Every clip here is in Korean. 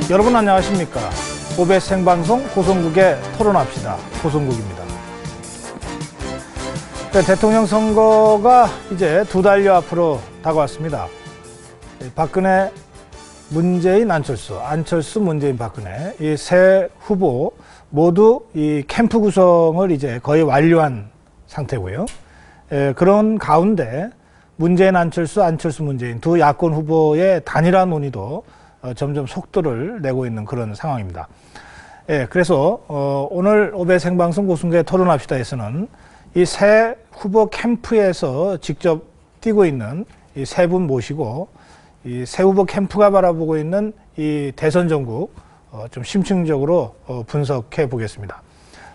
여러분 안녕하십니까? OBS 생방송 고성국의 토론합시다. 고성국입니다. 네, 대통령 선거가 이제 2달여 앞으로 다가왔습니다. 박근혜, 문재인, 안철수, 문재인, 박근혜 이 세 후보 모두 이 캠프 구성을 이제 거의 완료한 상태고요. 그런 가운데 문재인, 안철수, 문재인 두 야권 후보의 단일화 논의도 점점 속도를 내고 있는 그런 상황입니다. 그래서 오늘 OBS 생방송 고성국의 토론합시다에서는 이 세 후보 캠프에서 직접 뛰고 있는 이 세 분 모시고 이 세 후보 캠프가 바라보고 있는 이 대선 전국 좀 심층적으로 분석해 보겠습니다.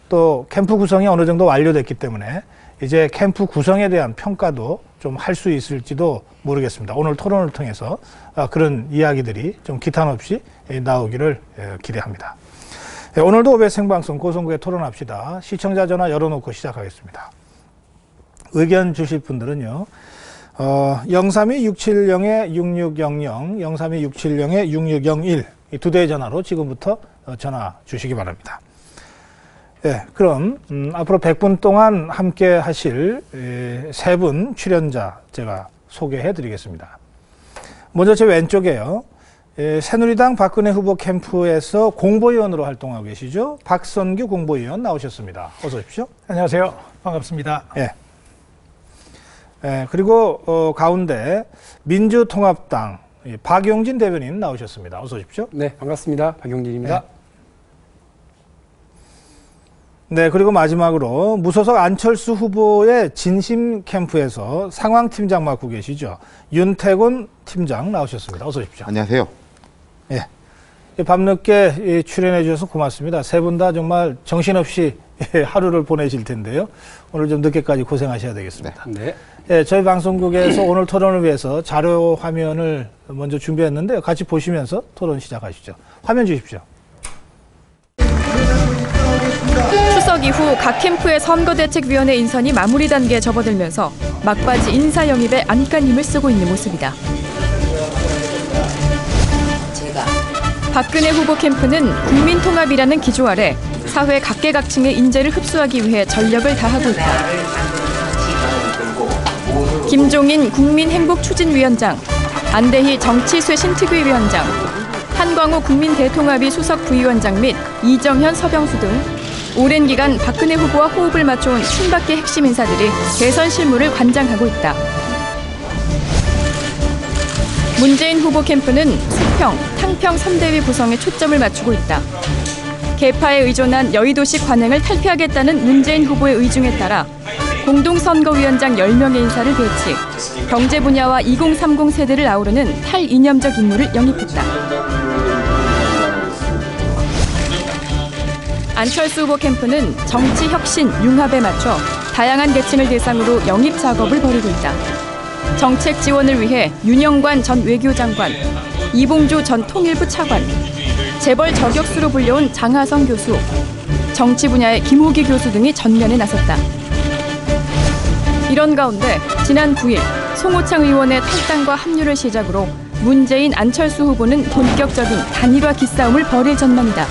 또 캠프 구성이 어느 정도 완료됐기 때문에 이제 캠프 구성에 대한 평가도 좀 할 수 있을지도 모르겠습니다. 오늘 토론을 통해서 그런 이야기들이 좀 기탄 없이 나오기를 기대합니다. 오늘도 OBS 생방송 고성국의 토론합시다. 시청자 전화 열어놓고 시작하겠습니다. 의견 주실 분들은요. 032-670-6600, 032-670-6601 이 두 대의 전화로 지금부터 전화 주시기 바랍니다. 그럼 앞으로 100분 동안 함께 하실 세 분 출연자 제가 소개해 드리겠습니다. 먼저 제 왼쪽에요. 새누리당 박근혜 후보 캠프에서 공보위원으로 활동하고 계시죠? 박선규 공보위원 나오셨습니다. 어서 오십시오. 안녕하세요. 반갑습니다. 그리고 가운데 민주통합당 박용진 대변인 나오셨습니다. 어서 오십시오. 네, 반갑습니다. 박용진입니다. 네, 그리고 마지막으로 무소속 안철수 후보의 진심 캠프에서 상황팀장 맡고 계시죠. 윤태곤 팀장 나오셨습니다. 어서 오십시오. 안녕하세요. 밤늦게 출연해 주셔서 고맙습니다. 세 분 다 정말 정신없이 하루를 보내실 텐데요. 오늘 좀 늦게까지 고생하셔야 되겠습니다. 네. 저희 방송국에서 오늘 토론을 위해서 자료 화면을 먼저 준비했는데요. 같이 보시면서 토론 시작하시죠. 화면 주십시오. 추석 이후 각 캠프의 선거대책위원회 인선이 마무리 단계에 접어들면서 막바지 인사 영입에 안간힘을 쓰고 있는 모습이다. 박근혜 후보 캠프는 국민통합이라는 기조 아래 사회 각계각층의 인재를 흡수하기 위해 전력을 다하고 있다. 김종인 국민행복추진위원장, 안대희 정치쇄신특위 위원장, 한광호 국민대통합위 수석 부위원장 및 이정현 서병수 등 오랜 기간 박근혜 후보와 호흡을 맞춰온 친박계 핵심 인사들이 대선 실무를 관장하고 있다. 문재인 후보 캠프는 수평, 탕평 3대위 구성에 초점을 맞추고 있다. 계파에 의존한 여의도식 관행을 탈피하겠다는 문재인 후보의 의중에 따라 공동선거위원장 10명의 인사를 배치, 경제 분야와 2030 세대를 아우르는 탈이념적 인물을 영입했다. 안철수 후보 캠프는 정치 혁신, 융합에 맞춰 다양한 계층을 대상으로 영입 작업을 벌이고 있다. 정책 지원을 위해 윤영관 전 외교장관, 이봉주 전 통일부 차관, 재벌 저격수로 불려온 장하성 교수, 정치 분야의 김호기 교수 등이 전면에 나섰다. 이런 가운데 지난 9일 송호창 의원의 탈당과 합류를 시작으로 문재인, 안철수 후보는 본격적인 단일화 기싸움을 벌일 전망이다.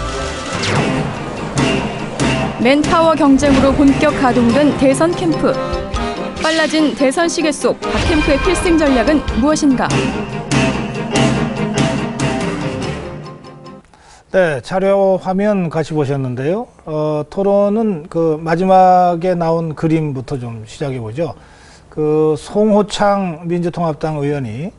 맨파워 경쟁으로 본격 가동된 대선 캠프. 빨라진 대선 시계 속 박 캠프의 필승 전략은 무엇인가? 네, 자료 화면 같이 보셨는데요. 토론은 그 마지막에 나온 그림부터 좀 시작해 보죠. 그 송호창 민주통합당 의원이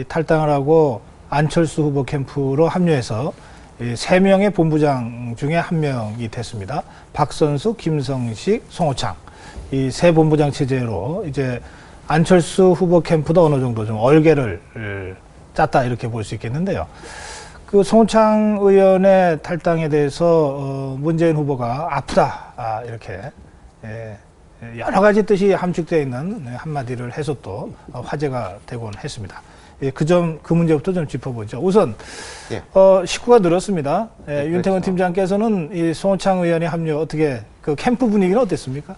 탈당을 하고 안철수 후보 캠프로 합류해서 3명의 본부장 중에 1명이 됐습니다. 박선수, 김성식, 송호창. 이 세 본부장 체제로 이제 안철수 후보 캠프도 어느 정도 좀 얼개를 짰다 이렇게 볼 수 있겠는데요. 그 송호창 의원의 탈당에 대해서 문재인 후보가 아프다 이렇게 여러 가지 뜻이 함축되어 있는 한마디를 해서 또 화제가 되곤 했습니다. 그 문제부터 좀 짚어보죠. 우선 식구가 늘었습니다. 윤태곤 팀장께서는 이 송호창 의원의 합류 어떻게 그 캠프 분위기는 어땠습니까?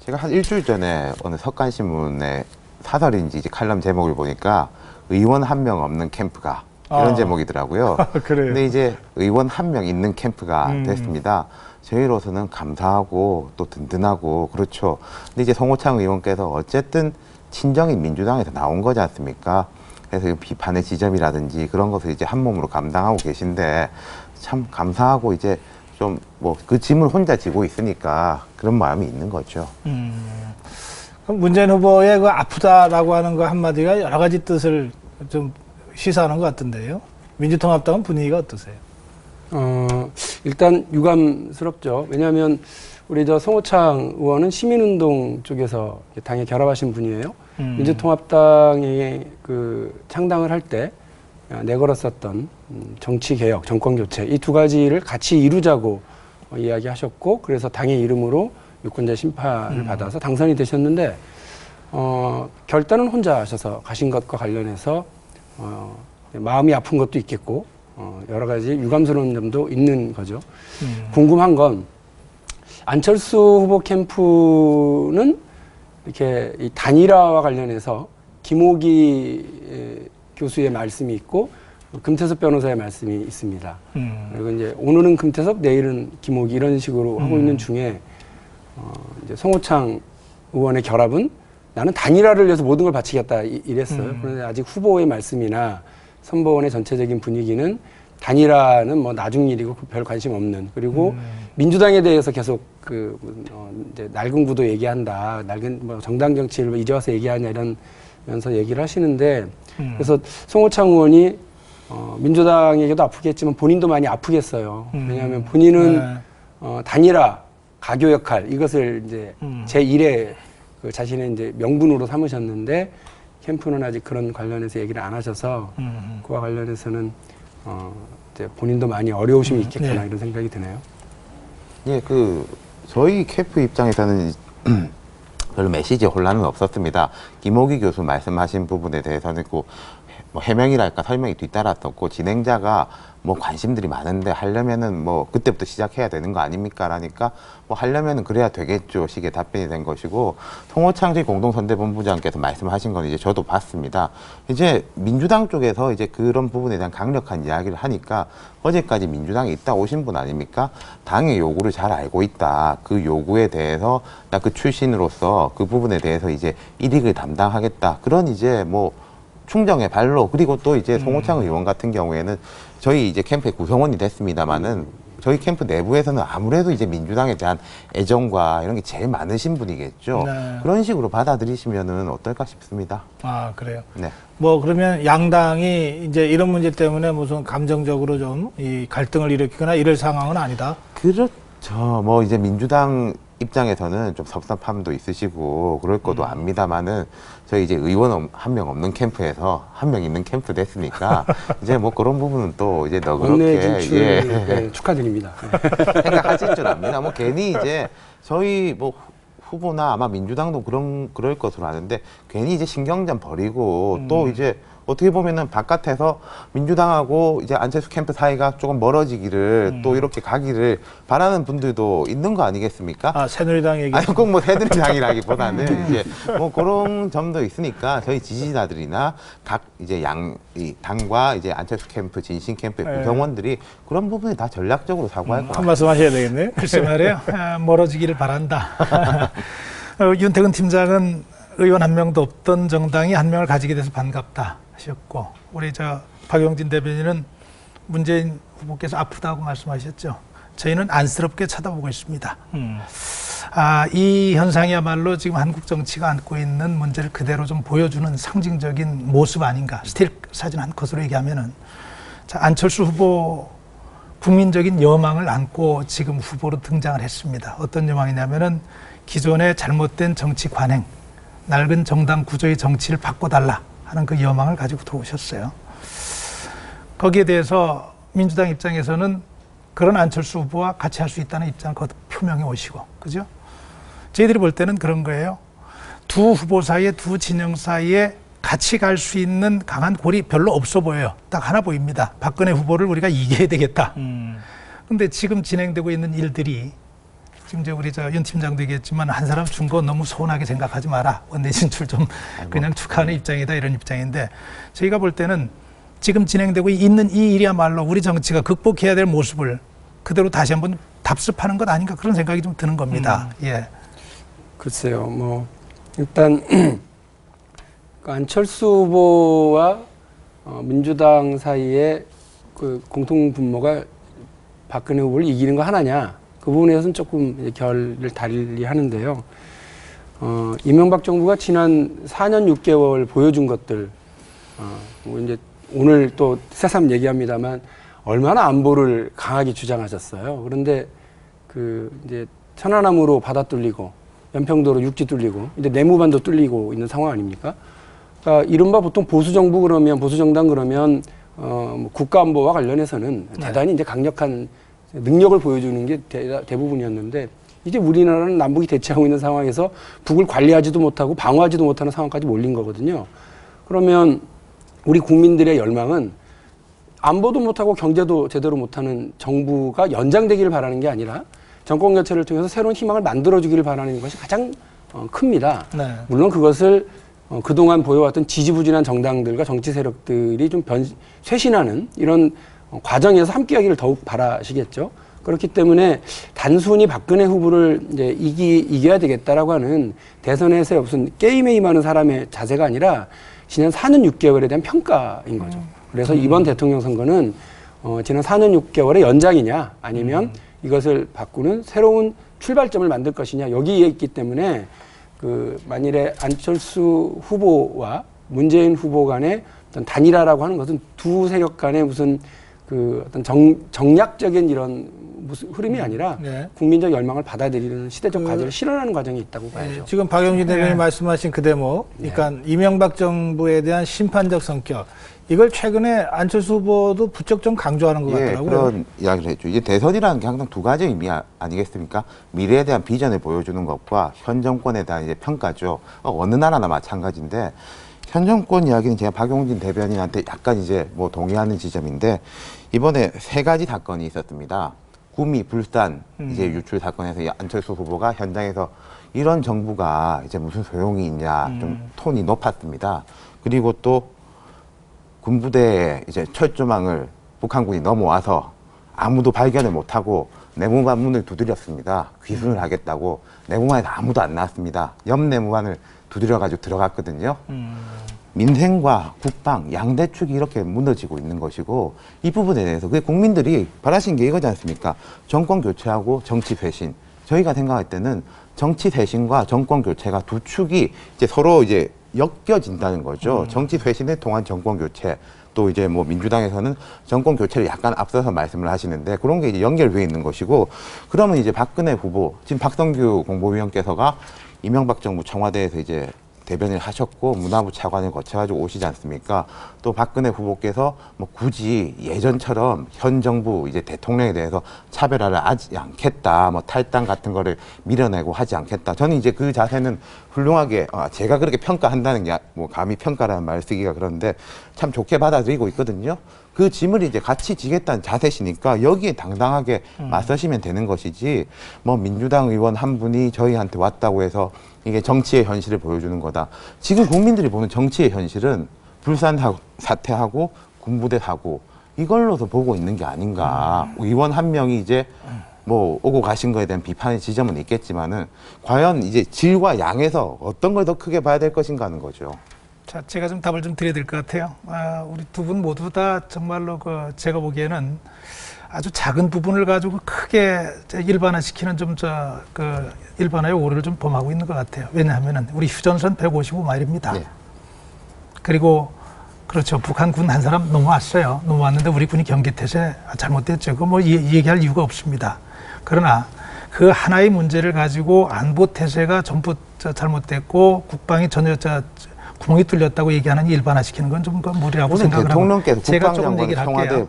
제가 한 일주일 전에 어느 석간신문에 사설인지 이제 칼럼 제목을 보니까 의원 한 명 없는 캠프가 이런 제목이더라고요. 그래요. 근데 이제 의원 한 명 있는 캠프가 됐습니다. 저희로서는 감사하고 또 든든하고 그렇죠. 근데 이제 송호창 의원께서 어쨌든 친정인 민주당에서 나온 거지 않습니까? 그래서 비판의 지점이라든지 그런 것을 이제 한 몸으로 감당하고 계신데 참 감사하고 이제 좀 뭐 그 짐을 혼자 지고 있으니까 그런 마음이 있는 거죠. 그럼 문재인 후보의 그 아프다라고 하는 거 한마디가 여러 가지 뜻을 좀 시사하는 것 같은데요. 민주통합당은 분위기가 어떠세요? 일단 유감스럽죠. 왜냐하면 우리 송호창 의원은 시민운동 쪽에서 당에 결합하신 분이에요. 민주통합당이 그 창당을 할 때 내걸었었던 정치개혁, 정권교체 이 두 가지를 같이 이루자고 이야기하셨고 그래서 당의 이름으로 유권자 심판을 받아서 당선이 되셨는데 결단은 혼자 하셔서 가신 것과 관련해서 마음이 아픈 것도 있겠고 여러 가지 유감스러운 점도 있는 거죠. 궁금한 건 안철수 후보 캠프는 이렇게 이 단일화와 관련해서 김호기 교수의 말씀이 있고 금태섭 변호사의 말씀이 있습니다. 그리고 이제 오늘은 금태섭, 내일은 김호기 이런 식으로 하고 있는 중에 이제 송호창 의원의 결합은 나는 단일화를 위해서 모든 걸 바치겠다 이랬어요. 그런데 아직 후보의 말씀이나 선거원의 전체적인 분위기는 단일화는 뭐 나중 일이고 별 관심 없는 그리고 민주당에 대해서 계속 이제 낡은 구도 얘기한다, 낡은 뭐 정당 정치를 이제 와서 얘기하냐 이러면서 얘기를 하시는데 그래서 송호창 의원이 민주당에게도 아프겠지만 본인도 많이 아프겠어요. 왜냐하면 본인은 단일화, 가교 역할 이것을 이제 제1의 그 자신의 이제 명분으로 삼으셨는데 캠프는 아직 그런 관련해서 얘기를 안 하셔서 그와 관련해서는 이제 본인도 많이 어려우심이 있겠구나 이런 생각이 드네요. 예, 저희 캠프 입장에서는 별로 메시지 혼란은 없었습니다. 김호기 교수 말씀하신 부분에 대해서는 뭐 해명이랄까 설명이 뒤따랐었고 진행자가 뭐 관심들이 많은데 하려면은 뭐 그때부터 시작해야 되는 거 아닙니까? 라니까 뭐 하려면은 그래야 되겠죠 식의 답변이 된 것이고 송호창 전 공동선대본부장께서 말씀하신 건 이제 저도 봤습니다. 이제 민주당 쪽에서 이제 그런 부분에 대한 강력한 이야기를 하니까 어제까지 민주당에 있다 오신 분 아닙니까? 당의 요구를 잘 알고 있다. 그 요구에 대해서 나 그 출신으로서 그 부분에 대해서 이제 이익을 담당하겠다. 그런 이제 뭐 충정의 발로 그리고 또 이제 송호창 의원 같은 경우에는 저희 이제 캠프의 구성원이 됐습니다만은 저희 캠프 내부에서는 아무래도 이제 민주당에 대한 애정과 이런 게 제일 많으신 분이겠죠. 네. 그런 식으로 받아들이시면은 어떨까 싶습니다. 아, 그래요? 네. 뭐 그러면 양당이 이제 이런 문제 때문에 무슨 감정적으로 좀 이 갈등을 일으키거나 이럴 상황은 아니다? 그렇죠. 뭐 이제 민주당 입장에서는 좀 섭섭함도 있으시고 그럴 것도 압니다만은 저희 이제 의원 한 명 없는 캠프에서 한 명 있는 캠프 됐으니까 이제 뭐 그런 부분은 또 이제 너그럽게 원내 진출 네, 축하드립니다. 생각하실 줄 압니다. 뭐 괜히 이제 저희 뭐 후보나 아마 민주당도 그럴 것으로 아는데 괜히 이제 신경전 버리고 또 이제 어떻게 보면은 바깥에서 민주당하고 이제 안철수 캠프 사이가 조금 멀어지기를 또 이렇게 가기를 바라는 분들도 있는 거 아니겠습니까? 아, 새누리당 얘기. 아니, 꼭 뭐 새누리당이라기보다는 이제 뭐 그런 점도 있으니까 저희 지지자들이나 각 이제 이 당과 이제 안철수 캠프, 진신 캠프의 구성원들이 그런 부분에 다 전략적으로 사고할 것 같아요. 한 말씀 하셔야 되겠네요. 글쎄 말이에요. 멀어지기를 바란다. 윤태근 팀장은 의원 한 명도 없던 정당이 한 명을 가지게 돼서 반갑다 하셨고, 우리 박용진 대변인은 문재인 후보께서 아프다고 말씀하셨죠. 저희는 안쓰럽게 쳐다보고 있습니다. 이 현상이야말로 지금 한국 정치가 안고 있는 문제를 그대로 좀 보여주는 상징적인 모습 아닌가. 스틸 사진 한 컷으로 얘기하면은, 안철수 후보 국민적인 여망을 안고 지금 후보로 등장을 했습니다. 어떤 여망이냐면은 기존의 잘못된 정치 관행, 낡은 정당 구조의 정치를 바꿔달라 하는 그 여망을 가지고 들어오셨어요. 거기에 대해서 민주당 입장에서는 그런 안철수 후보와 같이 할 수 있다는 입장을 거듭 표명해 오시고, 그죠? 저희들이 볼 때는 그런 거예요. 두 후보 사이에, 두 진영 사이에 같이 갈 수 있는 강한 골이 별로 없어 보여요. 딱 하나 보입니다. 박근혜 후보를 우리가 이겨야 되겠다. 근데 지금 진행되고 있는 일들이, 지금 이제 우리 윤 팀장도 얘기했지만 한 사람 준 거 너무 서운하게 생각하지 마라. 원내 진출 좀 그냥 축하하는 입장이다, 이런 입장인데, 저희가 볼 때는 지금 진행되고 있는 이 일이야말로 우리 정치가 극복해야 될 모습을 그대로 다시 한번 답습하는 것 아닌가 그런 생각이 좀 드는 겁니다. 예. 글쎄요, 뭐 일단 안철수 후보와 민주당 사이에 그 공통 분모가 박근혜 후보를 이기는 거 하나냐, 그 부분에서는 조금 결을 달리 하는데요. 이명박 정부가 지난 4년 6개월 보여준 것들, 뭐 이제 오늘 또 새삼 얘기합니다만 얼마나 안보를 강하게 주장하셨어요. 그런데 그 이제 천안함으로 바다 뚫리고 연평도로 육지 뚫리고 이제 내무반도 뚫리고 있는 상황 아닙니까? 그러니까 이른바 보통 보수 정부 그러면 보수 정당 그러면 뭐 국가안보와 관련해서는 대단히 이제 강력한 능력을 보여주는 게 대부분이었는데 이제 우리나라는 남북이 대치하고 있는 상황에서 북을 관리하지도 못하고 방어하지도 못하는 상황까지 몰린 거거든요. 그러면 우리 국민들의 열망은 안보도 못하고 경제도 제대로 못하는 정부가 연장되기를 바라는 게 아니라 정권 교체를 통해서 새로운 희망을 만들어주기를 바라는 것이 가장 큽니다. 네. 물론 그것을 그동안 보여왔던 지지부진한 정당들과 정치 세력들이 좀 쇄신하는 이런 과정에서 함께하기를 더욱 바라시겠죠. 그렇기 때문에 단순히 박근혜 후보를 이제 이겨야 되겠다라고 하는 대선에서의 무슨 게임에 임하는 사람의 자세가 아니라 지난 4년 6개월에 대한 평가인 거죠. 그래서 이번 대통령 선거는 지난 4년 6개월의 연장이냐 아니면 이것을 바꾸는 새로운 출발점을 만들 것이냐 여기에 있기 때문에 그 만일에 안철수 후보와 문재인 후보 간의 어떤 단일화라고 하는 것은 두 세력 간의 무슨 그 어떤 정략적인 이런 무슨 흐름이 아니라 네. 국민적 열망을 받아들이는 시대적 과제를 실현하는 과정이 있다고 봐야죠. 네, 지금 박용진 대변인 말씀하신 그 대목, 그러니까 네. 이명박 정부에 대한 심판적 성격, 이걸 최근에 안철수 후보도 부쩍 좀 강조하는 것 같더라고요. 그런 이야기를 했죠. 이제 대선이라는 게 항상 두 가지 의미 아니겠습니까? 미래에 대한 비전을 보여주는 것과 현 정권에 대한 이제 평가죠. 어느 나라나 마찬가지인데 현 정권 이야기는 제가 박용진 대변인한테 약간 이제 뭐 동의하는 지점인데 이번에 세 가지 사건이 있었습니다. 구미, 불산 이제 유출 사건에서 안철수 후보가 현장에서 이런 정부가 이제 무슨 소용이 있냐 좀 톤이 높았습니다. 그리고 또 군부대에 이제 철조망을 북한군이 넘어와서 아무도 발견을 못하고 내무반 문을 두드렸습니다. 귀순을 하겠다고 내무반에서 아무도 안 나왔습니다. 옆 내무반을 두드려가지고 들어갔거든요. 민생과 국방, 양대축이 이렇게 무너지고 있는 것이고 이 부분에 대해서 그게 국민들이 바라신 게 이거지 않습니까? 정권 교체하고 정치 쇄신. 저희가 생각할 때는 정치 쇄신과 정권 교체가 두 축이 이제 서로 이제 엮여진다는 거죠. 정치 쇄신에 통한 정권 교체. 또 이제 뭐 민주당에서는 정권 교체를 약간 앞서서 말씀을 하시는데 그런 게 이제 연결돼 있는 것이고 그러면 이제 박근혜 후보, 지금 박성규 공보위원께서가 이명박 정부 청와대에서 이제 대변을 하셨고 문화부 차관을 거쳐가지고 오시지 않습니까? 또 박근혜 후보께서 뭐 굳이 예전처럼 현 정부 이제 대통령에 대해서 차별화를 하지 않겠다, 뭐 탈당 같은 거를 밀어내고 하지 않겠다. 저는 이제 그 자세는 훌륭하게 제가 그렇게 평가한다는 게 뭐 감히 평가라는 말 쓰기가 그런데 참 좋게 받아들이고 있거든요. 그 짐을 이제 같이 지겠다는 자세시니까 여기에 당당하게 맞서시면 되는 것이지 뭐 민주당 의원 한 분이 저희한테 왔다고 해서 이게 정치의 현실을 보여주는 거다. 지금 국민들이 보는 정치의 현실은 불산 사태하고 군부대 사고 이걸로서 보고 있는 게 아닌가. 의원 한 명이 이제 뭐 오고 가신 거에 대한 비판의 지점은 있겠지만은 과연 이제 질과 양에서 어떤 걸 더 크게 봐야 될 것인가 하는 거죠. 자, 제가 좀 답을 좀 드려야 될 것 같아요. 우리 두 분 모두 다 정말로 제가 보기에는 아주 작은 부분을 가지고 크게 일반화시키는 일반화의 오류를 좀 범하고 있는 것 같아요. 왜냐하면은 우리 휴전선 155마일입니다. 네. 그리고 그렇죠. 북한 군 한 사람 넘어왔어요. 넘어왔는데 우리 군이 경계태세 잘못됐죠. 그거 뭐 얘기할 이유가 없습니다. 그러나 그 하나의 문제를 가지고 안보 태세가 전부 잘못됐고 국방이 전혀 구멍이 뚫렸다고 얘기하는 일반화시키는 건 좀 무리라고 생각을 하고 제가 조금 얘기를 할게요.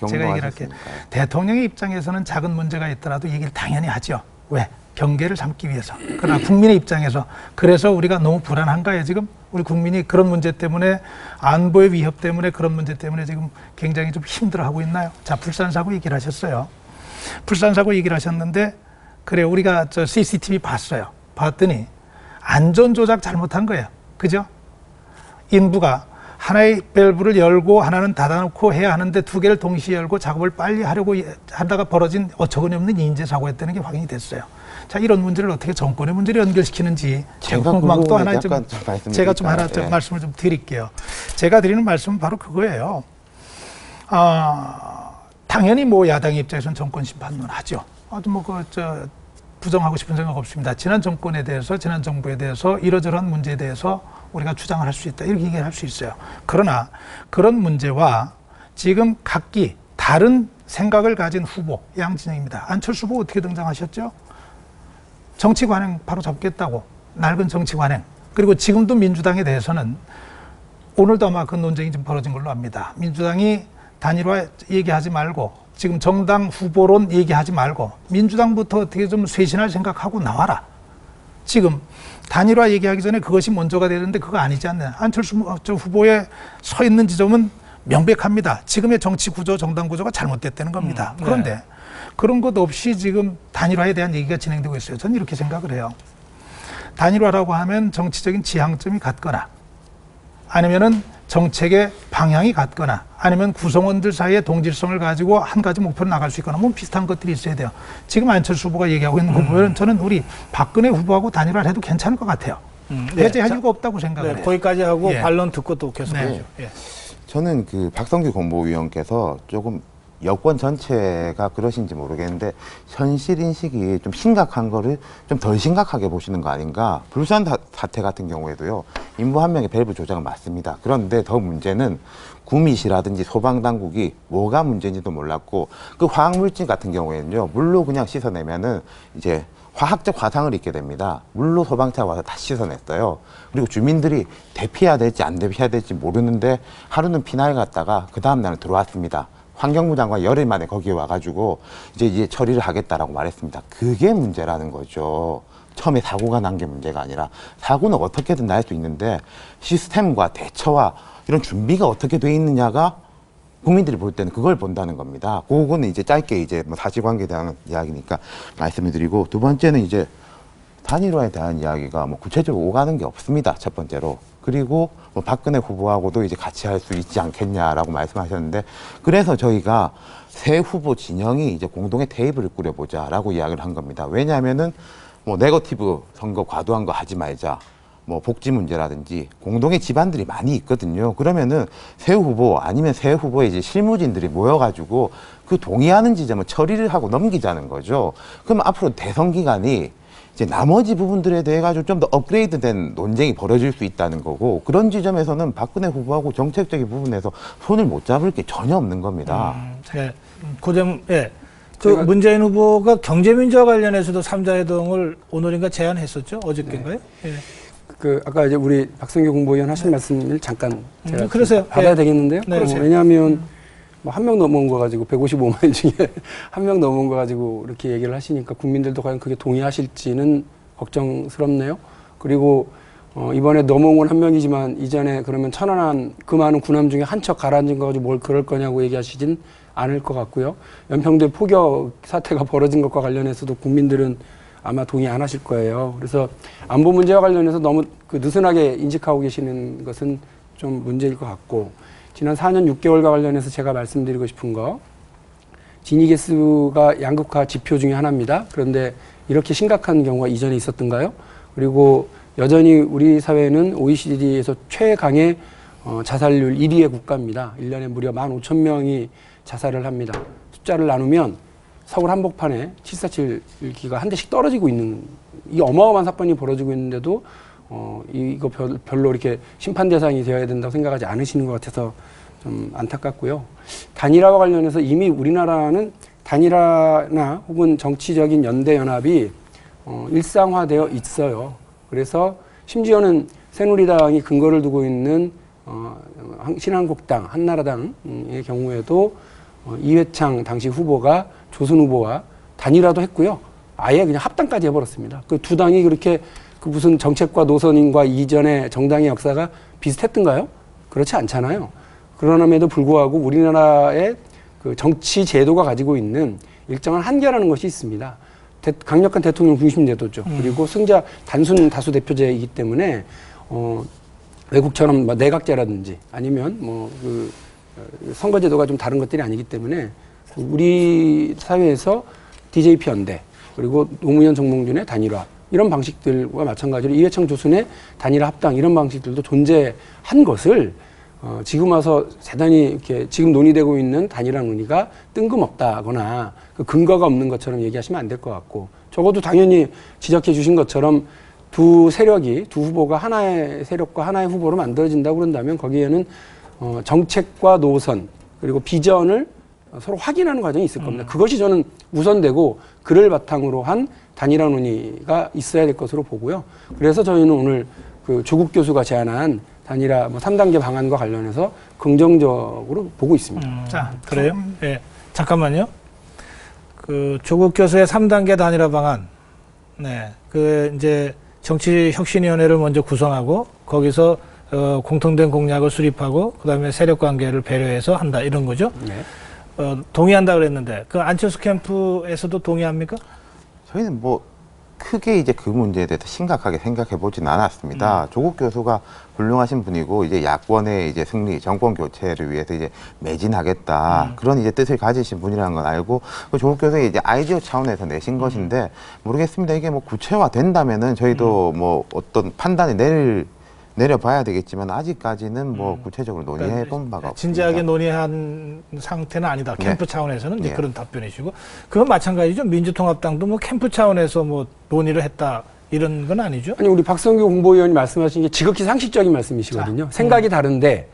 제가 얘기를 할게요. 대통령의 입장에서는 작은 문제가 있더라도 얘기를 당연히 하죠. 왜? 경계를 잡기 위해서. 그러나 국민의 입장에서 그래서 우리가 너무 불안한가요? 지금 우리 국민이 그런 문제 때문에 안보의 위협 때문에 그런 문제 때문에 지금 굉장히 좀 힘들어하고 있나요? 자, 불산사고 얘기를 하셨어요. 불산사고 얘기를 하셨는데 그래 우리가 CCTV 봤어요. 봤더니 안전조작 잘못한 거예요. 그죠? 인부가 하나의 밸브를 열고 하나는 닫아놓고 해야 하는데 두 개를 동시에 열고 작업을 빨리 하려고 하다가 벌어진 어처구니 없는 인재 사고였다는 게 확인이 됐어요. 자, 이런 문제를 어떻게 정권의 문제를 연결시키는지 제가 궁금한 것도 하나 좀 제가 좀 하나 좀 말씀을 좀 드릴게요. 제가 드리는 말씀은 바로 그거예요. 당연히 뭐 야당의 입장에서는 정권 심판론 하죠. 아주 뭐 부정하고 싶은 생각 없습니다. 지난 정권에 대해서, 지난 정부에 대해서 이러저러한 문제에 대해서 우리가 주장을 할 수 있다, 이렇게 얘기할 수 있어요. 그러나 그런 문제와 지금 각기 다른 생각을 가진 후보, 양 진영입니다. 안철수 후보 어떻게 등장하셨죠? 정치 관행 바로 잡겠다고, 낡은 정치 관행. 그리고 지금도 민주당에 대해서는 오늘도 아마 그 논쟁이 좀 벌어진 걸로 압니다. 민주당이 단일화 얘기하지 말고, 지금 정당 후보론 얘기하지 말고 민주당부터 어떻게 좀 쇄신할 생각하고 나와라. 지금 단일화 얘기하기 전에 그것이 먼저가 되는데 그거 아니지 않나. 안철수 후보에 서 있는 지점은 명백합니다. 지금의 정치 구조, 정당 구조가 잘못됐다는 겁니다. 그런데 그런 것 없이 지금 단일화에 대한 얘기가 진행되고 있어요. 저는 이렇게 생각을 해요. 단일화라고 하면 정치적인 지향점이 같거나, 아니면은 정책의 방향이 같거나, 아니면 구성원들 사이에 동질성을 가지고 한 가지 목표로 나갈 수 있거나, 뭐 비슷한 것들이 있어야 돼요. 지금 안철수 후보가 얘기하고 있는 거 보면 저는 우리 박근혜 후보하고 단일화를 해도 괜찮을 것 같아요. 배제할 이유가 없다고 생각을 해요. 거기까지 하고 반론 듣고 또 계속하죠. 저는 그 박성규 공보위원께서 조금 여권 전체가 그러신지 모르겠는데 현실 인식이 좀 심각한 거를 좀 덜 심각하게 보시는 거 아닌가. 불산 사태 같은 경우에도요, 인부 한 명의 밸브 조작은 맞습니다. 그런데 더 문제는 구미시라든지 소방당국이 뭐가 문제인지도 몰랐고, 그 화학물질 같은 경우에는요, 물로 그냥 씻어내면은 이제 화학적 화상을 입게 됩니다. 물로 소방차가 와서 다 씻어냈어요. 그리고 주민들이 대피해야 될지 안 대피해야 될지 모르는데 하루는 피나에 갔다가 그 다음날은 들어왔습니다. 환경부 장관 열흘 만에 거기에 와가지고 이제 처리를 하겠다라고 말했습니다. 그게 문제라는 거죠. 처음에 사고가 난 게 문제가 아니라, 사고는 어떻게든 날 수 있는데 시스템과 대처와 이런 준비가 어떻게 돼 있느냐가 국민들이 볼 때는 그걸 본다는 겁니다. 그거는 이제 짧게 이제 뭐 사실관계에 대한 이야기니까 말씀을 드리고, 두 번째는 이제 단일화에 대한 이야기가 뭐 구체적으로 오가는 게 없습니다. 첫 번째로. 그리고 뭐 박근혜 후보하고도 이제 같이 할 수 있지 않겠냐라고 말씀하셨는데, 그래서 저희가 새 후보 진영이 이제 공동의 테이블을 꾸려보자라고 이야기를 한 겁니다. 왜냐하면은 뭐 네거티브 선거 과도한 거 하지 말자, 뭐 복지 문제라든지 공동의 집안들이 많이 있거든요. 그러면은 새 후보 아니면 새 후보의 이제 실무진들이 모여가지고 그 동의하는 지점을 처리를 하고 넘기자는 거죠. 그럼 앞으로 대선 기간이 이제 나머지 부분들에 대해 가지고 좀 더 업그레이드된 논쟁이 벌어질 수 있다는 거고, 그런 지점에서는 박근혜 후보하고 정책적인 부분에서 손을 못 잡을 게 전혀 없는 겁니다. 그 문재인 후보가 경제민주화 관련해서도 3자 회동을 오늘인가 제안했었죠? 어저께인가요? 그 아까 이제 우리 박성규 공보위원 하신 말씀을 잠깐 제가 그러세요. 받아야 되겠는데요. 왜냐하면 뭐 한 명 넘어온 거 가지고 155만 중에 한 명 넘어온 거 가지고 이렇게 얘기를 하시니까 국민들도 과연 그게 동의하실지는 걱정스럽네요. 그리고 이번에 넘어온 건 한 명이지만 이전에 그러면 천안한 그 많은 군함 중에 한 척 가라앉은 거 가지고 뭘 그럴 거냐고 얘기하시진 않을 것 같고요. 연평도의 포격 사태가 벌어진 것과 관련해서도 국민들은 아마 동의 안 하실 거예요. 그래서 안보 문제와 관련해서 너무 그 느슨하게 인식하고 계시는 것은 좀 문제일 것 같고, 지난 4년 6개월과 관련해서 제가 말씀드리고 싶은 거, 진위계수가 양극화 지표 중에 하나입니다. 그런데 이렇게 심각한 경우가 이전에 있었던가요? 그리고 여전히 우리 사회는 OECD에서 최강의 자살률 1위의 국가입니다. 1년에 무려 15,000명이 자살을 합니다. 숫자를 나누면 서울 한복판에 747기가 한 대씩 떨어지고 있는, 이 어마어마한 사건이 벌어지고 있는데도 이거 별로 이렇게 심판 대상이 되어야 된다고 생각하지 않으시는 것 같아서 좀 안타깝고요. 단일화와 관련해서 이미 우리나라는 단일화나 혹은 정치적인 연대 연합이 일상화되어 있어요. 그래서 심지어는 새누리당이 근거를 두고 있는 신한국당, 한나라당의 경우에도 이회창 당시 후보가 조순 후보와 단일화도 했고요. 아예 그냥 합당까지 해버렸습니다. 그 두 당이 그렇게 그 무슨 정책과 노선인과 이전의 정당의 역사가 비슷했던가요? 그렇지 않잖아요. 그럼에도 불구하고 우리나라의 그 정치 제도가 가지고 있는 일정한 한계라는 것이 있습니다. 강력한 대통령 중심 제도죠. 그리고 승자 단순 다수 대표제이기 때문에 외국처럼 뭐 내각제라든지 아니면 뭐 그 선거제도가 좀 다른 것들이 아니기 때문에 우리 사회에서 DJP 연대 그리고 노무현 정몽준의 단일화 이런 방식들과 마찬가지로 이회창 조순의 단일화 합당 이런 방식들도 존재한 것을 지금 와서 대단히 이렇게 지금 논의되고 있는 단일화 논의가 뜬금없다거나 그 근거가 없는 것처럼 얘기하시면 안 될 것 같고 적어도 당연히 지적해 주신 것처럼 두 세력이 두 후보가 하나의 세력과 하나의 후보로 만들어진다고 그런다면 거기에는 정책과 노선 그리고 비전을 서로 확인하는 과정이 있을 겁니다. 그것이 저는 우선되고 그를 바탕으로 한 단일화 논의가 있어야 될 것으로 보고요. 그래서 저희는 오늘 그 조국 교수가 제안한 단일화 뭐 3단계 방안과 관련해서 긍정적으로 보고 있습니다. 자, 그래요? 예. 잠깐만요. 그 조국 교수의 3단계 단일화 방안. 네. 그 이제 정치혁신위원회를 먼저 구성하고 거기서 공통된 공약을 수립하고 그다음에 세력 관계를 배려해서 한다 이런 거죠. 네. 동의한다 그랬는데 그 안철수 캠프에서도 동의합니까? 저희는 뭐 크게 이제 그 문제에 대해서 심각하게 생각해 보진 않았습니다. 조국 교수가 훌륭하신 분이고 이제 야권의 이제 승리, 정권 교체를 위해서 이제 매진하겠다 그런 이제 뜻을 가지신 분이라는 건 알고 그 조국 교수의 이제 아이디어 차원에서 내신 것인데 모르겠습니다. 이게 뭐 구체화 된다면은 저희도 뭐 어떤 판단이 내려봐야 되겠지만 아직까지는 뭐 구체적으로 논의해 본 바가 없습니다. 진지하게 논의한 상태는 아니다. 캠프 네. 차원에서는 이제 네. 그런 답변이시고 그건 마찬가지죠. 민주통합당도 뭐 캠프 차원에서 뭐 논의를 했다 이런 건 아니죠. 아니 우리 박성규 공보위원이 말씀하신 게 지극히 상식적인 말씀이시거든요. 생각이 다른데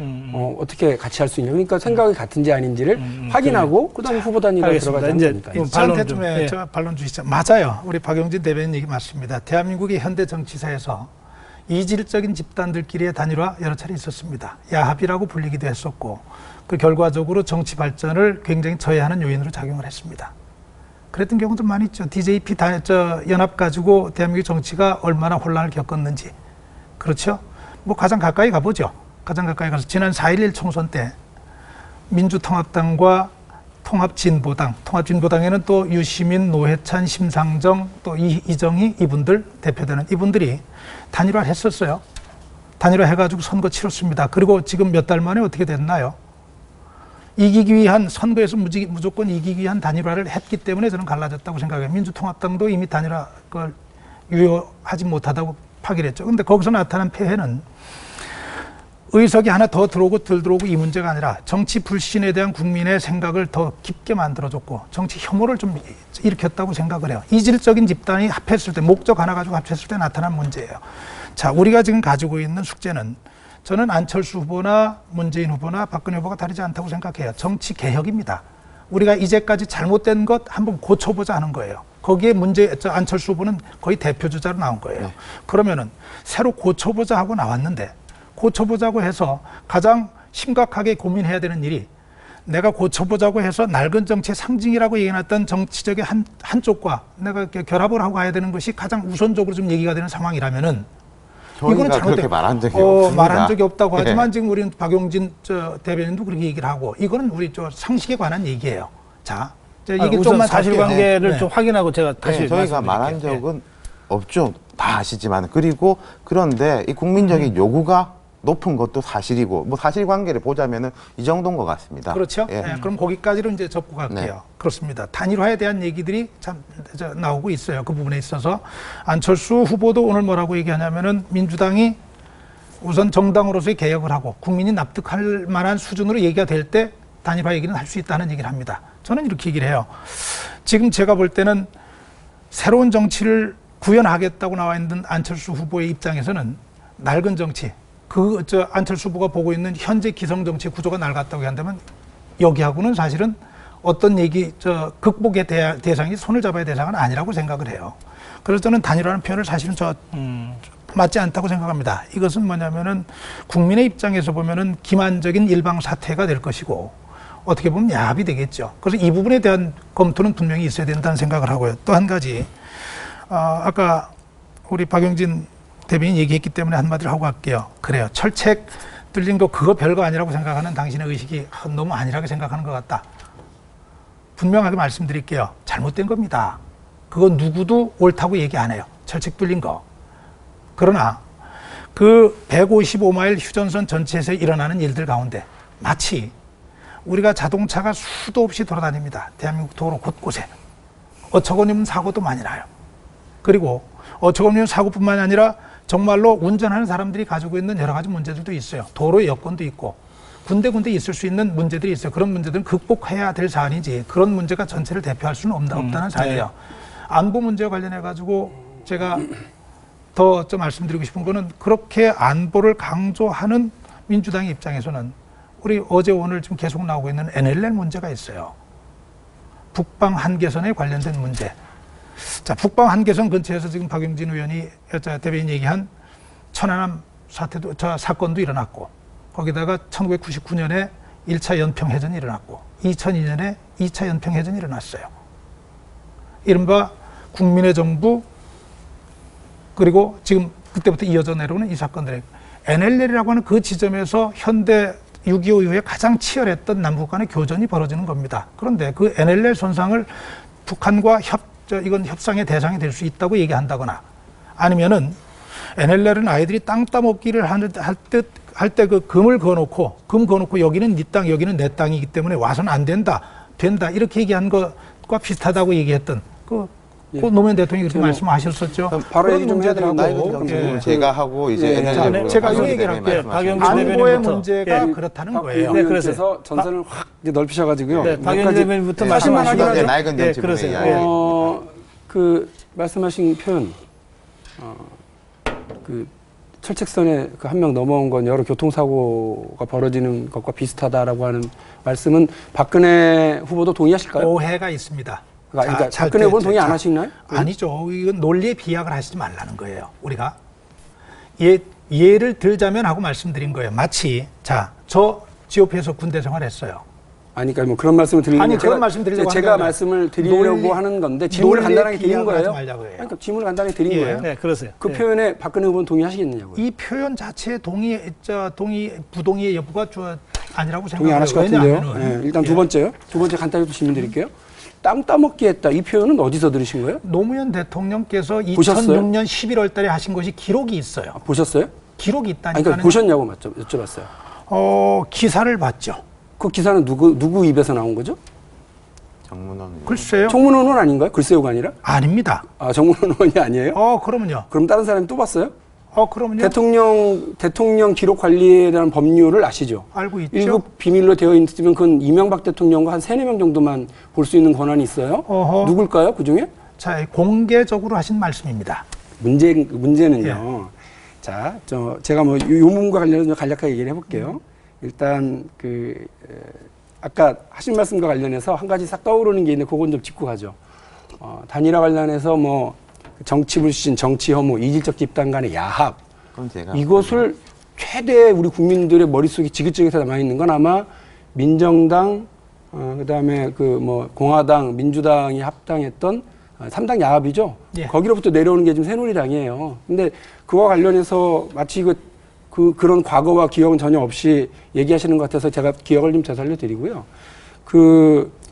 어떻게 같이 할 수 있냐. 그러니까 생각이 같은지 아닌지를 확인하고 그다음에 후보 단위로 들어가지 않습니까? 저한테 좀 예. 저 반론 주시죠. 맞아요. 우리 박용진 대변인 얘기 맞습니다. 대한민국의 현대 정치사에서 이질적인 집단들끼리의 단일화 여러 차례 있었습니다. 야합이라고 불리기도 했었고 그 결과적으로 정치 발전을 굉장히 저해하는 요인으로 작용을 했습니다. 그랬던 경우도 많이 있죠. DJP 연합 가지고 대한민국 정치가 얼마나 혼란을 겪었는지. 그렇죠? 뭐 가장 가까이 가보죠. 가장 가까이 가서 지난 4.11 총선 때 민주통합당과 통합진보당에는 또 유시민, 노회찬, 심상정, 또 이정희 이분들 대표되는 이분들이 단일화를 했었어요. 단일화 해가지고 선거 치렀습니다. 그리고 지금 몇 달 만에 어떻게 됐나요? 이기기 위한 선거에서 무조건 이기기 위한 단일화를 했기 때문에 저는 갈라졌다고 생각해요. 민주통합당도 이미 단일화 그걸 유효하지 못하다고 파기를 했죠. 그런데 거기서 나타난 폐해는 의석이 하나 더 들어오고 덜 들어오고 이 문제가 아니라 정치 불신에 대한 국민의 생각을 더 깊게 만들어줬고 정치 혐오를 좀 일으켰다고 생각을 해요. 이질적인 집단이 합했을 때 목적 하나 가지고 합쳤을 때 나타난 문제예요. 자, 우리가 지금 가지고 있는 숙제는 저는 안철수 후보나 문재인 후보나 박근혜 후보가 다르지 않다고 생각해요. 정치 개혁입니다. 우리가 이제까지 잘못된 것 한번 고쳐보자 하는 거예요. 거기에 안철수 후보는 거의 대표주자로 나온 거예요. 네. 그러면은 새로 고쳐보자 하고 나왔는데 고쳐보자고 해서 가장 심각하게 고민해야 되는 일이 내가 고쳐보자고 해서 낡은 정치의 상징이라고 얘기해놨던 정치적인 한쪽과 내가 결합을 하고 가야 되는 것이 가장 우선적으로 좀 얘기가 되는 상황이라면은 이거는 그렇게 말한 적이 없습니다. 말한 적이 없다고 하지만 네. 지금 우리는 박용진 대변인도 그렇게 얘기를 하고 이거는 우리 상식에 관한 얘기예요. 자, 얘기 좀만 사실관계를 좀 확인하고 제가 다시 저희가 말한 적은 없죠. 다 아시지만 그리고 그런데 이 국민적인 요구가 높은 것도 사실이고 뭐 사실관계를 보자면은 이 정도인 것 같습니다. 그렇죠. 예. 네, 그럼 거기까지로 이제 접고 갈게요. 네. 그렇습니다. 단일화에 대한 얘기들이 참 나오고 있어요. 그 부분에 있어서 안철수 후보도 오늘 뭐라고 얘기하냐면은 민주당이 우선 정당으로서의 개혁을 하고 국민이 납득할 만한 수준으로 얘기가 될 때 단일화 얘기는 할 수 있다는 얘기를 합니다. 저는 이렇게 얘기를 해요. 지금 제가 볼 때는 새로운 정치를 구현하겠다고 나와 있는 안철수 후보의 입장에서는 낡은 정치, 안철수 후보가 보고 있는 현재 기성정치 구조가 낡았다고 한다면 여기하고는 사실은 어떤 극복의 대상이 손을 잡아야 대상은 아니라고 생각을 해요. 그래서 저는 단일화라는 표현을 사실은 맞지 않다고 생각합니다. 이것은 뭐냐면은 국민의 입장에서 보면은 기만적인 일방사태가 될 것이고 어떻게 보면 야합이 되겠죠. 그래서 이 부분에 대한 검토는 분명히 있어야 된다는 생각을 하고요. 또 한 가지, 아까 우리 박용진 대변인 얘기했기 때문에 한마디로 하고 갈게요. 그래요. 철책 뚫린 거 그거 별거 아니라고 생각하는 당신의 의식이 너무 아니라고 생각하는 것 같다. 분명하게 말씀드릴게요. 잘못된 겁니다. 그거 누구도 옳다고 얘기 안 해요. 철책 뚫린 거. 그러나 그 155마일 휴전선 전체에서 일어나는 일들 가운데 마치 우리가 자동차가 수도 없이 돌아다닙니다. 대한민국 도로 곳곳에. 어처구니없는 사고도 많이 나요. 그리고 어처구니없는 사고뿐만이 아니라 정말로 운전하는 사람들이 가지고 있는 여러 가지 문제들도 있어요. 도로의 여건도 있고 군데군데 있을 수 있는 문제들이 있어요. 그런 문제들은 극복해야 될 사안이지 그런 문제가 전체를 대표할 수는 없다는 사안이에요. 네. 안보 문제와 관련해 가지고 제가 더 좀 말씀드리고 싶은 거는 그렇게 안보를 강조하는 민주당의 입장에서는 우리 어제 오늘 지금 계속 나오고 있는 NLL 문제가 있어요. 북방 한계선에 관련된 문제. 자, 북방 한계선 근처에서 지금 박용진 의원이 대변인 얘기한 천안함 사태도 사건도 일어났고 거기다가 1999년에 1차 연평해전이 일어났고 2002년에 2차 연평해전이 일어났어요. 이른바 국민의 정부 그리고 지금 그때부터 이어져 내려오는 이 사건들에 NLL이라고 하는 그 지점에서 현대 6.25 이후에 가장 치열했던 남북 간의 교전이 벌어지는 겁니다. 그런데 그 NLL 손상을 북한과 이건 협상의 대상이 될 수 있다고 얘기한다거나 아니면은 NLL은 아이들이 땅 따먹기를 할 때 그 금을 그어놓고 여기는 네 땅, 여기는 내 땅이기 때문에 와서는 안 된다 이렇게 얘기한 것과 비슷하다고 얘기했던 그 노무현 대통령이 그렇게 말씀하셨었죠. 바로 얘기 좀 해야 되고 제가 하고 이제 제가 이 얘기를 할게요. 안보의 문제가 그렇다는 거예요. 네, 그래서 전선을 확 이제 넓히셔가지고요. 네, 박영진 대변인부터 말씀하시죠. 낡은 정치분이에요. 그 말씀하신 표현, 그 철책선에 그 한 명 넘어온 건 여러 교통사고가 벌어지는 것과 비슷하다라고 하는 말씀은 박근혜 후보도 동의하실까요? 오해가 있습니다. 그러니까 박근혜 후보는 동의 안 하시나요? 아니죠. 이건 논리에 비약을 하시지 말라는 거예요. 우리가 예를 들자면 하고 말씀드린 거예요. 마치 저 GOP에서 군대 생활했어요. 아니, 그러니까 뭐 그런 말씀을 드리려고 제가 말씀을 드리려고 하는 건데 질문을 간단하게 드린 거예요. 그러니까 질문을 간단하게 드린 거예요. 네, 그러세요. 그 표현에 박근혜 후보는 동의하시겠느냐고요. 이 표현 자체에 부동의의 여부가 아니라고 생각해요. 동의 안 하실 것 같은데요. 네, 일단 두 번째요. 두 번째 간단히 또 질문 드릴게요. 땅 따먹기 했다. 이 표현은 어디서 들으신 거예요? 노무현 대통령께서 보셨어요? 2006년 11월 달에 하신 것이 기록이 있어요. 보셨어요? 기록이 있다니까. 아니, 그러니까 보셨냐고 여쭤봤어요. 기사를 봤죠. 그 기사는 누구 입에서 나온 거죠? 정문원. 글쎄요. 정문원 의원 아닌가요? 글쎄요가 아니라? 아닙니다. 아, 정문원 의원이 아니에요? 그럼요. 그럼 다른 사람이 또 봤어요? 그럼요. 대통령 기록 관리에 대한 법률을 아시죠? 알고 있죠. 1급 비밀로 되어 있으면 그건 이명박 대통령과 한 3-4명 정도만 볼 수 있는 권한이 있어요. 누굴까요? 그 중에? 자, 공개적으로 하신 말씀입니다. 문제는요. 자, 제가 뭐 요 부분과 관련해서 간략하게 얘기를 해볼게요. 일단 아까 하신 말씀과 관련해서 한 가지 싹 떠오르는 게 있는데 그건 좀 짚고 가죠. 단일화 관련해서 뭐 정치 불신, 정치 혐오, 이질적 집단 간의 야합 이것을 최대 우리 국민들의 머릿속에 지긋지긋하게 남아있는 건 아마 민정당, 그다음에 공화당, 민주당이 합당했던 3당 야합이죠. 예. 거기로부터 내려오는 게 지금 새누리당이에요. 근데 그와 관련해서 마치 그런 과거와 기억은 전혀 없이 얘기하시는 것 같아서 제가 기억을 좀 되살려 드리고요.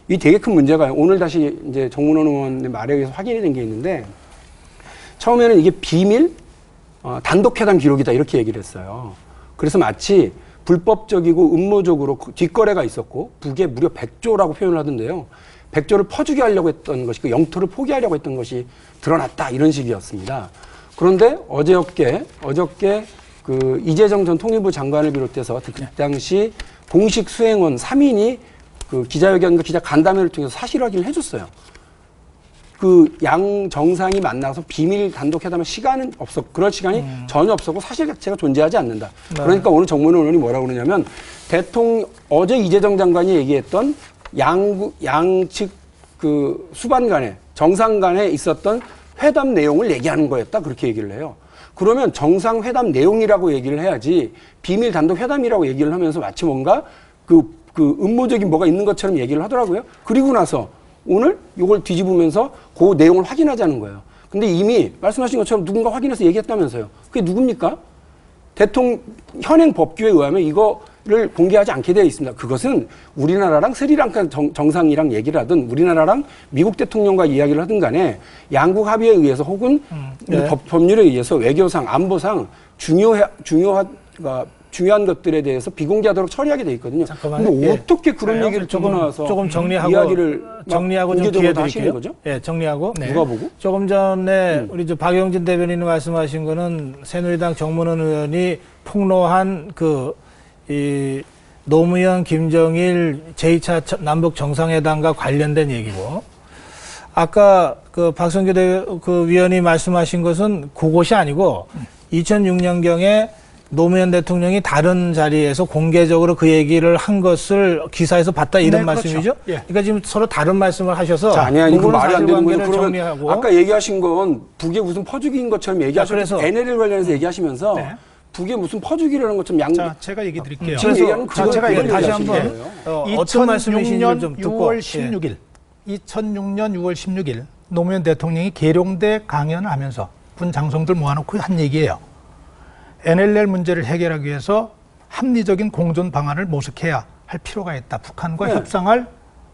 이 되게 큰 문제가 오늘 다시 이제 정문원 의원의 말에 의해서 확인이 된 게 있는데 처음에는 이게 비밀 단독회담 기록이다 이렇게 얘기를 했어요. 그래서 마치 불법적이고 음모적으로 뒷거래가 있었고 북에 무려 100조라고 표현을 하던데요. 100조를 퍼주게 하려고 했던 것이 그 영토를 포기하려고 했던 것이 드러났다 이런 식이었습니다. 그런데 어저께 이재정 전 통일부 장관을 비롯해서 그 당시 공식 수행원 3인이 기자회견과 기자 간담회를 통해서 사실 확인을 해줬어요. 양 정상이 만나서 비밀 단독회담할 시간은 그럴 시간이 전혀 없었고 사실 자체가 존재하지 않는다. 네. 그러니까 오늘 정문원 의원이 뭐라고 그러냐면 어제 이재정 장관이 얘기했던 양측 수반 간에 정상 간에 있었던 회담 내용을 얘기하는 거였다. 그렇게 얘기를 해요. 그러면 정상회담 내용이라고 얘기를 해야지 비밀 단독회담이라고 얘기를 하면서 마치 뭔가 음모적인 뭐가 있는 것처럼 얘기를 하더라고요. 그리고 나서 오늘 이걸 뒤집으면서 그 내용을 확인하자는 거예요. 근데 이미 말씀하신 것처럼 누군가 확인해서 얘기했다면서요. 그게 누굽니까? 현행 법규에 의하면 이거를 공개하지 않게 되어 있습니다. 그것은 우리나라랑 스리랑카 정상이랑 얘기를 하든 우리나라랑 미국 대통령과 이야기를 하든 간에 양국 합의에 의해서 혹은 법률에 의해서 외교상 안보상 중요한 것들에 대해서 비공개하도록 처리하게 돼 있거든요. 잠깐만요. 근데 예. 어떻게 그런 얘기를 듣고 나서 조금 정리하고 이야기를 정리하고 좀 공개적으로 기회 하시는 드릴게요. 거죠? 예, 정리하고. 네. 누가 보고? 조금 전에 우리 박영진 대변인이 말씀하신 거는 새누리당 정문원 의원이 폭로한 이 노무현 김정일 제2차 남북 정상회담과 관련된 얘기고, 아까 박성규 위원이 말씀하신 것은 그것이 아니고 2006년경에 노무현 대통령이 다른 자리에서 공개적으로 그 얘기를 한 것을 기사에서 봤다 이런 말씀이죠? 그렇죠. 예. 그러니까 지금 서로 다른 말씀을 하셔서 자, 아니 그 말이 안 되는 거죠. 사실관계를 그러면 정리하고. 아까 얘기하신 건 북의 무슨 퍼주기인 것처럼 얘기하셔서 NLL 관련해서 얘기하시면서 네. 북의 무슨 퍼주기라는 것처럼 자, 제가 얘기 드릴게요. 지금 얘기하는 그걸 제가 얘기 다시 얘기하시는 한번 거예요. 어떤 말씀이신지 좀 듣고. 6월 16일, 2006년 6월 16일 노무현 대통령이 계룡대 강연을 하면서 군 장성들 모아놓고 한 얘기예요. NLL 문제를 해결하기 위해서 합리적인 공존 방안을 모색해야 할 필요가 있다. 북한과 네.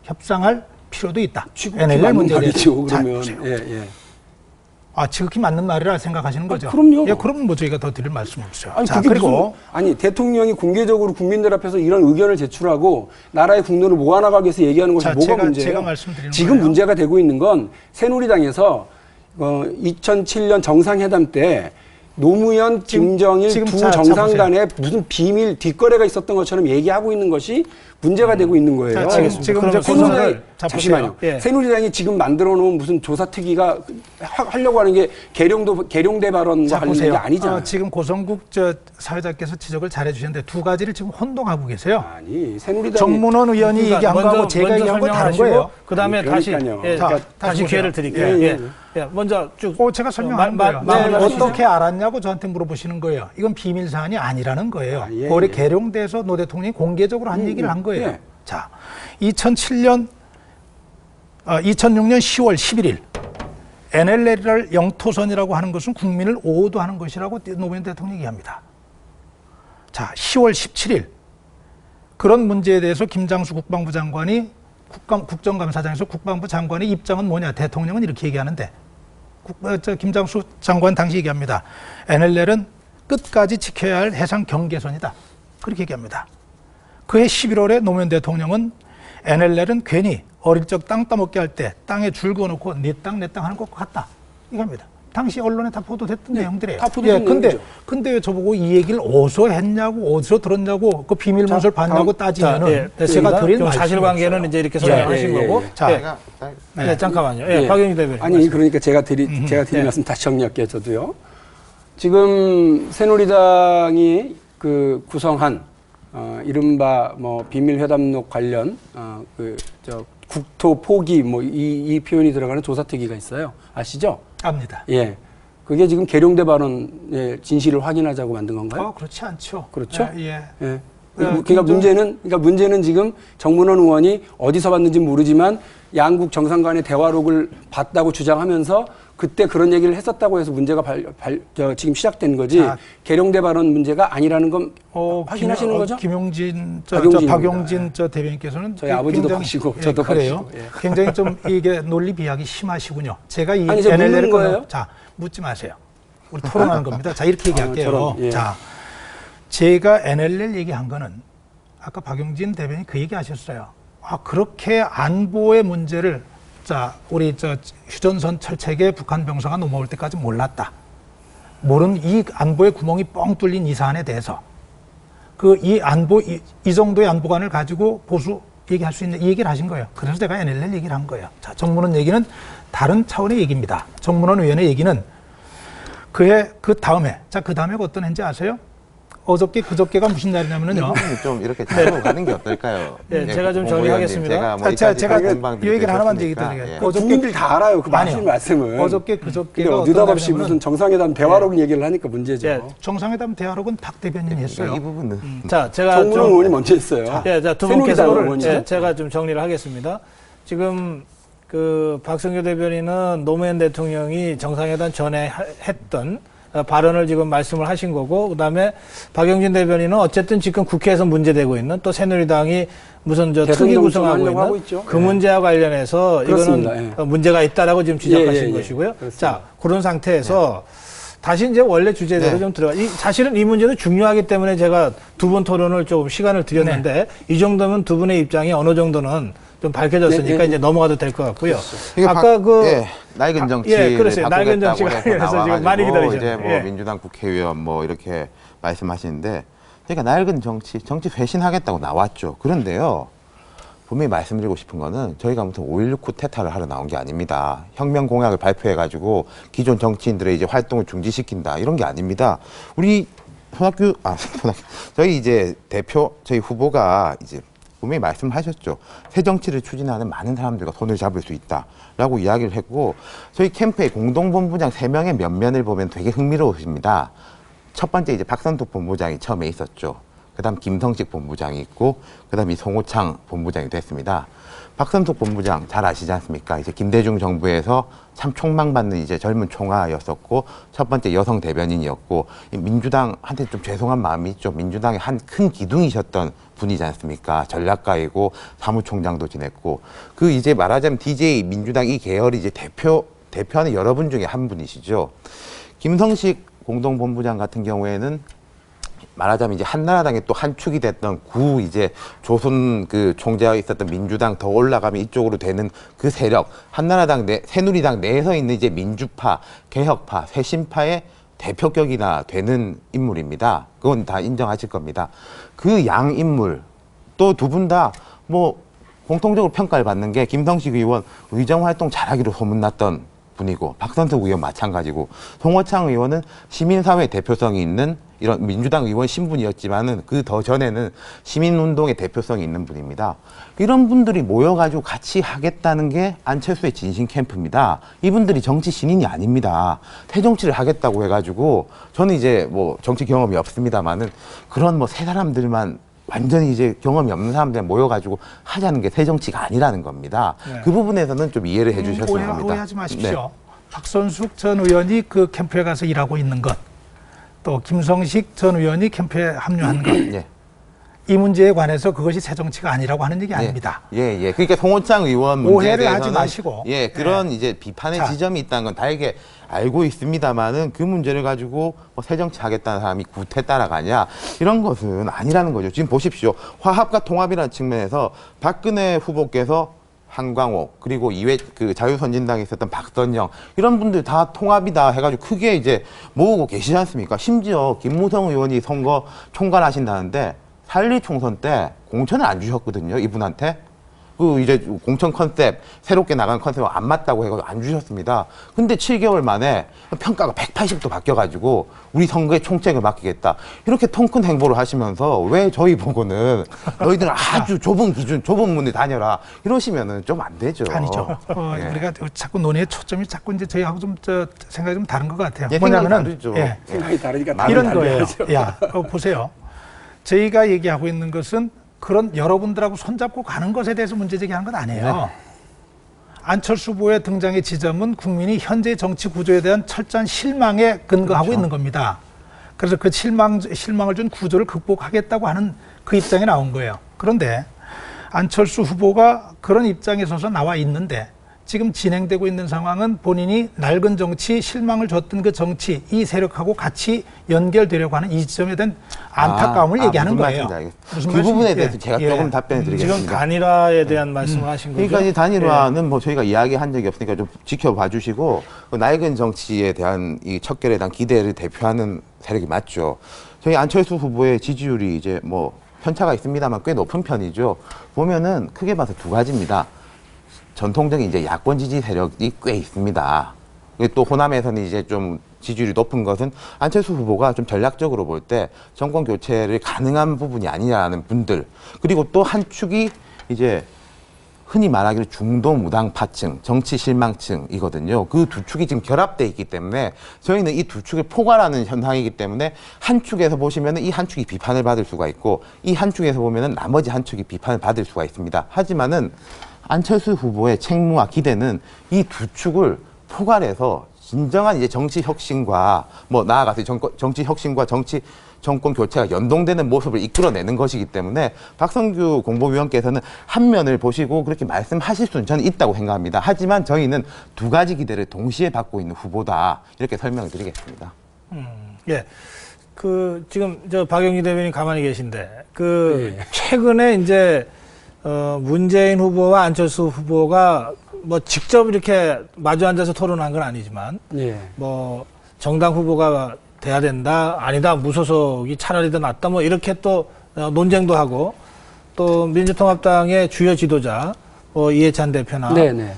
협상할 필요도 있다. NLL 문제에 대해서. 자, 그러면 보세요. 예. 지극히 맞는 말이라 생각하시는 거죠? 그럼요. 예, 그러면 뭐 저희가 더 드릴 말씀 없어요. 아니, 자, 그게 그리고 대통령이 공개적으로 국민들 앞에서 이런 의견을 제출하고 나라의 국론을 모아나가기 위해서 얘기하는 것이 자, 뭐가 문제예요? 제가 말씀드리는 지금 거예요. 문제가 되고 있는 건 새누리당에서 2007년 정상회담 때 노무현, 김정일 지금 두 자, 정상 보세요. 간에 무슨 비밀 뒷거래가 있었던 것처럼 얘기하고 있는 것이 문제가 되고 있는 거예요. 자, 지금 이제 새누리당이, 자, 잠시만요. 예. 새누리당이 지금 만들어 놓은 무슨 조사특위가 하려고 하는 게 계룡대 발언과 자, 관련된 보세요. 게 아니잖아요. 지금 고성국 사회자께서 지적을 잘해 주셨는데 두 가지를 지금 혼동하고 계세요. 아니, 새누리당이 정문원 의원이 그러니까 얘기한 거하고 제가 얘기한 거 다른 거예요. 그다음에 아니, 다시 그러니까요. 자, 다시 보세요. 기회를 드릴게요. 예. 예, 먼저 쭉. 제가 설명하는 거예요. 어떻게 알았냐고 저한테 물어보시는 거예요. 이건 비밀 사안이 아니라는 거예요. 예, 올해 예. 계룡대에서 노 대통령이 공개적으로 한 얘기를 한 거예요. 예. 자, 2006년 10월 11일 NLL을 영토선이라고 하는 것은 국민을 오도하는 것이라고 노무현 대통령이 얘기합니다. 자, 10월 17일 그런 문제에 대해서 김장수 국방부 장관이 국정감사장에서 국방부 장관의 입장은 뭐냐? 대통령은 이렇게 얘기하는데 김장수 장관 당시 얘기합니다. NLL은 끝까지 지켜야 할 해상 경계선이다. 그렇게 얘기합니다. 그해 11월에 노무현 대통령은 NLL은 괜히 어릴 적 땅 따먹게 할 때 땅에 줄 그어놓고 내 땅 하는 것 같다. 이겁니다. 당시 언론에 다 보도됐던 내용들이에요. 다 보도된 내용이죠. 근데 왜 저보고 이 얘기를 어디서 했냐고, 어디서 들었냐고, 그 비밀 문서를 봤냐고 따지면은 제가 드릴 말씀이 사실관계는 없어요. 이제 이렇게 설명하신 거고. 자, 잠깐만요. 예. 박영진 대변인. 아니, 그러니까 제가 드릴 말씀 다시 정리할게요, 저도요. 지금 새누리당이 구성한 이른바 비밀 회담록 관련 국토 포기 이 표현이 들어가는 조사특위가 있어요. 아시죠? 압니다. 예. 그게 지금 계룡대 발언의 진실을 확인하자고 만든 건가요? 그렇지 않죠. 그렇죠? 예. 예. 그러니까 문제는 지금 정문원 의원이 어디서 봤는지 모르지만 양국 정상 간의 대화록을 봤다고 주장하면서 그때 그런 얘기를 했었다고 해서 문제가 지금 시작된 거지. 계룡대 발언 문제가 아니라는 건 확인하시는 거죠? 박용진 대변인께서는 저희 아버지도 보시고 저도 그래요. 보시고. 예. 굉장히 좀 이게 논리 비약이 심하시군요. 제가 이 제가 묻는 NLL을 거예요? 자, 묻지 마세요. 우리 토론하는 겁니다. 자, 이렇게 얘기할게요. 예. 자, 제가 NLL 얘기한 거는 아까 박용진 대변인이 그 얘기 하셨어요. 그렇게 안보의 문제를 우리 휴전선 철책에 북한 병사가 넘어올 때까지 몰랐다. 모르는 이 안보의 구멍이 뻥 뚫린 이 사안에 대해서 이 정도의 안보관을 가지고 보수 얘기할 수 있는 이 얘기를 하신 거예요. 그래서 제가 NLL 얘기를 한 거예요. 자, 정문원 얘기는 다른 차원의 얘기입니다. 정문원 의원의 얘기는 그 다음에 어떤 해인지 아세요? 그저께가 무슨 날이냐면요. 좀 이렇게 잡고 가는 게 어떨까요? 네, 제가 좀 정리하겠습니다. 제가 이 얘기를 하나만 얘기 드릴게요. 국민들 다 알아요. 하신 말씀을. 그저께가 느닷없이 무슨 정상회담 대화록 얘기를 하니까 문제죠. 네, 정상회담 대화록은 박 대변인이 했어요. 이 부분은. 제가 정문원 의원이 먼저 했어요. 두 분께서 제가 좀 정리를 하겠습니다. 지금 박성규 대변인은 노무현 대통령이 정상회담 전에 했던 발언을 지금 말씀을 하신 거고, 그다음에 박영진 대변인은 어쨌든 지금 국회에서 문제되고 있는 또 새누리당이 무슨 특위 구성하고 있는 그 문제와 관련해서 그렇습니다. 이거는 문제가 있다라고 지금 지적하신 것이고요. 그렇습니다. 자, 그런 상태에서 다시 이제 원래 주제대로 네. 좀 들어가. 사실은 이 문제도 중요하기 때문에 제가 두 번 토론을 조금 시간을 드렸는데 이 정도면 두 분의 입장이 어느 정도는 좀 밝혀졌으니까 이제 넘어가도 될 것 같고요. 아까 낡은 정치 그랬어요. 낡은 정치가 관련해서 지금 많이 기다리셨어요. 이제 뭐 민주당 국회의원 뭐 이렇게 말씀하시는데 그러니까 낡은 정치 쇄신하겠다고 나왔죠. 그런데요. 분명히 말씀드리고 싶은 거는 저희가 아무튼 5.16 쿠데타를 하러 나온 게 아닙니다. 혁명 공약을 발표해가지고 기존 정치인들의 이제 활동을 중지시킨다 이런 게 아닙니다. 우리 저희 이제 저희 후보가 이제 분명히 말씀하셨죠. 새 정치를 추진하는 많은 사람들과 손을 잡을 수 있다라고 이야기를 했고 저희 캠프의 공동본부장 3명의 면면을 보면 되게 흥미로우십니다. 첫 번째 이제 박선택 본부장이 처음에 있었죠. 그다음 김성식 본부장이 있고 그다음 이 송호창 본부장이 됐습니다. 박선택 본부장 잘 아시지 않습니까? 이제 김대중 정부에서 참 촉망받는 이제 젊은 총아였었고 첫 번째 여성 대변인이었고 민주당한테 좀 죄송한 마음이 있죠. 민주당의 한 큰 기둥이셨던 분이지 않습니까? 전략가이고 사무총장도 지냈고 그 이제 말하자면 DJ 민주당 이 계열이 이제 대표하는 여러분 중에 한 분이시죠. 김성식 공동본부장 같은 경우에는 말하자면 이제 한나라당의 또 한 축이 됐던 이제 조선 그 총재가 있었던 민주당 더 올라가면 이쪽으로 되는 그 세력 한나라당 새누리당 내에서 있는 이제 민주파, 개혁파, 쇄신파의 대표격이나 되는 인물입니다. 그건 다 인정하실 겁니다. 그 양 인물 또 두 분 다 뭐 공통적으로 평가를 받는 게 김성식 의원 의정 활동 잘하기로 소문났던 분이고 박선택 의원 마찬가지고 송호창 의원은 시민사회 대표성이 있는 이런 민주당 의원 신분이었지만은 그 더 전에는 시민운동의 대표성이 있는 분입니다. 이런 분들이 모여가지고 같이 하겠다는 게 안철수의 진신 캠프입니다. 이분들이 정치 신인이 아닙니다. 새 정치를 하겠다고 해가지고 저는 이제 뭐 정치 경험이 없습니다만은 그런 뭐 새 사람들만 완전히 이제 경험이 없는 사람들 모여가지고 하자는 게 새 정치가 아니라는 겁니다. 네. 그 부분에서는 좀 이해를 해주셨으면 합니다. 오해하지 마십시오. 네. 박선숙 전 의원이 그 캠프에 가서 일하고 있는 것, 또 김성식 전 의원이 캠프에 합류한 것, 네. 이 문제에 관해서 그것이 새 정치가 아니라고 하는 얘기 아닙니다. 예. 그러니까 송호창 의원 문제에 오해를 하지 마시고. 예, 그런 이제 비판의 지점이 있다는 건 다르게 알고 있습니다만은 그 문제를 가지고 뭐 새 정치 하겠다는 사람이 구태 따라가냐 이런 것은 아니라는 거죠. 지금 보십시오. 화합과 통합이라는 측면에서 박근혜 후보께서 한광호 그리고 자유선진당에 있었던 박선영 이런 분들 다 통합이다 해가지고 크게 이제 모으고 계시지 않습니까? 심지어 김무성 의원이 선거 총괄하신다는데 4.12 총선 때 공천을 안 주셨거든요, 이분한테. 그 이제 공천 컨셉, 새롭게 나간 컨셉은 안 맞다고 해가지고 안 주셨습니다. 근데 7개월 만에 평가가 180도 바뀌어가지고 우리 선거에 총책을 맡기겠다. 이렇게 통큰 행보를 하시면서 왜 저희 보고는 너희들은 아주 좁은 기준, 좁은 문에 다녀라. 이러시면은 좀 안 되죠. 아니죠. 우리가 자꾸 논의의 초점이 자꾸 이제 저희하고 좀 생각이 좀 다른 것 같아요. 예, 뭐냐면은 생각이 다르니까 이런 거예요. 보세요. 저희가 얘기하고 있는 것은 그런 여러분들하고 손잡고 가는 것에 대해서 문제 제기하는 건 아니에요. 네. 안철수 후보의 등장의 지점은 국민이 현재 정치 구조에 대한 철저한 실망에 근거하고 있는 겁니다. 그래서 그 실망을 준 구조를 극복하겠다고 하는 그 입장이 나온 거예요. 그런데 안철수 후보가 그런 입장에 서서 나와 있는데 지금 진행되고 있는 상황은 본인이 낡은 정치, 실망을 줬던 그 정치, 이 세력하고 같이 연결되려고 하는 이 지점에 대한 안타까움을 얘기하는 거예요. 무슨 그 부분에 대해서 제가 조금 답변을 드리겠습니다. 지금 단일화에 대한 말씀을 하신 거죠? 그러니까 이 단일화는 뭐 저희가 이야기한 적이 없으니까 좀 지켜봐 주시고 그 낡은 정치에 대한 이 척결에 대한 기대를 대표하는 세력이 맞죠. 저희 안철수 후보의 지지율이 이제 뭐 편차가 있습니다만 꽤 높은 편이죠. 보면은 크게 봐서 두 가지입니다. 전통적인 이제 야권 지지 세력이 꽤 있습니다. 또 호남에서는 이제 좀 지지율이 높은 것은 안철수 후보가 좀 전략적으로 볼 때 정권 교체를 가능한 부분이 아니냐는 분들. 그리고 또 한 축이 이제 흔히 말하기로 중도 무당파층, 정치 실망층이거든요. 그 두 축이 지금 결합돼 있기 때문에 저희는 이 두 축을 포괄하는 현상이기 때문에 한 축에서 보시면 이 한 축이 비판을 받을 수가 있고 이 한 축에서 보면 나머지 한 축이 비판을 받을 수가 있습니다. 하지만은 안철수 후보의 책무와 기대는 이 두 축을 포괄해서 진정한 이제 정치 혁신과 뭐 나아가서 정치 혁신과 정권 교체가 연동되는 모습을 이끌어내는 것이기 때문에 박성규 공보위원께서는 한 면을 보시고 그렇게 말씀하실 수는 저는 있다고 생각합니다. 하지만 저희는 두 가지 기대를 동시에 받고 있는 후보다 이렇게 설명을 드리겠습니다. 예. 지금 박영진 대변인 가만히 계신데 예. 최근에 이제 문재인 후보와 안철수 후보가 뭐 직접 이렇게 마주 앉아서 토론한 건 아니지만 예. 뭐 정당 후보가 돼야 된다, 아니다, 무소속이 차라리 더 낫다, 뭐 이렇게 또 논쟁도 하고 또 민주통합당의 주요 지도자 이해찬 대표나 네네.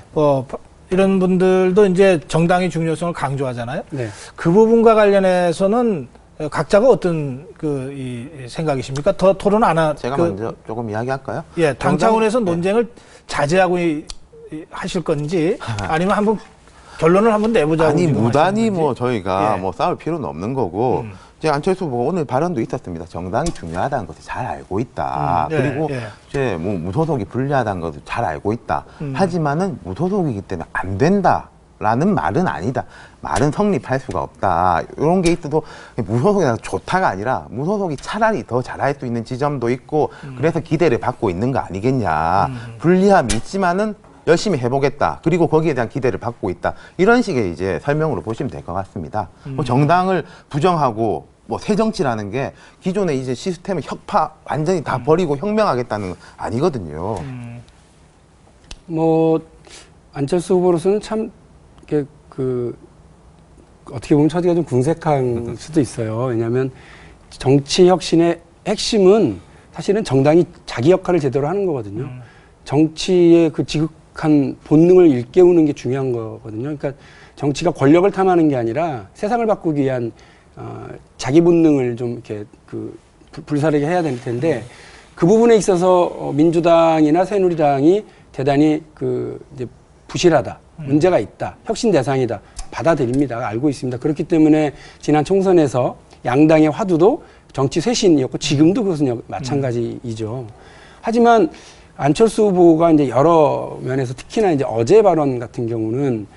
이런 분들도 이제 정당의 중요성을 강조하잖아요. 네. 그 부분과 관련해서는 각자가 어떤 이 생각이십니까? 더 토론 안 하. 제가 먼저 조금 이야기할까요? 예, 당 차원에서 논쟁을 자제하고 하실 건지 아니면 한번 결론을 한번 내보자고. 아니 무단히 건지. 저희가 예. 싸울 필요는 없는 거고. 이제 안철수 후보가 오늘 발언도 있었습니다. 정당이 중요하다는 것을 잘 알고 있다. 예, 그리고 예. 이제 무소속이 불리하다는 것을 잘 알고 있다. 하지만은 무소속이기 때문에 안 된다라는 말은 아니다. 말은 성립할 수가 없다. 이런 게 있어도 무소속이 좋다가 아니라 무소속이 차라리 더 잘할 수 있는 지점도 있고 그래서 기대를 받고 있는 거 아니겠냐. 불리함이 있지만은 열심히 해보겠다. 그리고 거기에 대한 기대를 받고 있다. 이런 식의 이제 설명으로 보시면 될 것 같습니다. 정당을 부정하고 새 정치라는 게 기존의 이제 시스템의 혁파 완전히 다 버리고 혁명하겠다는 건 아니거든요. 안철수 후보로서는 참 어떻게 보면 처지가 좀 궁색한 수도 있어요. 왜냐하면 정치 혁신의 핵심은 사실은 정당이 자기 역할을 제대로 하는 거거든요. 정치의 지극한 본능을 일깨우는 게 중요한 거거든요. 그러니까 정치가 권력을 탐하는 게 아니라 세상을 바꾸기 위한 자기 본능을 좀 이렇게 불사르게 해야 될 텐데 그 부분에 있어서 민주당이나 새누리당이 대단히 이제 부실하다, 문제가 있다, 혁신 대상이다 받아들입니다. 알고 있습니다. 그렇기 때문에 지난 총선에서 양당의 화두도 정치 쇄신이었고 지금도 그것은 마찬가지이죠. 하지만 안철수 후보가 이제 여러 면에서 특히나 이제 어제 발언 같은 경우는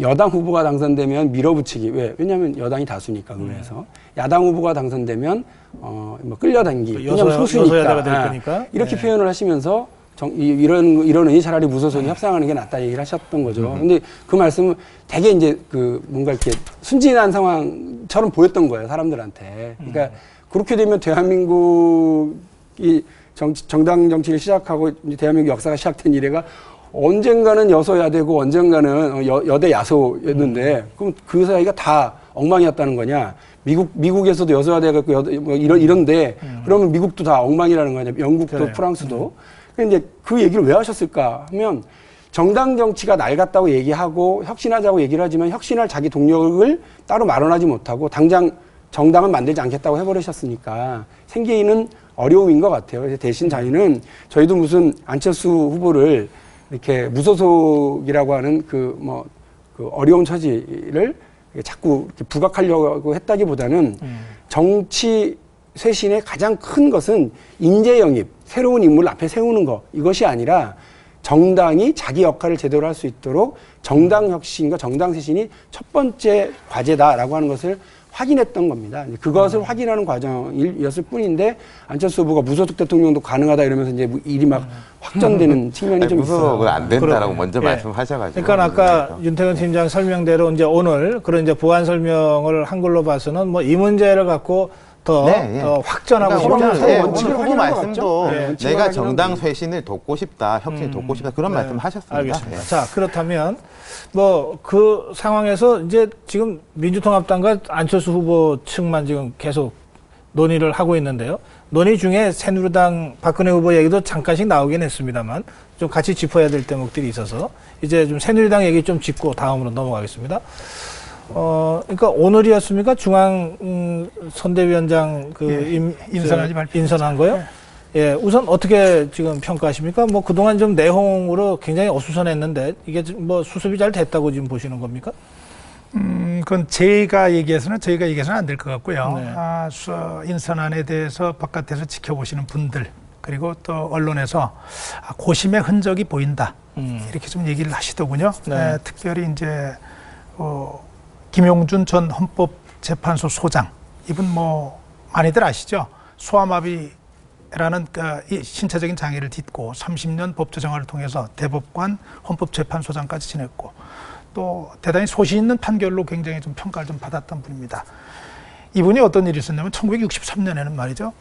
여당 후보가 당선되면 밀어붙이기. 왜냐하면 여당이 다수니까 의회에서. 야당 후보가 당선되면 끌려당기. 왜냐하면 소수니까. 될 거니까. 이렇게 표현을 하시면서 이러느니 차라리 무소속이 협상하는 게 낫다 얘기를 하셨던 거죠. 근데 그 말씀은 되게 이제 뭔가 이렇게 순진한 상황처럼 보였던 거예요, 사람들한테. 그러니까 그렇게 되면 대한민국이 정당 정치를 시작하고 이제 대한민국 역사가 시작된 이래가 언젠가는 여소야대고 언젠가는 여대 야소였는데 그럼 그 사이가 다 엉망이었다는 거냐? 미국에서도 여소야대가 있고 이런데 그러면 미국도 다 엉망이라는 거냐? 영국도 그래요. 프랑스도. 근데 이제 그 얘기를 왜 하셨을까 하면 정당 정치가 낡았다고 얘기하고 혁신하자고 얘기를 하지만 혁신할 자기 동력을 따로 마련하지 못하고 당장 정당은 만들지 않겠다고 해버리셨으니까 생기는 어려움인 것 같아요. 그래서 대신 저희도 무슨 안철수 후보를 이렇게 무소속이라고 하는 어려운 처지를 자꾸 이렇게 부각하려고 했다기보다는 정치 쇄신의 가장 큰 것은 인재 영입, 새로운 인물을 앞에 세우는 거 이것이 아니라 정당이 자기 역할을 제대로 할 수 있도록 정당 혁신과 정당 쇄신이 첫 번째 과제다라고 하는 것을 확인했던 겁니다. 그것을 확인하는 과정이었을 뿐인데 안철수 후보가 무소속 대통령도 가능하다 이러면서 이제 일이 막 확전되는 측면이 좀 있어요. 무소속은 안 된다라고 그러네. 먼저 예. 말씀하셔가지고. 그러니까 아까 윤태근 팀장 설명대로 이제 오늘 그런 이제 보완 설명을 한 걸로 봐서는 이 문제를 갖고 더 확전하고 그러니까 싶다. 오늘 원칙을 후보 확인한 것 말씀도 같죠? 네, 원칙을 내가 확인한 정당 거죠. 쇄신을 돕고 싶다, 혁신을 돕고 싶다 그런 말씀 하셨습니다. 알겠습니다. 예. 자, 그렇다면 그 상황에서 이제 지금 민주통합당과 안철수 후보 측만 지금 계속 논의를 하고 있는데요. 논의 중에 새누리당 박근혜 후보 얘기도 잠깐씩 나오긴 했습니다만 좀 같이 짚어야 될 대목들이 있어서 이제 좀 새누리당 얘기 좀 짚고 다음으로 넘어가겠습니다. 그러니까 오늘이었습니까? 중앙 선대위원장 인선한 거요? 예, 우선 어떻게 지금 평가하십니까? 그동안 좀 내홍으로 굉장히 어수선했는데 이게 수습이 잘 됐다고 지금 보시는 겁니까? 그건 저희가 얘기해서는 안 될 것 같고요. 네. 인선안에 대해서 바깥에서 지켜보시는 분들 그리고 또 언론에서 고심의 흔적이 보인다 이렇게 좀 얘기를 하시더군요. 네. 특별히 이제 김용준 전 헌법재판소 소장 이분 많이들 아시죠? 소아마비라는 이 신체적인 장애를 딛고 30년 법조 생활을 통해서 대법관 헌법재판소장까지 지냈고 또 대단히 소신 있는 판결로 굉장히 좀 평가를 좀 받았던 분입니다. 이분이 어떤 일이 있었냐면 1963년에는 말이죠.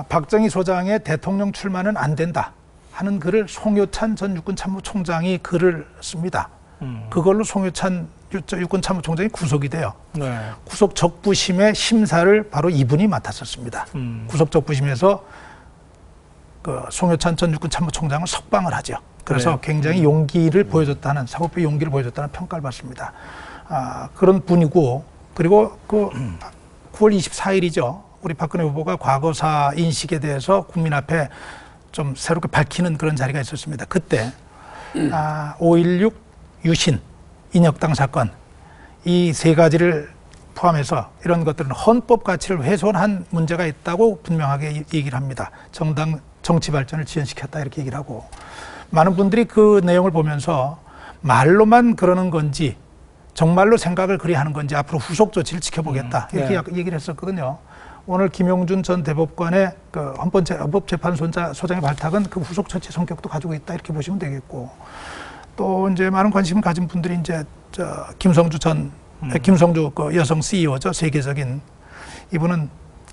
박정희 소장의 대통령 출마는 안 된다 하는 글을 송효찬 전 육군참모총장이 글을 씁니다. 그걸로 송효찬 육군참모총장이 구속이 돼요. 네. 구속 적부심의 심사를 바로 이분이 맡았었습니다. 구속 적부심에서 그 송효찬 전 육군참모총장을 석방을 하죠. 그래서 네. 굉장히 용기를 보여줬다는, 사법부의 용기를 보여줬다는 평가를 받습니다. 그런 분이고, 그리고 그 9월 24일이죠. 우리 박근혜 후보가 과거사 인식에 대해서 국민 앞에 좀 새롭게 밝히는 그런 자리가 있었습니다. 그때 5.16 유신, 인혁당 사건, 이 세 가지를 포함해서 이런 것들은 헌법 가치를 훼손한 문제가 있다고 분명하게 얘기를 합니다. 정당 정치 발전을 지연시켰다 이렇게 얘기를 하고, 많은 분들이 그 내용을 보면서 말로만 그러는 건지 정말로 생각을 그리 하는 건지 앞으로 후속 조치를 지켜보겠다 이렇게 얘기를 했었거든요. 오늘 김용준 전 대법관의 그 헌법재판소장의 발탁은 그 후속 조치 성격도 가지고 있다 이렇게 보시면 되겠고, 또 이제 많은 관심을 가진 분들이 이제 김성주 그 여성 CEO죠. 세계적인 이분은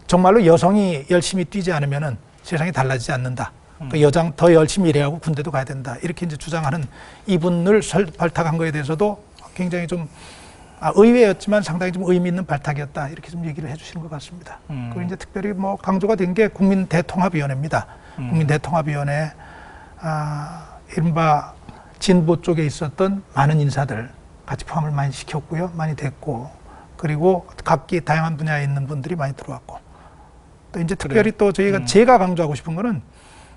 정말로 여성이 열심히 뛰지 않으면은 세상이 달라지지 않는다. 그 여장 더 열심히 일해야 하고 군대도 가야 된다. 이렇게 이제 주장하는 이분을 발탁한 거에 대해서도 굉장히 좀 의외였지만 상당히 좀 의미 있는 발탁이었다. 이렇게 좀 얘기를 해주시는 것 같습니다. 그리고 이제 특별히 뭐 강조가 된 게 국민대통합위원회입니다. 국민대통합위원회 이른바 진보 쪽에 있었던 많은 인사들 같이 포함을 많이 시켰고요. 많이 됐고, 그리고 각기 다양한 분야에 있는 분들이 많이 들어왔고, 또 이제 특별히 또 제가 강조하고 싶은 거는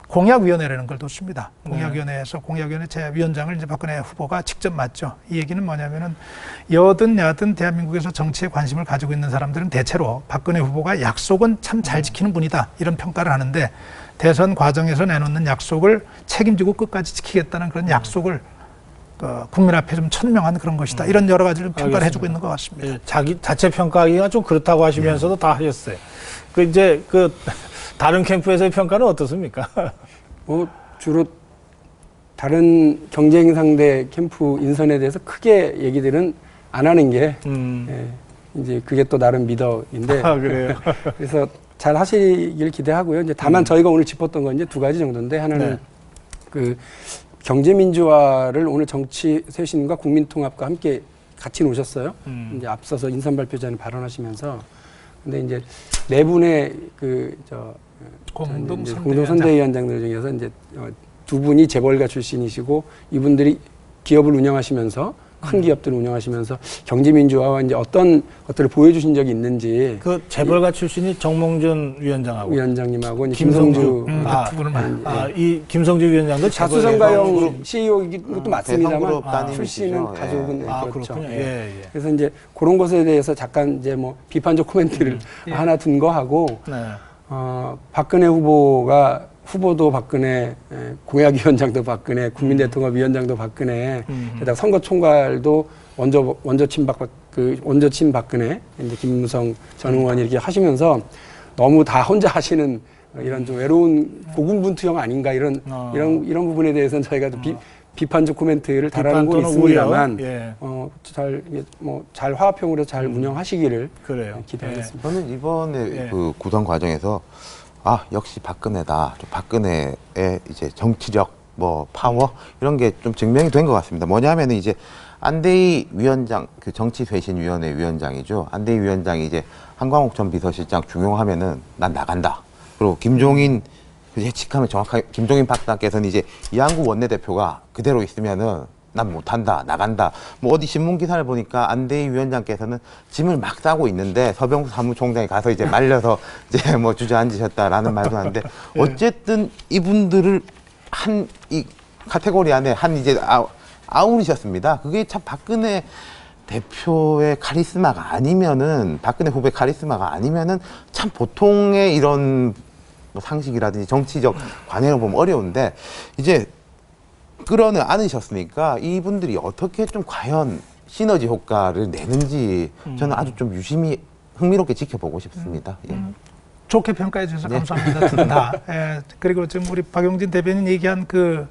공약위원회라는 걸 뒀습니다. 공약위원회에서 공약위원회 제 위원장을 이제 박근혜 후보가 직접 맡죠. 이 얘기는 뭐냐면은 여든 야든 대한민국에서 정치에 관심을 가지고 있는 사람들은 대체로 박근혜 후보가 약속은 참 잘 지키는 분이다 이런 평가를 하는데, 대선 과정에서 내놓는 약속을 책임지고 끝까지 지키겠다는 그런 약속을 국민 앞에 좀 천명한 그런 것이다. 이런 여러 가지를 평가를 해주고 있는 것 같습니다. 예, 자체 평가하기가 좀 그렇다고 하시면서도 다 하셨어요. 그 이제 그 다른 캠프에서의 평가는 어떻습니까? 주로 다른 경쟁 상대 캠프 인선에 대해서 크게 얘기들은 안 하는 게 이제 그게 또 나름 미덕인데. 그래요. 그래서 잘 하시길 기대하고요. 이제 다만 저희가 오늘 짚었던 건 이제 두 가지 정도인데, 하나는 그 경제민주화를 오늘 정치쇄신과 국민통합과 함께 같이 놓으셨어요. 이제 앞서서 인선 발표 전에 발언하시면서. 근데 이제 네 분의 공동선대위원장들 중에서 이제 두 분이 재벌가 출신이시고, 이분들이 기업을 운영하시면서 큰 기업들을 운영하시면서 경제민주화와 이제 어떤 것들을 보여주신 적이 있는지. 그 재벌가 출신이 정몽준 위원장님하고 김성주 이 김성주 위원장도 자수성가형 CEO이기도 맞습니다만 출신은 가족은 그렇죠. 그렇군요. 그래서 이제 그런 것에 대해서 잠깐 이제 뭐 비판적 코멘트를 하나 둔 거 하고, 박근혜 후보도 박근혜, 공약위원장도 박근혜, 국민대통합위원장도 박근혜, 게다가 선거총괄도 원조친 박근혜, 이제 김무성 전 의원이 이렇게 하시면서 너무 다 혼자 하시는 이런 좀 외로운 고군분투형 아닌가 이런 부분에 대해서는 저희가 비판적 코멘트를 달아놓고 있습니다만, 잘 화합형으로 잘 운영하시기를 기대하겠습니다. 저는 이번에 그 구성 과정에서 역시 박근혜다. 박근혜의 이제 정치적 파워 이런 게 좀 증명이 된 것 같습니다. 뭐냐면은 이제 안대희 위원장, 그 정치쇄신위원회 위원장이죠. 안대희 위원장이 이제 한광욱 전 비서실장 중용하면은 난 나간다. 그리고 김종인 예측하면 정확하게 김종인 박사께서는 이제 이한구 원내대표가 그대로 있으면은 난 못한다, 나간다. 뭐 어디 신문 기사를 보니까 안대희 위원장께서는 짐을 막 싸고 있는데 서병수 사무총장이 가서 이제 말려서 이제 뭐 주저앉으셨다라는 말도 하는데, 어쨌든 이분들을 이 카테고리 안에 이제 아우르셨습니다. 그게 참 박근혜 대표의 카리스마가 아니면은, 박근혜 후보의 카리스마가 아니면은 참 보통의 이런 상식이라든지 정치적 관행을 보면 어려운데, 이제 끌어는 않으셨으니까 이분들이 어떻게 좀 과연 시너지 효과를 내는지 저는 아주 좀 유심히 흥미롭게 지켜보고 싶습니다. 좋게 평가해 주셔서 감사합니다. 둘 다. 그리고 지금 우리 박용진 대변인 얘기한 그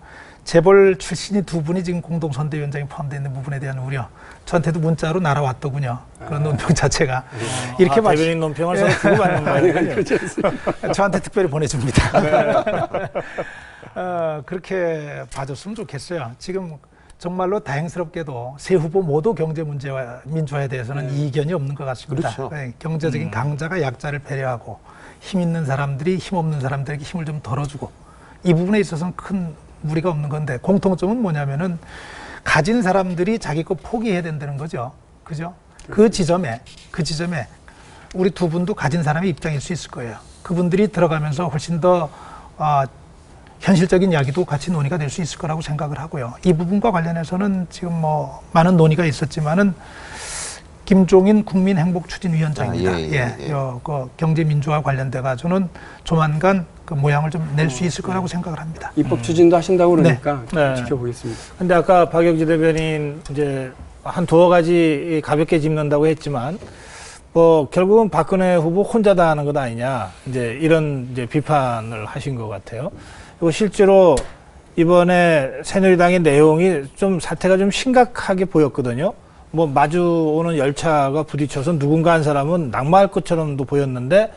재벌 출신이 두 분이 지금 공동선대위원장에 포함되어 있는 부분에 대한 우려. 저한테도 문자로 날아왔더군요. 그런 논평 자체가. 이렇게 대변인 논평을 서로 주고받는 거예요. 저한테 특별히 보내줍니다. 그렇게 봐줬으면 좋겠어요. 지금 정말로 다행스럽게도 세 후보 모두 경제 문제와 민주화에 대해서는 이견이 없는 것 같습니다. 그렇죠. 네, 경제적인 강자가 약자를 배려하고 힘 있는 사람들이 힘 없는 사람들에게 힘을 좀 덜어주고 이 부분에 있어서는 큰 무리가 없는 건데 공통점은 뭐냐면은 가진 사람들이 자기 거 포기해야 된다는 거죠. 그죠? 그 지점에 우리 두 분도 가진 사람의 입장일 수 있을 거예요. 그분들이 들어가면서 훨씬 더 현실적인 이야기도 같이 논의가 될 수 있을 거라고 생각을 하고요. 이 부분과 관련해서는 지금 뭐 많은 논의가 있었지만은 김종인 국민행복추진위원장입니다. 그 경제민주화 관련돼 가지고는 조만간 그 모양을 좀 낼 수 있을 거라고 생각을 합니다. 입법 추진도 하신다고 그러니까 네. 지켜보겠습니다. 근데 아까 박영지 대변인 이제 한 두어 가지 가볍게 짚는다고 했지만 뭐 결국은 박근혜 후보 혼자 다 하는 것 아니냐 이제 이런 이제 비판을 하신 것 같아요. 그리고 실제로 이번에 새누리당의 내용이 좀 사태가 좀 심각하게 보였거든요. 뭐 마주 오는 열차가 부딪혀서 누군가 한 사람은 낙마할 것처럼도 보였는데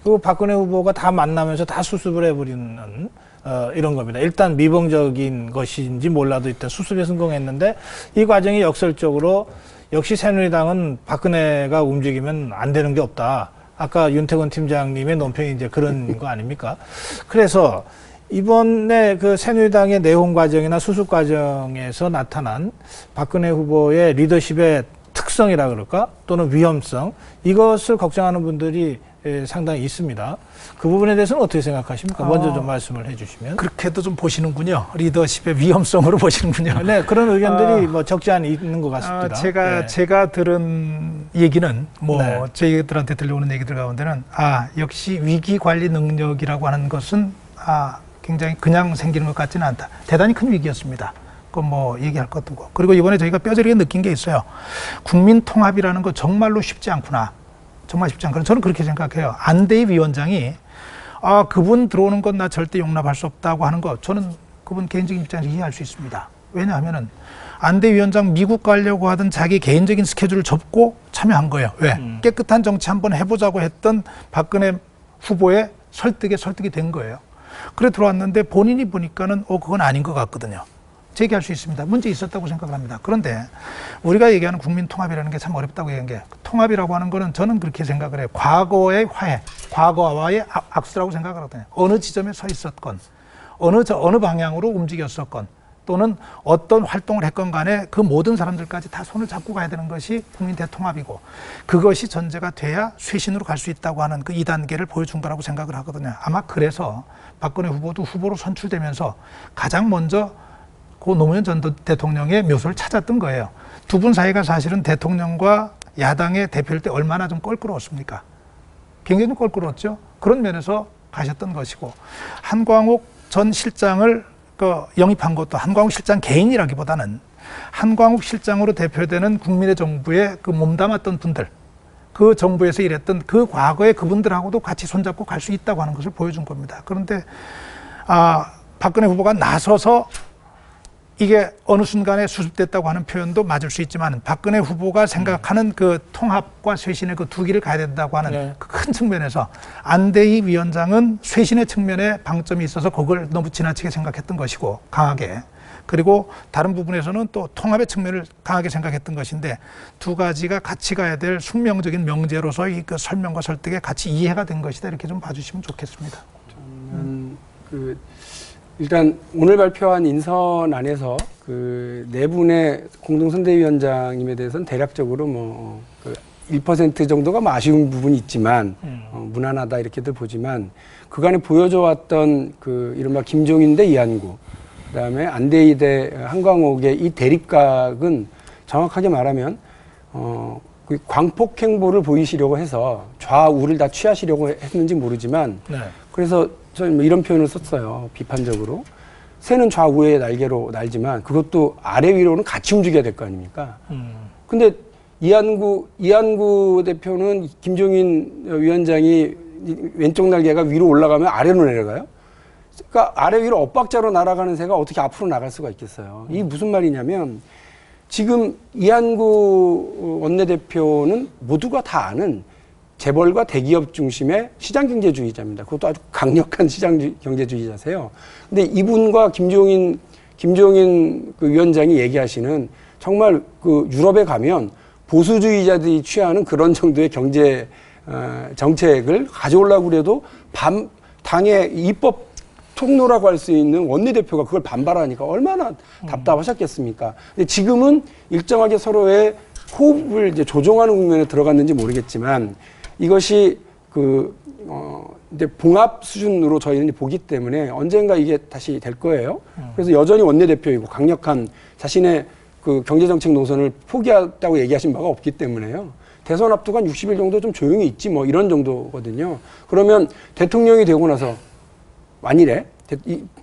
그 박근혜 후보가 다 만나면서 다 수습을 해버리는 이런 겁니다. 일단 미봉적인 것인지 몰라도 일단 수습에 성공했는데 이 과정이 역설적으로 역시 새누리당은 박근혜가 움직이면 안 되는 게 없다. 아까 윤태곤 팀장님의 논평이 이제 그런 거 아닙니까? 그래서 이번에 그 새누리당의 내홍 과정이나 수습 과정에서 나타난 박근혜 후보의 리더십의 특성이라 그럴까? 또는 위험성, 이것을 걱정하는 분들이 상당히 있습니다. 그 부분에 대해서는 어떻게 생각하십니까? 먼저 좀 말씀을 해주시면. 그렇게도 좀 보시는군요. 리더십의 위험성으로 보시는군요. 네, 그런 의견들이 뭐 적지 않이 있는 것 같습니다. 제가 들은 얘기는 뭐 네. 저희들한테 들려오는 얘기들 가운데는 역시 위기 관리 능력이라고 하는 것은 굉장히 그냥 생기는 것 같지는 않다. 대단히 큰 위기였습니다. 그 뭐 얘기할 것도 없고. 그리고 이번에 저희가 뼈저리게 느낀 게 있어요. 국민 통합이라는 거 정말로 쉽지 않구나. 정말 쉽지 않구나. 저는 그렇게 생각해요. 안대희 위원장이 그분 들어오는 건 나 절대 용납할 수 없다고 하는 거 저는 그분 개인적인 입장에서 이해할 수 있습니다. 왜냐하면은 안대희 위원장 미국 가려고 하던 자기 개인적인 스케줄을 접고 참여한 거예요. 왜? 깨끗한 정치 한번 해보자고 했던 박근혜 후보의 설득이 된 거예요. 그래 들어왔는데 본인이 보니까는 그건 아닌 것 같거든요. 제기할 수 있습니다. 문제 있었다고 생각을 합니다. 그런데 우리가 얘기하는 국민 통합이라는 게 참 어렵다고 얘기한 게 통합이라고 하는 거는 저는 그렇게 생각을 해요. 과거의 화해, 과거와의 악수라고 생각을 하거든요. 어느 지점에 서 있었건 어느 방향으로 움직였었건 또는 어떤 활동을 했건 간에 그 모든 사람들까지 다 손을 잡고 가야 되는 것이 국민 대통합이고 그것이 전제가 돼야 쇄신으로 갈 수 있다고 하는 그 2단계를 보여준 거라고 생각을 하거든요. 아마 그래서 박근혜 후보도 후보로 선출되면서 가장 먼저 고 노무현 전 대통령의 묘소를 찾았던 거예요. 두 분 사이가 사실은 대통령과 야당의 대표일 때 얼마나 좀 껄끄러웠습니까? 굉장히 껄끄러웠죠. 그런 면에서 가셨던 것이고 한광욱 전 실장을 영입한 것도 한광욱 실장 개인이라기보다는 한광욱 실장으로 대표되는 국민의 정부에 그 몸담았던 분들, 그 정부에서 일했던 그 과거의 그분들하고도 같이 손잡고 갈 수 있다고 하는 것을 보여준 겁니다. 그런데 박근혜 후보가 나서서 이게 어느 순간에 수습됐다고 하는 표현도 맞을 수 있지만 박근혜 후보가 생각하는 그 통합과 쇄신의 그 두 길을 가야 된다고 하는 그 큰 측면에서 안대희 위원장은 쇄신의 측면에 방점이 있어서 그걸 너무 지나치게 생각했던 것이고 강하게 그리고 다른 부분에서는 또 통합의 측면을 강하게 생각했던 것인데 두 가지가 같이 가야 될 숙명적인 명제로서의 그 설명과 설득에 같이 이해가 된 것이다 이렇게 좀 봐주시면 좋겠습니다. 일단 오늘 발표한 인선안에서 그 네 분의 공동선대위원장님에 대해서는 대략적으로 1% 정도가 아쉬운 부분이 있지만 무난하다 이렇게들 보지만 그간에 보여줘 왔던 그 이른바 김종인 대 이한구 그다음에 안대희 대 한광옥의 이 대립각은 정확하게 말하면 그 광폭 행보를 보이시려고 해서 좌우를 다 취하시려고 했는지 모르지만 그래서 저는 이런 표현을 썼어요. 비판적으로. 새는 좌우의 날개로 날지만 그것도 아래 위로는 같이 움직여야 될 거 아닙니까? 근데 이한구 대표는 김종인 위원장이 왼쪽 날개가 위로 올라가면 아래로 내려가요? 그러니까 아래 위로 엇박자로 날아가는 새가 어떻게 앞으로 나갈 수가 있겠어요. 이게 무슨 말이냐면 지금 이한구 원내대표는 모두가 다 아는 재벌과 대기업 중심의 시장경제주의자입니다. 그것도 아주 강력한 시장경제주의자세요. 근데 이분과 김종인 그 위원장이 얘기하시는 정말 그 유럽에 가면 보수주의자들이 취하는 그런 정도의 경제 정책을 가져오려고 그래도 당의 입법 통로라고 할 수 있는 원내대표가 그걸 반발하니까 얼마나 답답하셨겠습니까? 근데 지금은 일정하게 서로의 호흡을 이제 조종하는 국면에 들어갔는지 모르겠지만 이것이 이제 봉합 수준으로 저희는 보기 때문에 언젠가 이게 다시 될 거예요. 그래서 여전히 원내대표이고 강력한 자신의 그 경제정책 노선을 포기했다고 얘기하신 바가 없기 때문에요. 대선 앞두고 한 60일 정도 좀 조용히 있지 뭐 이런 정도거든요. 그러면 대통령이 되고 나서 만일에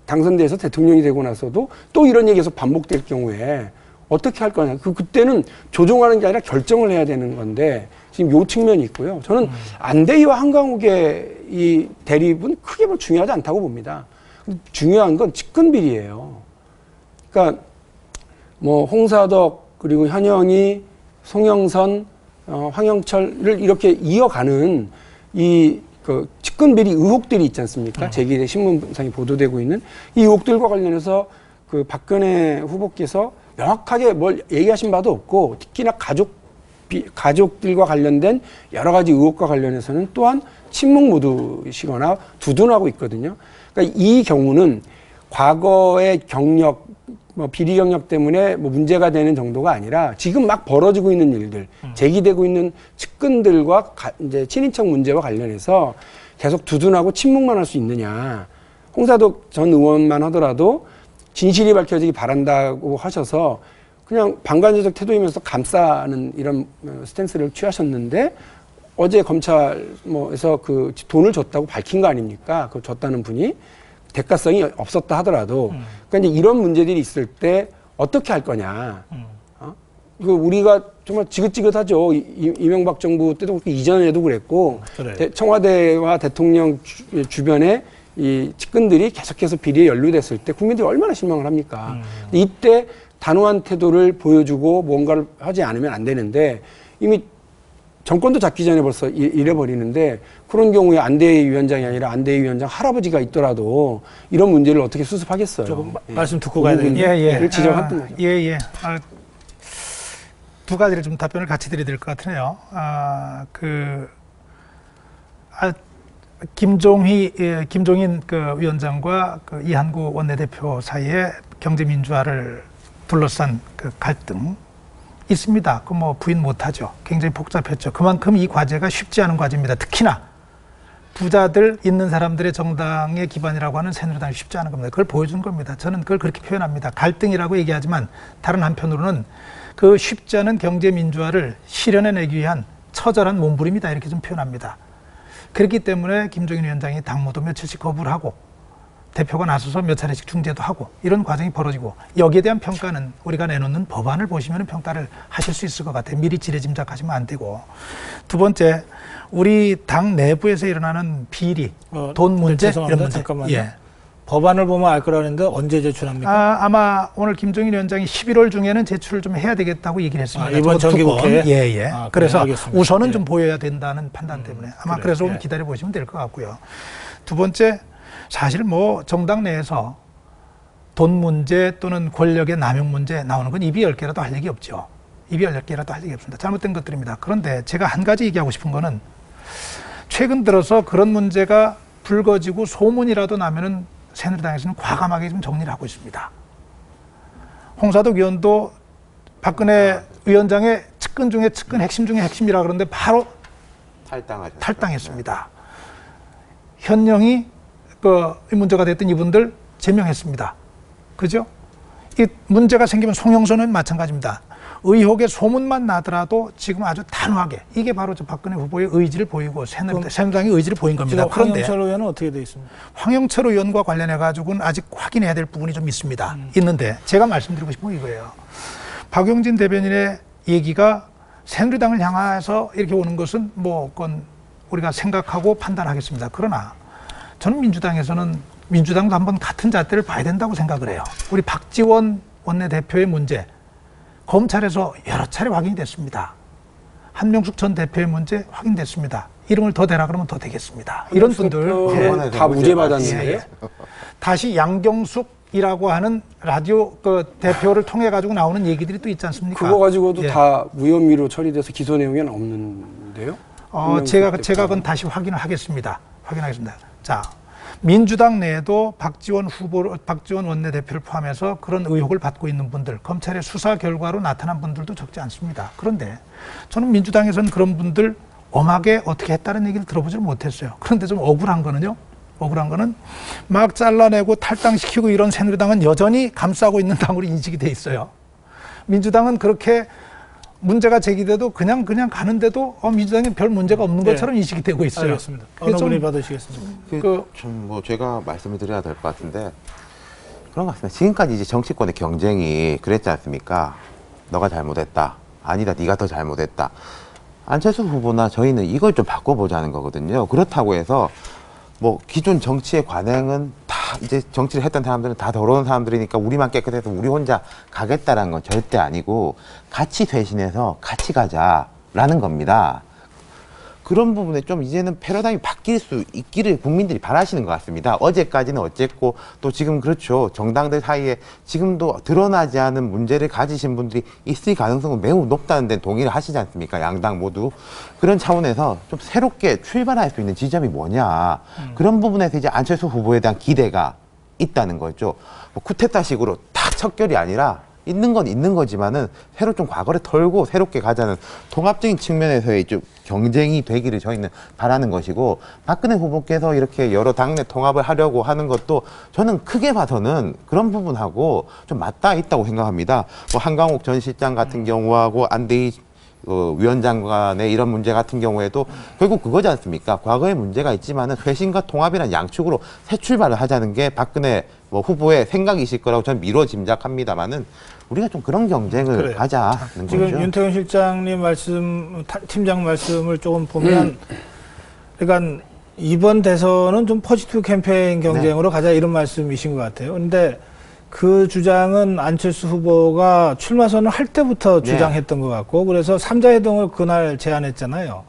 당선돼서 대통령이 되고 나서도 또 이런 얘기에서 반복될 경우에 어떻게 할 거냐. 그때는 조종하는 게 아니라 결정을 해야 되는 건데 지금 요 측면이 있고요. 저는 안대희와 한강욱의 이 대립은 크게 뭐 중요하지 않다고 봅니다. 중요한 건 측근비리예요. 그러니까 뭐 홍사덕 그리고 현영이 송영선 황영철을 이렇게 이어가는 이 그 측근비리 의혹들이 있지 않습니까? 제기된 신문상에 보도되고 있는 이 의혹들과 관련해서 그 박근혜 후보께서 명확하게 뭘 얘기하신 바도 없고 특히나 가족들과 관련된 여러 가지 의혹과 관련해서는 또한 침묵 모드시거나 두둔하고 있거든요. 그러니까 이 경우는 과거의 경력, 뭐 비리 경력 때문에 뭐 문제가 되는 정도가 아니라 지금 막 벌어지고 있는 일들, 제기되고 있는 측근들과 이제 친인척 문제와 관련해서 계속 두둔하고 침묵만 할 수 있느냐. 홍사덕 전 의원만 하더라도 진실이 밝혀지기 바란다고 하셔서 그냥 방관자적 태도이면서 감싸는 이런 스탠스를 취하셨는데 어제 검찰에서 그 돈을 줬다고 밝힌 거 아닙니까? 그 줬다는 분이 대가성이 없었다 하더라도 그러니까 이제 이런 문제들이 있을 때 어떻게 할 거냐? 우리가 정말 지긋지긋하죠. 이명박 정부 때도 그렇고 이전에도 그랬고 그래. 청와대와 대통령 주변에 이 측근들이 계속해서 비리에 연루됐을 때 국민들이 얼마나 실망을 합니까? 이때 단호한 태도를 보여주고 뭔가를 하지 않으면 안 되는데 이미 정권도 잡기 전에 벌써 이래버리는데 그런 경우에 안대희 위원장이 아니라 안대희 위원장 할아버지가 있더라도 이런 문제를 어떻게 수습하겠어요? 조금 말씀 듣고 가야 되겠네요. 를 지적했던 거죠. 두 가지를 좀 답변을 같이 드려야 될 것 같으네요. 김종인 그 위원장과 그 이한구 원내대표 사이에 경제민주화를 둘러싼 그 갈등 있습니다. 그 뭐 부인 못하죠. 굉장히 복잡했죠. 그만큼 이 과제가 쉽지 않은 과제입니다. 특히나 부자들 있는 사람들의 정당의 기반이라고 하는 새누리당이 쉽지 않은 겁니다. 그걸 보여준 겁니다. 저는 그걸 그렇게 표현합니다. 갈등이라고 얘기하지만 다른 한편으로는 그 쉽지 않은 경제민주화를 실현해내기 위한 처절한 몸부림이다 이렇게 좀 표현합니다. 그렇기 때문에 김종인 위원장이 당무도 며칠씩 거부를 하고 대표가 나서서 몇 차례씩 중재도 하고 이런 과정이 벌어지고 여기에 대한 평가는 우리가 내놓는 법안을 보시면 평가를 하실 수 있을 것 같아요. 미리 지레짐작하시면 안 되고. 두 번째, 우리 당 내부에서 일어나는 비리, 돈 문제 이런 문제. 잠깐만요. 예. 법안을 보면 알 거라고 했는데 언제 제출합니까? 아마 오늘 김종인 위원장이 11월 중에는 제출을 좀 해야 되겠다고 얘기를 했습니다. 이번 정기국회에? 예. 그래서 알겠습니다. 우선은 좀 보여야 된다는 판단 때문에 아마 그래서 좀 기다려 보시면 될 것 같고요. 두 번째, 사실 뭐 정당 내에서 돈 문제 또는 권력의 남용 문제 나오는 건 입이 10개라도 할 얘기 없죠. 입이 10개라도 할 얘기 없습니다. 잘못된 것들입니다. 그런데 제가 한 가지 얘기하고 싶은 거는 최근 들어서 그런 문제가 불거지고 소문이라도 나면은 새누리당에서는 과감하게 좀 정리를 하고 있습니다. 홍사덕 의원도 박근혜 위원장의 측근 중에 측근, 핵심 중에 핵심이라 그러는데 바로 탈당했습니다. 현영이 이 문제가 됐던 이분들 제명했습니다. 그죠? 이 문제가 생기면 송영선은 마찬가지입니다. 의혹의 소문만 나더라도 지금 아주 단호하게 이게 바로 저 박근혜 후보의 의지를 보이고 새누리당의 의지를 보인 겁니다. 그런데 황영철 의원은 어떻게 돼 있습니까? 황영철 의원과 관련해 가지고는 아직 확인해야 될 부분이 좀 있습니다. 있는데 제가 말씀드리고 싶은 건 이거예요. 박용진 대변인의 얘기가 새누리당을 향해서 이렇게 오는 것은 뭐 그건 우리가 생각하고 판단하겠습니다. 그러나 저는 민주당에서는 민주당도 한번 같은 잣대를 봐야 된다고 생각을 해요. 우리 박지원 원내대표의 문제, 검찰에서 여러 차례 확인이 됐습니다. 한명숙 전 대표의 문제 확인됐습니다. 이름을 더 대라 그러면 더 되겠습니다. 이런 분들 다 무죄 받았는데요. 다시 양경숙이라고 하는 라디오 그 대표를 통해 가지고 나오는 얘기들이 또 있지 않습니까? 그거 가지고도 예. 다 무혐의로 처리돼서 기소 내용에는 없는데요. 제가 그건 다시 확인을 하겠습니다. 확인하겠습니다. 자, 민주당 내에도 박지원 원내대표를 포함해서 그런 의혹을 받고 있는 분들, 검찰의 수사 결과로 나타난 분들도 적지 않습니다. 그런데 저는 민주당에서는 그런 분들 엄하게 어떻게 했다는 얘기를 들어보질 못했어요. 그런데 좀 억울한 거는요. 억울한 거는 막 잘라내고 탈당시키고 이런 새누리당은 여전히 감싸고 있는 당으로 인식이 돼 있어요. 민주당은 그렇게 문제가 제기돼도 그냥 가는데도 민주당에 별 문제가 없는 것처럼 인식이 되고 있어요. 알겠습니다. 어느 분이 받으시겠습니까? 좀 제가 말씀을 드려야 될 것 같은데 그런 것 같습니다. 지금까지 이제 정치권의 경쟁이 그랬지 않습니까? 너가 잘못했다. 아니다, 네가 더 잘못했다. 안철수 후보나 저희는 이걸 좀 바꿔보자는 거거든요. 그렇다고 해서 뭐 기존 정치의 관행은 다 이제 정치를 했던 사람들은 다 더러운 사람들이니까 우리만 깨끗해서 우리 혼자 가겠다라는 건 절대 아니고 같이 쇄신해서 같이 가자라는 겁니다. 그런 부분에 좀 이제는 패러다임이 바뀔 수 있기를 국민들이 바라시는 것 같습니다. 어제까지는 어쨌고 또 지금 그렇죠. 정당들 사이에 지금도 드러나지 않은 문제를 가지신 분들이 있을 가능성은 매우 높다는 데는 동의를 하시지 않습니까? 양당 모두. 그런 차원에서 좀 새롭게 출발할 수 있는 지점이 뭐냐. 그런 부분에서 이제 안철수 후보에 대한 기대가 있다는 거죠. 뭐 쿠데타식으로 다 척결이 아니라 있는 건 있는 거지만은 새로 좀 과거를 털고 새롭게 가자는 통합적인 측면에서의 좀 경쟁이 되기를 저희는 바라는 것이고 박근혜 후보께서 이렇게 여러 당내 통합을 하려고 하는 것도 저는 크게 봐서는 그런 부분하고 좀 맞닿아 있다고 생각합니다. 뭐 한강욱 전 실장 같은 경우하고 안대희 위원장 간의 이런 문제 같은 경우에도 결국 그거지 않습니까? 과거에 문제가 있지만은 쇄신과 통합이라는 양축으로 새 출발을 하자는 게 박근혜 후보의 생각이실 거라고 저는 미뤄 짐작합니다만은 우리가 좀 그런 경쟁을 하자는 지금 거죠. 윤태근 실장님 팀장 말씀을 조금 보면 그러니까 이번 대선은 좀 포지티브 캠페인 경쟁으로 가자 이런 말씀이신 것 같아요. 그런데 그 주장은 안철수 후보가 출마 선언할 때부터 주장했던 것 같고 그래서 3자 회동을 그날 제안했잖아요.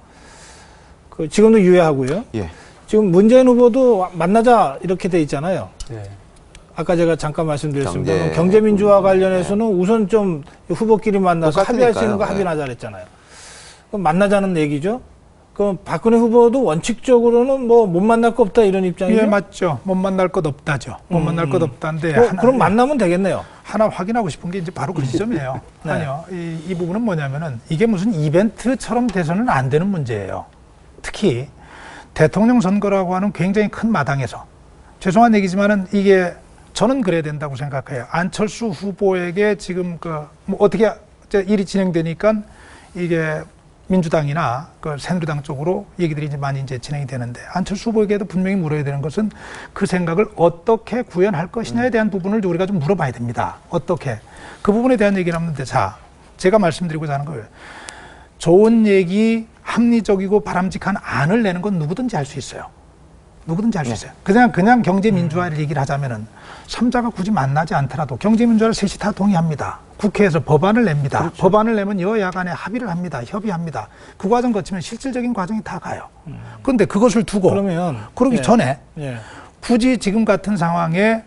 지금도 유예하고요. 예. 지금 문재인 후보도 만나자 이렇게 돼 있잖아요. 네. 아까 제가 잠깐 말씀드렸습니다. 경제민주화 관련해서는 우선 좀 후보끼리 만나서 합의할 수 있는 거 합의하자 그랬잖아요. 그럼 만나자는 얘기죠. 그럼 박근혜 후보도 원칙적으로는 뭐 못 만날 거 없다 이런 입장이죠? 예, 맞죠. 못 만날 것 없다죠. 못 만날 것 없다인데. 그럼 만나면 되겠네요. 하나 확인하고 싶은 게 이제 바로 그 지점이에요. 네. 아니요. 이 부분은 뭐냐면은 이게 무슨 이벤트처럼 돼서는 안 되는 문제예요. 특히 대통령 선거라고 하는 굉장히 큰 마당에서 죄송한 얘기지만은 이게 저는 그래야 된다고 생각해요. 안철수 후보에게 지금 뭐 어떻게 일이 진행되니까 이게 민주당이나 새누리당 쪽으로 얘기들이 이제 많이 이제 진행이 되는데 안철수 후보에게도 분명히 물어야 되는 것은 그 생각을 어떻게 구현할 것이냐에 대한 부분을 우리가 좀 물어봐야 됩니다. 어떻게 그 부분에 대한 얘기를 하는데 자 제가 말씀드리고자 하는 거예요. 좋은 얘기, 합리적이고 바람직한 안을 내는 건 누구든지 할 수 있어요. 누구든지 할 수 있어요. 그냥 경제 민주화를 얘기를 하자면은 3자가 굳이 만나지 않더라도 경제 민주화를 셋이 다 동의합니다. 국회에서 법안을 냅니다. 그렇죠. 법안을 내면 여야 간에 합의를 합니다. 협의합니다. 그 과정 거치면 실질적인 과정이 다 가요. 그런데 그것을 두고 그러기 전에 굳이 지금 같은 상황에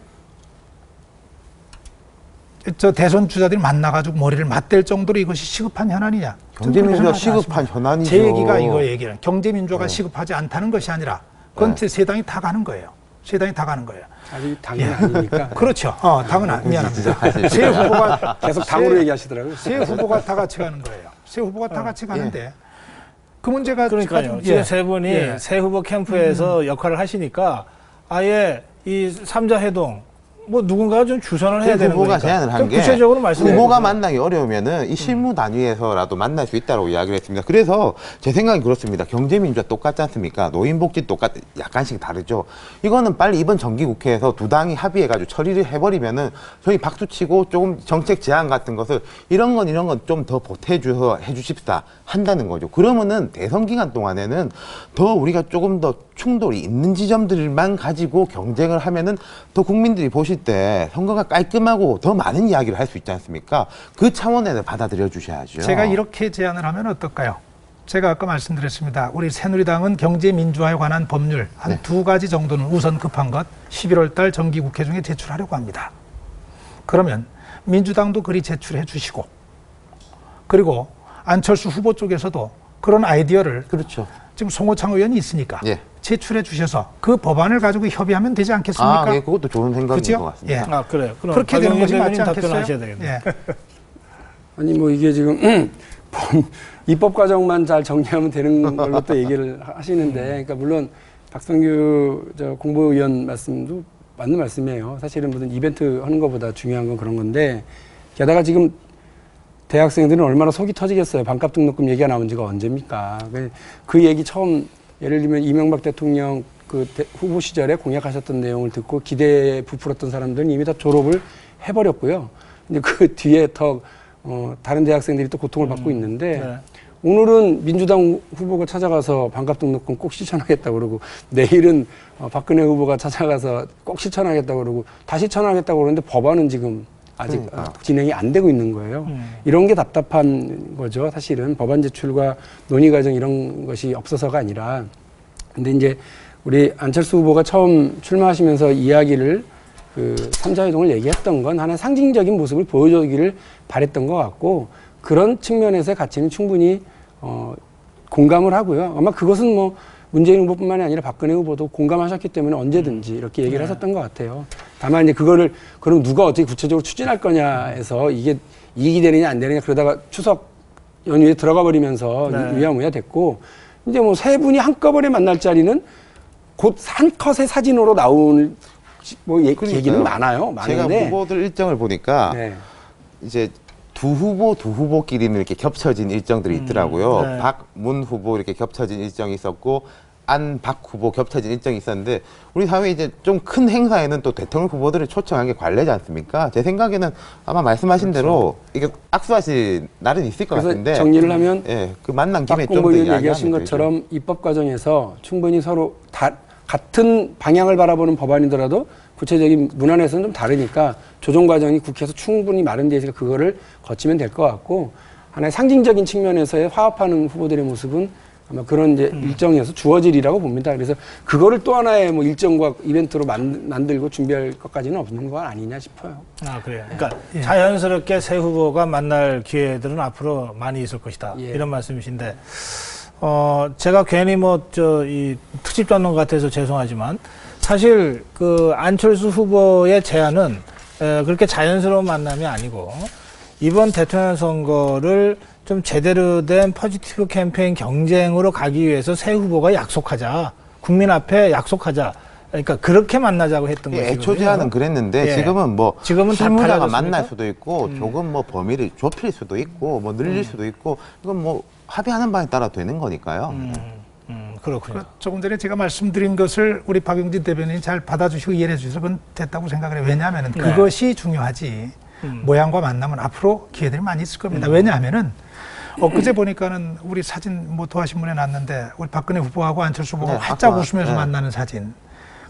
대선 주자들이 만나가지고 머리를 맞댈 정도로 이것이 시급한 현안이냐? 경제민주화 시급한 현안이죠. 제 얘기가 이거 얘기는 경제민주화가 시급하지 않다는 것이 아니라 그건 세 당이 다 가는 거예요. 세 당이 다 가는 거예요. 아직 당은 아니니까. 그렇죠. 당은 미안합니다. 세 후보가 계속 당으로 얘기하시더라고요. 세 후보가 다 같이 가는 거예요. 세 후보가 다 같이 가는데 그 문제가 그러니까요. 지금 세 분이 세 후보 캠프에서 역할을 하시니까 아예 이 3자 회동 뭐 누군가가 좀 주선을 해야 되는 후보가 거니까. 제안을 한 게 구체적으로 말씀해 후보가 만나기 어려우면은 이 실무 단위에서라도 만날 수 있다고 이야기를 했습니다. 그래서 제 생각이 그렇습니다. 경제민주화 똑같지 않습니까? 노인복지 약간씩 다르죠. 이거는 빨리 이번 정기국회에서 두 당이 합의해가지고 처리를 해버리면은 저희 박수치고 조금 정책 제안 같은 것을 이런 건 좀 더 보태주셔서 해주십사 한다는 거죠. 그러면은 대선 기간 동안에는 더 우리가 조금 더 충돌이 있는 지점들만 가지고 경쟁을 하면은 더 국민들이 보실 때 선거가 깔끔하고 더 많은 이야기를 할 수 있지 않습니까? 그 차원에서 받아들여 주셔야죠. 제가 이렇게 제안을 하면 어떨까요? 제가 아까 말씀드렸습니다. 우리 새누리당은 경제 민주화에 관한 법률 한 네. 2가지 정도는 우선 급한 것 11월 달 정기국회 중에 제출하려고 합니다. 그러면 민주당도 그리 제출해 주시고 그리고 안철수 후보 쪽에서도 그런 아이디어를 그렇죠. 지금 송호창 의원이 있으니까 예. 제출해 주셔서 그 법안을 가지고 협의하면 되지 않겠습니까? 아, 예, 그것도 좋은 생각인 그죠? 것 같습니다. 예. 아, 그래요. 그럼 그렇게 되는 것이 맞지 않겠어요? 답변하셔야 되겠네요. 예. 아니 뭐 이게 지금 입법 과정만 잘 정리하면 되는 걸로 또 얘기를 하시는데, 그러니까 물론 박성규 공보위원 말씀도 맞는 말씀이에요. 사실은 무슨 이벤트 하는 것보다 중요한 건 그런 건데, 게다가 지금 대학생들은 얼마나 속이 터지겠어요. 반값 등록금 얘기가 나온 지가 언제입니까? 그 얘기 처음 예를 들면 이명박 대통령 그 후보 시절에 공약하셨던 내용을 듣고 기대에 부풀었던 사람들은 이미 다 졸업을 해버렸고요. 근데 그 뒤에 더 다른 대학생들이 또 고통을 받고 있는데, 네. 오늘은 민주당 후보가 찾아가서 반값 등록금 꼭 실천하겠다고 그러고, 내일은 박근혜 후보가 찾아가서 꼭 실천하겠다고 그러고, 다시 실천하겠다고 그러는데 법안은 지금 아직 진행이 안 되고 있는 거예요. 이런 게 답답한 거죠. 사실은 법안 제출과 논의 과정 이런 것이 없어서가 아니라. 근데 이제 우리 안철수 후보가 처음 출마하시면서 이야기를 그 3자 회동을 얘기했던 건 하나의 상징적인 모습을 보여주기를 바랬던 것 같고, 그런 측면에서의 가치는 충분히 공감을 하고요. 아마 그것은 뭐 문재인 후보뿐만이 아니라 박근혜 후보도 공감하셨기 때문에 언제든지 이렇게 얘기를 하셨던 것 같아요. 다만 이제 그거를 그럼 누가 어떻게 구체적으로 추진할 거냐에서 이게 이익이 되느냐 안 되느냐 그러다가 추석 연휴에 들어가 버리면서 위야무야 됐고, 이제 뭐 세 분이 한꺼번에 만날 자리는 곧 한 컷의 사진으로 나올 뭐 얘기는 많아요. 제가 많은데 후보들 일정을 보니까 네. 이제 두 후보끼리는 이렇게 겹쳐진 일정들이 있더라고요. 네. 박, 문 후보 이렇게 겹쳐진 일정이 있었고, 안, 박 후보 겹쳐진 일정이 있었는데, 우리 사회 이제 좀 큰 행사에는 또 대통령 후보들을 초청한 게 관례지 않습니까? 제 생각에는 아마 말씀하신 대로 이게 악수하실 날은 있을 것 그래서 같은데. 정리를 하면 예, 그 만난 김에 박 좀 더 공보위원 얘기하신 이야기하면 것처럼 입법 과정에서 충분히 서로 같은 방향을 바라보는 법안이더라도 구체적인 문안에서는 좀 다르니까 조정 과정이 국회에서 충분히 마련되어 있으니까 그거를 거치면 될 것 같고, 하나의 상징적인 측면에서의 화합하는 후보들의 모습은 아마 그런 이제 일정에서 주어지리라고 봅니다. 그래서 그거를 또 하나의 뭐 일정과 이벤트로 만들고 준비할 것까지는 없는 거 아니냐 싶어요. 아, 그래요. 그러니까 자연스럽게 새 후보가 만날 기회들은 앞으로 많이 있을 것이다. 예. 이런 말씀이신데, 제가 괜히 이 특집 잡는 것 같아서 죄송하지만, 사실 그 안철수 후보의 제안은 그렇게 자연스러운 만남이 아니고, 이번 대통령 선거를 좀 제대로 된 포지티브 캠페인 경쟁으로 가기 위해서 새 후보가 약속하자, 국민 앞에 약속하자, 그러니까 그렇게 만나자고 했던 예, 것이거든요. 애초 제안은 그랬는데, 예. 지금은 뭐 지금은 다 실무자가 달라졌습니까? 만날 수도 있고, 조금 뭐 범위를 좁힐 수도 있고, 뭐 늘릴 수도 있고, 이건 뭐 합의하는 바에 따라 되는 거니까요. 그렇군요. 조금 전에 제가 말씀드린 것을 우리 박용진 대변인이 잘 받아주시고 이해해 주셔서 그건 됐다고 생각을 해요. 왜냐하면 그것이 중요하지. 모양과 만나면 앞으로 기회들이 많이 있을 겁니다. 왜냐하면은 엊그제 보니까는 우리 사진 뭐 도하신문에 났는데, 우리 박근혜 후보하고 안철수 후보가 활짝 웃으면서 만나는 사진.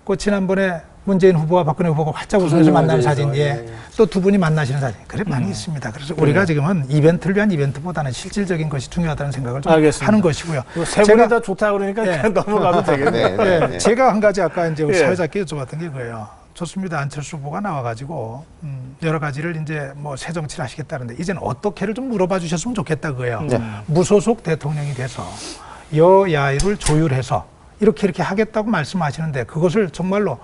그 지난번에 문재인 후보와 박근혜 후보가 활짝 웃으면서 만나는 사진. 예. 또 두 분이 만나시는 사진. 그래 많이 있습니다. 그래서 우리가 지금은 이벤트를 위한 이벤트보다는 실질적인 것이 중요하다는 생각을 좀 알겠습니다. 하는 것이고요. 세 분이 다 좋다 그러니까 예. 그냥 넘어가도 되겠네요. 네, 제가 한 가지 아까 이제 예. 사회자께 여쭤봤던 게 그거예요. 좋습니다. 안철수 후보가 나와가지고 여러 가지를 이제 뭐 새 정치를 하시겠다는데, 이제는 어떻게를 좀 물어봐 주셨으면 좋겠다 그거예요. 무소속 대통령이 돼서 여야를 조율해서 이렇게 하겠다고 말씀하시는데, 그것을 정말로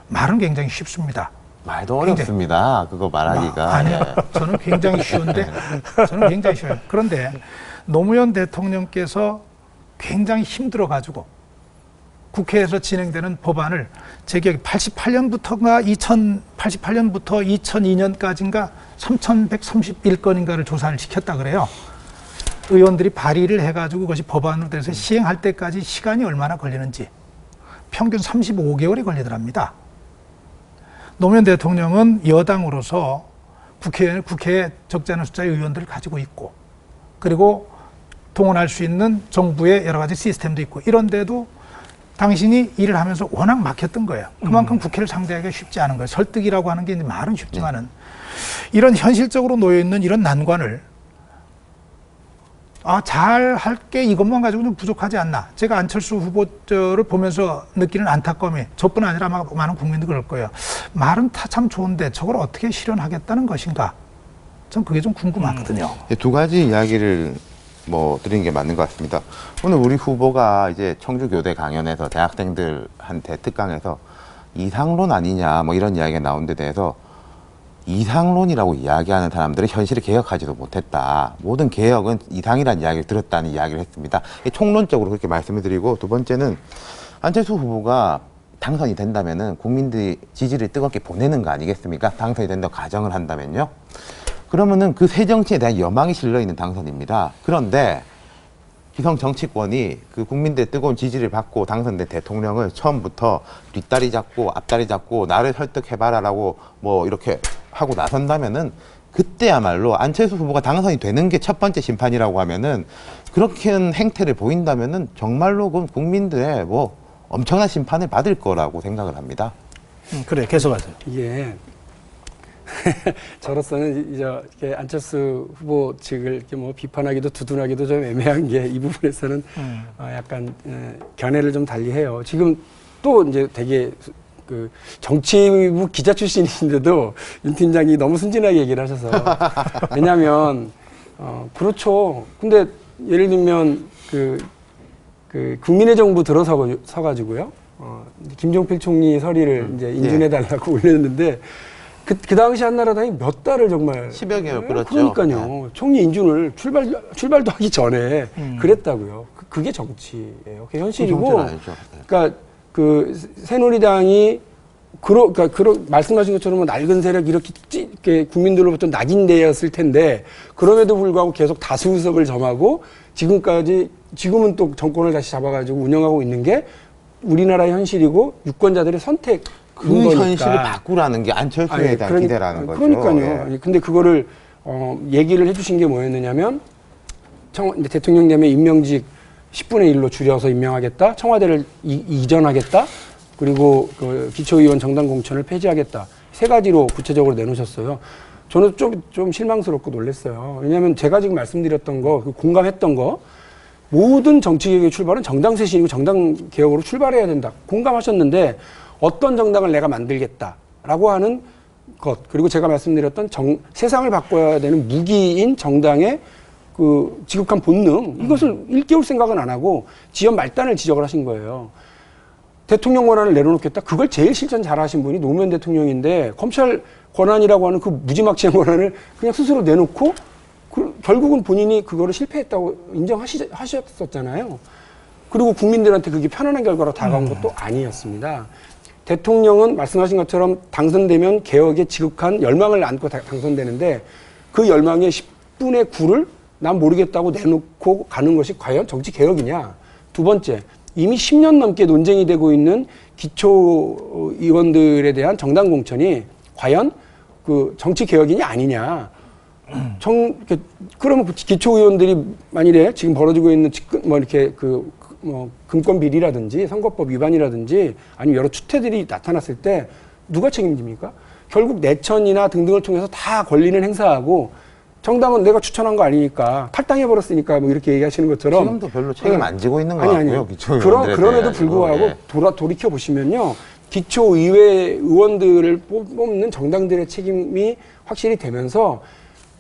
말은 굉장히 쉽습니다. 말도 어렵습니다. 그거 말하기가. 아니요. 예. 저는 굉장히 쉬운데, 저는 굉장히 쉬워요. 그런데 노무현 대통령께서 굉장히 힘들어가지고 국회에서 진행되는 법안을 제 기억에 88년부터 2002년까지인가 3,131건인가를 조사를 시켰다 그래요. 의원들이 발의를 해가지고 그것이 법안으로 돼서 시행할 때까지 시간이 얼마나 걸리는지 평균 35개월이 걸리더랍니다. 노무현 대통령은 여당으로서 국회에 적지 않은 숫자의 의원들을 가지고 있고, 그리고 동원할 수 있는 정부의 여러 가지 시스템도 있고, 이런데도 당신이 일을 하면서 워낙 막혔던 거예요. 그만큼 국회를 상대하기가 쉽지 않은 거예요. 설득이라고 하는 게 이제 말은 쉽지만은 이런 현실적으로 놓여 있는 이런 난관을 잘 할게 이것만 가지고 좀 부족하지 않나. 제가 안철수 후보를 보면서 느끼는 안타까움이 저뿐 아니라 많은 국민들 그럴 거예요. 말은 참 좋은데 저걸 어떻게 실현하겠다는 것인가. 전 그게 좀 궁금하거든요. 두 가지 이야기를 드리는 게 맞는 것 같습니다. 오늘 우리 후보가 이제 청주교대 강연에서 대학생들한테 특강에서 이상론 아니냐 이런 이야기가 나온 데 대해서 이상론이라고 이야기하는 사람들은 현실을 개혁하지도 못했다. 모든 개혁은 이상이라는 이야기를 들었다는 이야기를 했습니다. 총론적으로 그렇게 말씀을 드리고, 두 번째는 안철수 후보가 당선이 된다면은 국민들이 지지를 뜨겁게 보내는 거 아니겠습니까? 당선이 된다고 가정을 한다면요. 그러면은 그 새 정치에 대한 여망이 실려있는 당선입니다. 그런데 기성 정치권이 그 국민들의 뜨거운 지지를 받고 당선된 대통령을 처음부터 뒷다리 잡고 앞다리 잡고 나를 설득해봐라라고 이렇게 하고 나선다면은 그때야말로 안철수 후보가 당선이 되는 게 첫 번째 심판이라고 하면은 그렇게 행태를 보인다면은 정말로 그 국민들의 엄청난 심판을 받을 거라고 생각을 합니다. 그래, 계속하세요. 예. 저로서는 이제 안철수 후보 측을 이렇게 비판하기도 두둔하기도 좀 애매한 게 이 부분에서는 약간 견해를 좀 달리해요. 지금 또 이제 되게 그 정치부 기자 출신이신데도 윤 팀장이 너무 순진하게 얘기를 하셔서 왜냐하면 그렇죠. 근데 예를 들면 그 국민의 정부 들어서가지고요. 김종필 총리 서리를 이제 인준해달라고 올렸는데. 그 당시 한나라당이 몇 달을 정말 10여 개월 끌었죠. 그러니까요. 네. 총리 인준을 출발도 하기 전에 그랬다고요. 그게 정치예요. 그게 현실이고. 그러니까 그 새누리당이 그러니까 말씀하신 것처럼 낡은 세력 이렇게 국민들로부터 낙인되었을 텐데 그럼에도 불구하고 계속 다수 의석을 점하고 지금은 또 정권을 다시 잡아가지고 운영하고 있는 게 우리나라의 현실이고 유권자들의 선택. 그 현실을 바꾸라는 게 안철수에 대한 기대라는 거죠. 그러니까요. 예. 근데 그거를 얘기를 해주신 게 뭐였느냐면 대통령 되면 임명직 10분의 1로 줄여서 임명하겠다. 청와대를 이전하겠다. 그리고 그 기초의원 정당 공천을 폐지하겠다. 세 가지로 구체적으로 내놓으셨어요. 저는 좀 실망스럽고 놀랐어요. 왜냐하면 제가 지금 말씀드렸던 거, 공감했던 거, 모든 정치개혁의 출발은 정당 쇄신이고 정당 개혁으로 출발해야 된다. 공감하셨는데 어떤 정당을 내가 만들겠다라고 하는 것, 그리고 제가 말씀드렸던 세상을 바꿔야 되는 무기인 정당의 그 지극한 본능, 이것을 일깨울 생각은 안 하고 지연 말단을 지적을 하신 거예요. 대통령 권한을 내려놓겠다? 그걸 제일 실천 잘하신 분이 노무현 대통령인데 검찰 권한이라고 하는 그 무지막지한 권한을 그냥 스스로 내놓고 결국은 본인이 그거를 실패했다고 인정하셨었잖아요. 그리고 국민들한테 그게 편안한 결과로 다가온 것도 아니었습니다. 대통령은 말씀하신 것처럼 당선되면 개혁에 지극한 열망을 안고 당선되는데 그 열망의 10분의 9를 난 모르겠다고 내놓고 가는 것이 과연 정치 개혁이냐. 두 번째, 이미 10년 넘게 논쟁이 되고 있는 기초의원들에 대한 정당 공천이 과연 그 정치 개혁이냐 아니냐. 그러면 기초의원들이 만일에 지금 벌어지고 있는 금권 비리라든지 선거법 위반이라든지 아니면 여러 추태들이 나타났을 때 누가 책임집니까? 결국 내천이나 등등을 통해서 다 권리는 행사하고 정당은 내가 추천한 거 아니니까 탈당해버렸으니까 이렇게 얘기하시는 것처럼 지금도 별로 책임 안 지고 있는 것 같고요. 그럼에도 불구하고 돌이켜 보시면요. 기초의회 의원들을 뽑는 정당들의 책임이 확실히 되면서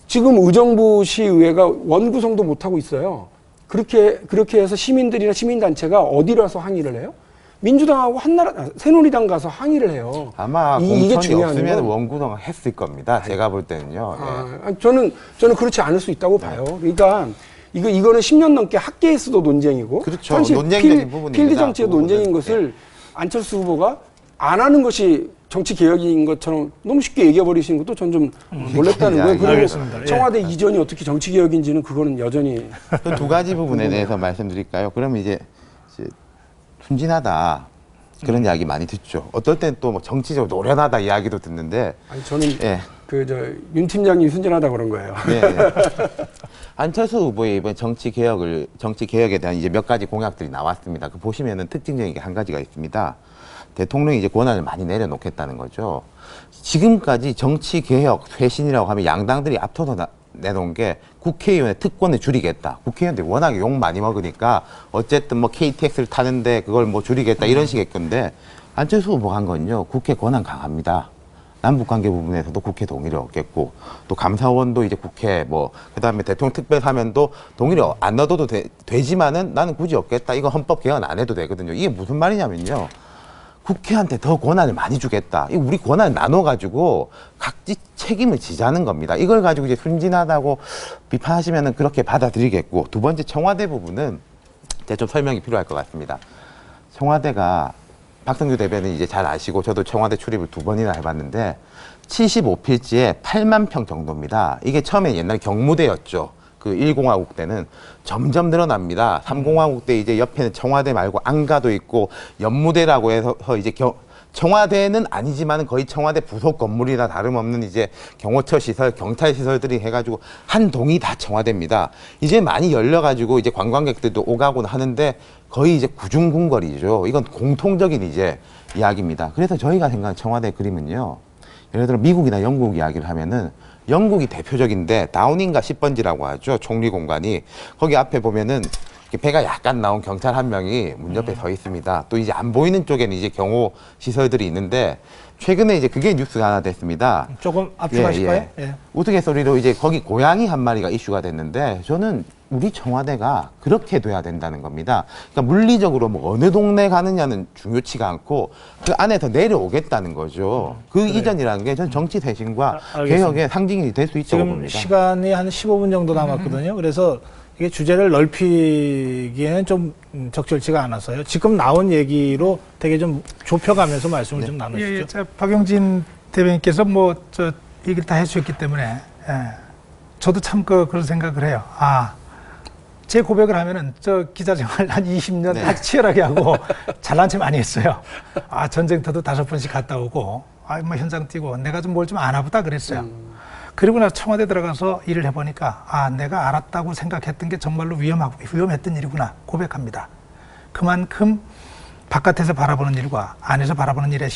지금 의정부 시의회가 원구성도 못하고 있어요. 그렇게 해서 시민들이나 시민단체가 어디로 와서 항의를 해요? 민주당하고 새누리당 가서 항의를 해요. 아마 공천이 없으면 원구성을 했을 겁니다. 제가 볼 때는요. 저는 그렇지 않을 수 있다고 봐요. 그러니까 이거는 10년 넘게 학계에서도 논쟁이고, 그렇죠. 현실 논쟁적인 부분입니다. 필드 정치의 논쟁인 것을 안철수 후보가 안 하는 것이 정치 개혁인 것처럼 너무 쉽게 얘기해 버리시는 것도 전 좀 놀랐다는 거예요. 그리고 청와대 이전이 어떻게 정치 개혁인지는 그거는 여전히 두 가지 부분에 대해서 말씀드릴까요? 그러면 이제 순진하다 그런 이야기 많이 듣죠. 어떨 땐 또 정치적으로 노련하다 이야기도 듣는데 아니 저는 윤 팀장님이 순진하다 그런 거예요. 네. 안철수 후보의 이번 정치 개혁에 대한 이제 몇 가지 공약들이 나왔습니다. 그 보시면은 특징적인 게 한 가지가 있습니다. 대통령이 이제 권한을 많이 내려놓겠다는 거죠. 지금까지 정치 개혁, 쇄신이라고 하면 양당들이 앞서서 내놓은 게 국회의원의 특권을 줄이겠다. 국회의원들이 워낙에 욕 많이 먹으니까 어쨌든 뭐 KTX를 타는데 그걸 뭐 줄이겠다 이런 식의 건데 안철수 후보가 한 건요. 국회 권한 강합니다. 남북관계 부분에서도 국회 동의를 얻겠고 또 감사원도 이제 국회 그다음에 대통령 특별사면도 동의를 안 얻어도 되지만은 나는 굳이 얻겠다. 이거 헌법 개헌 안 해도 되거든요. 이게 무슨 말이냐면요. 국회한테 더 권한을 많이 주겠다. 우리 권한을 나눠가지고 각지 책임을 지자는 겁니다. 이걸 가지고 이제 순진하다고 비판하시면은 그렇게 받아들이겠고 두 번째 청와대 부분은 제가 좀 설명이 필요할 것 같습니다. 청와대가 박성규 대변인 이제 잘 아시고 저도 청와대 출입을 2번이나 해봤는데 75필지에 8만 평 정도입니다. 이게 처음에 옛날 경무대였죠. 그 1공화국 때는 점점 늘어납니다. 3공화국 때 이제 옆에는 청와대 말고 안가도 있고 연무대라고 해서 이제 청와대는 아니지만 거의 청와대 부속 건물이나 다름없는 이제 경호처 시설, 경찰 시설들이 해가지고 한 동이 다 청와대입니다. 이제 많이 열려가지고 이제 관광객들도 오가곤 하는데 거의 이제 구중궁궐이죠. 이건 공통적인 이제 이야기입니다. 그래서 저희가 생각하는 청와대 그림은요. 예를 들어 미국이나 영국 이야기를 하면은 영국이 대표적인데 다우닝가 10번지라고 하죠. 총리 공간이. 거기 앞에 보면은 배가 약간 나온 경찰 한 명이 문 옆에 서 있습니다. 또 이제 안 보이는 쪽에는 이제 경호 시설들이 있는데 최근에 이제 그게 뉴스가 하나 됐습니다. 조금 압축하실까요? 예. 우스갯소리로 이제 거기 고양이 한 마리가 이슈가 됐는데 저는 우리 청와대가 그렇게 돼야 된다는 겁니다. 그러니까 물리적으로 뭐 어느 동네 가느냐는 중요치가 않고 그 안에서 내려오겠다는 거죠. 그 그래요. 이전이라는 게 전 정치 쇄신과 개혁의 상징이 될 수 있다고 지금 봅니다. 시간이 한 15분 정도 남았거든요. 그래서 이게 주제를 넓히기에는 좀 적절치가 않아서요. 지금 나온 얘기로 되게 좀 좁혀가면서 말씀을 좀 나누시죠. 박용진 대변인께서 저 얘기를 다 해주셨기 때문에 저도 참 그런 생각을 해요. 제 고백을 하면은 저 기자 생활 한 20년 아주 치열하게 하고 잘난 체 많이 했어요. 전쟁터도 5번씩 갔다 오고 현장 뛰고 내가 좀 뭘 좀 아나 보다 그랬어요. 그리고 나서 청와대 들어가서 일을 해보니까 내가 알았다고 생각했던 게 정말로 위험했던 일이구나 고백합니다. 그만큼 바깥에서 바라보는 일과 안에서 바라보는 일의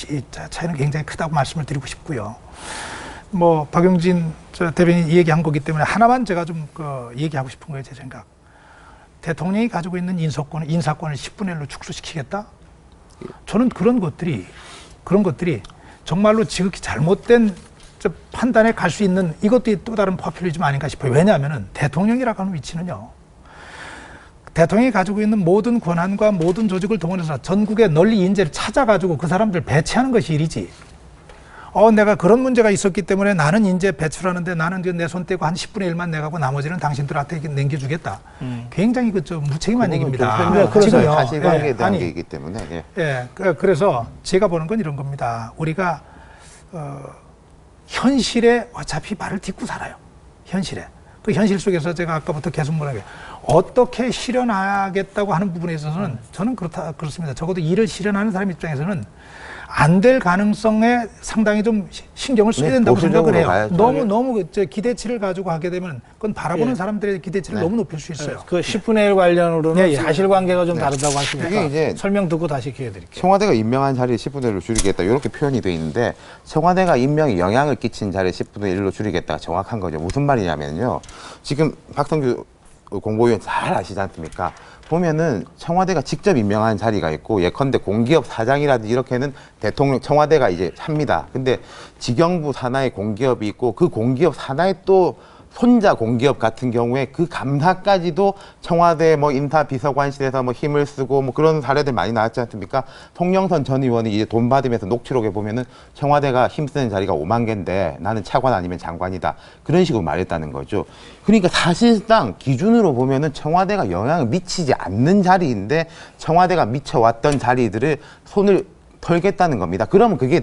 차이는 굉장히 크다고 말씀을 드리고 싶고요. 박용진 대변인이 얘기한 거기 때문에 하나만 제가 좀 얘기하고 싶은 거예요. 제 생각. 대통령이 가지고 있는 인사권을 10분의 1로 축소시키겠다? 저는 그런 것들이 정말로 지극히 잘못된 판단에 갈 수 있는 이것도 또 다른 포퓰리즘 아닌가 싶어요. 왜냐하면 대통령이라고 하는 위치는요. 대통령이 가지고 있는 모든 권한과 모든 조직을 동원해서 전국에 널리 인재를 찾아가지고 그 사람들 배치하는 것이 일이지. 내가 그런 문제가 있었기 때문에 나는 인재 배출하는데 나는 내 손 떼고 한 10분의 1만 내가고 나머지는 당신들한테 남겨주겠다. 굉장히 무책임한 얘기입니다. 그렇죠. 사실관계에 대한 얘기이기 때문에. 그래서 제가 보는 건 이런 겁니다. 우리가 현실에 어차피 발을 딛고 살아요. 현실에. 그 현실 속에서 제가 아까부터 계속 뭐라고요. 어떻게 실현하겠다고 하는 부분에 있어서는 저는 그렇습니다. 적어도 일을 실현하는 사람 입장에서는 안 될 가능성에 상당히 좀 신경을 써야 된다고 생각을 해요. 너무 기대치를 가지고 하게 되면 그건 바라보는 사람들의 기대치를 너무 높일 수 있어요. 그 10분의 1 관련으로는 사실관계가 좀 다르다고 하시니까 그게 이제 설명 듣고 다시 기회 드릴게요. 청와대가 임명한 자리를 10분의 1로 줄이겠다 이렇게 표현이 돼 있는데 청와대가 임명에 영향을 끼친 자리를 10분의 1로 줄이겠다가 정확한 거죠. 무슨 말이냐면요. 지금 박성규 공보위원 잘 아시지 않습니까? 보면은 청와대가 직접 임명한 자리가 있고 예컨대 공기업 사장이라든지 이렇게는 대통령 청와대가 이제 합니다. 근데 직영부 산하의 공기업이 있고 그 공기업 산하에 또 손자 공기업 같은 경우에 그 감사까지도 청와대 인사비서관실에서 힘을 쓰고 그런 사례들 많이 나왔지 않습니까? 송영선 전 의원이 이제 돈 받으면서 녹취록에 보면은 청와대가 힘쓰는 자리가 5만 개인데 나는 차관 아니면 장관이다. 그런 식으로 말했다는 거죠. 그러니까 사실상 기준으로 보면은 청와대가 영향을 미치지 않는 자리인데 청와대가 미쳐왔던 자리들을 손을 털겠다는 겁니다. 그러면 그게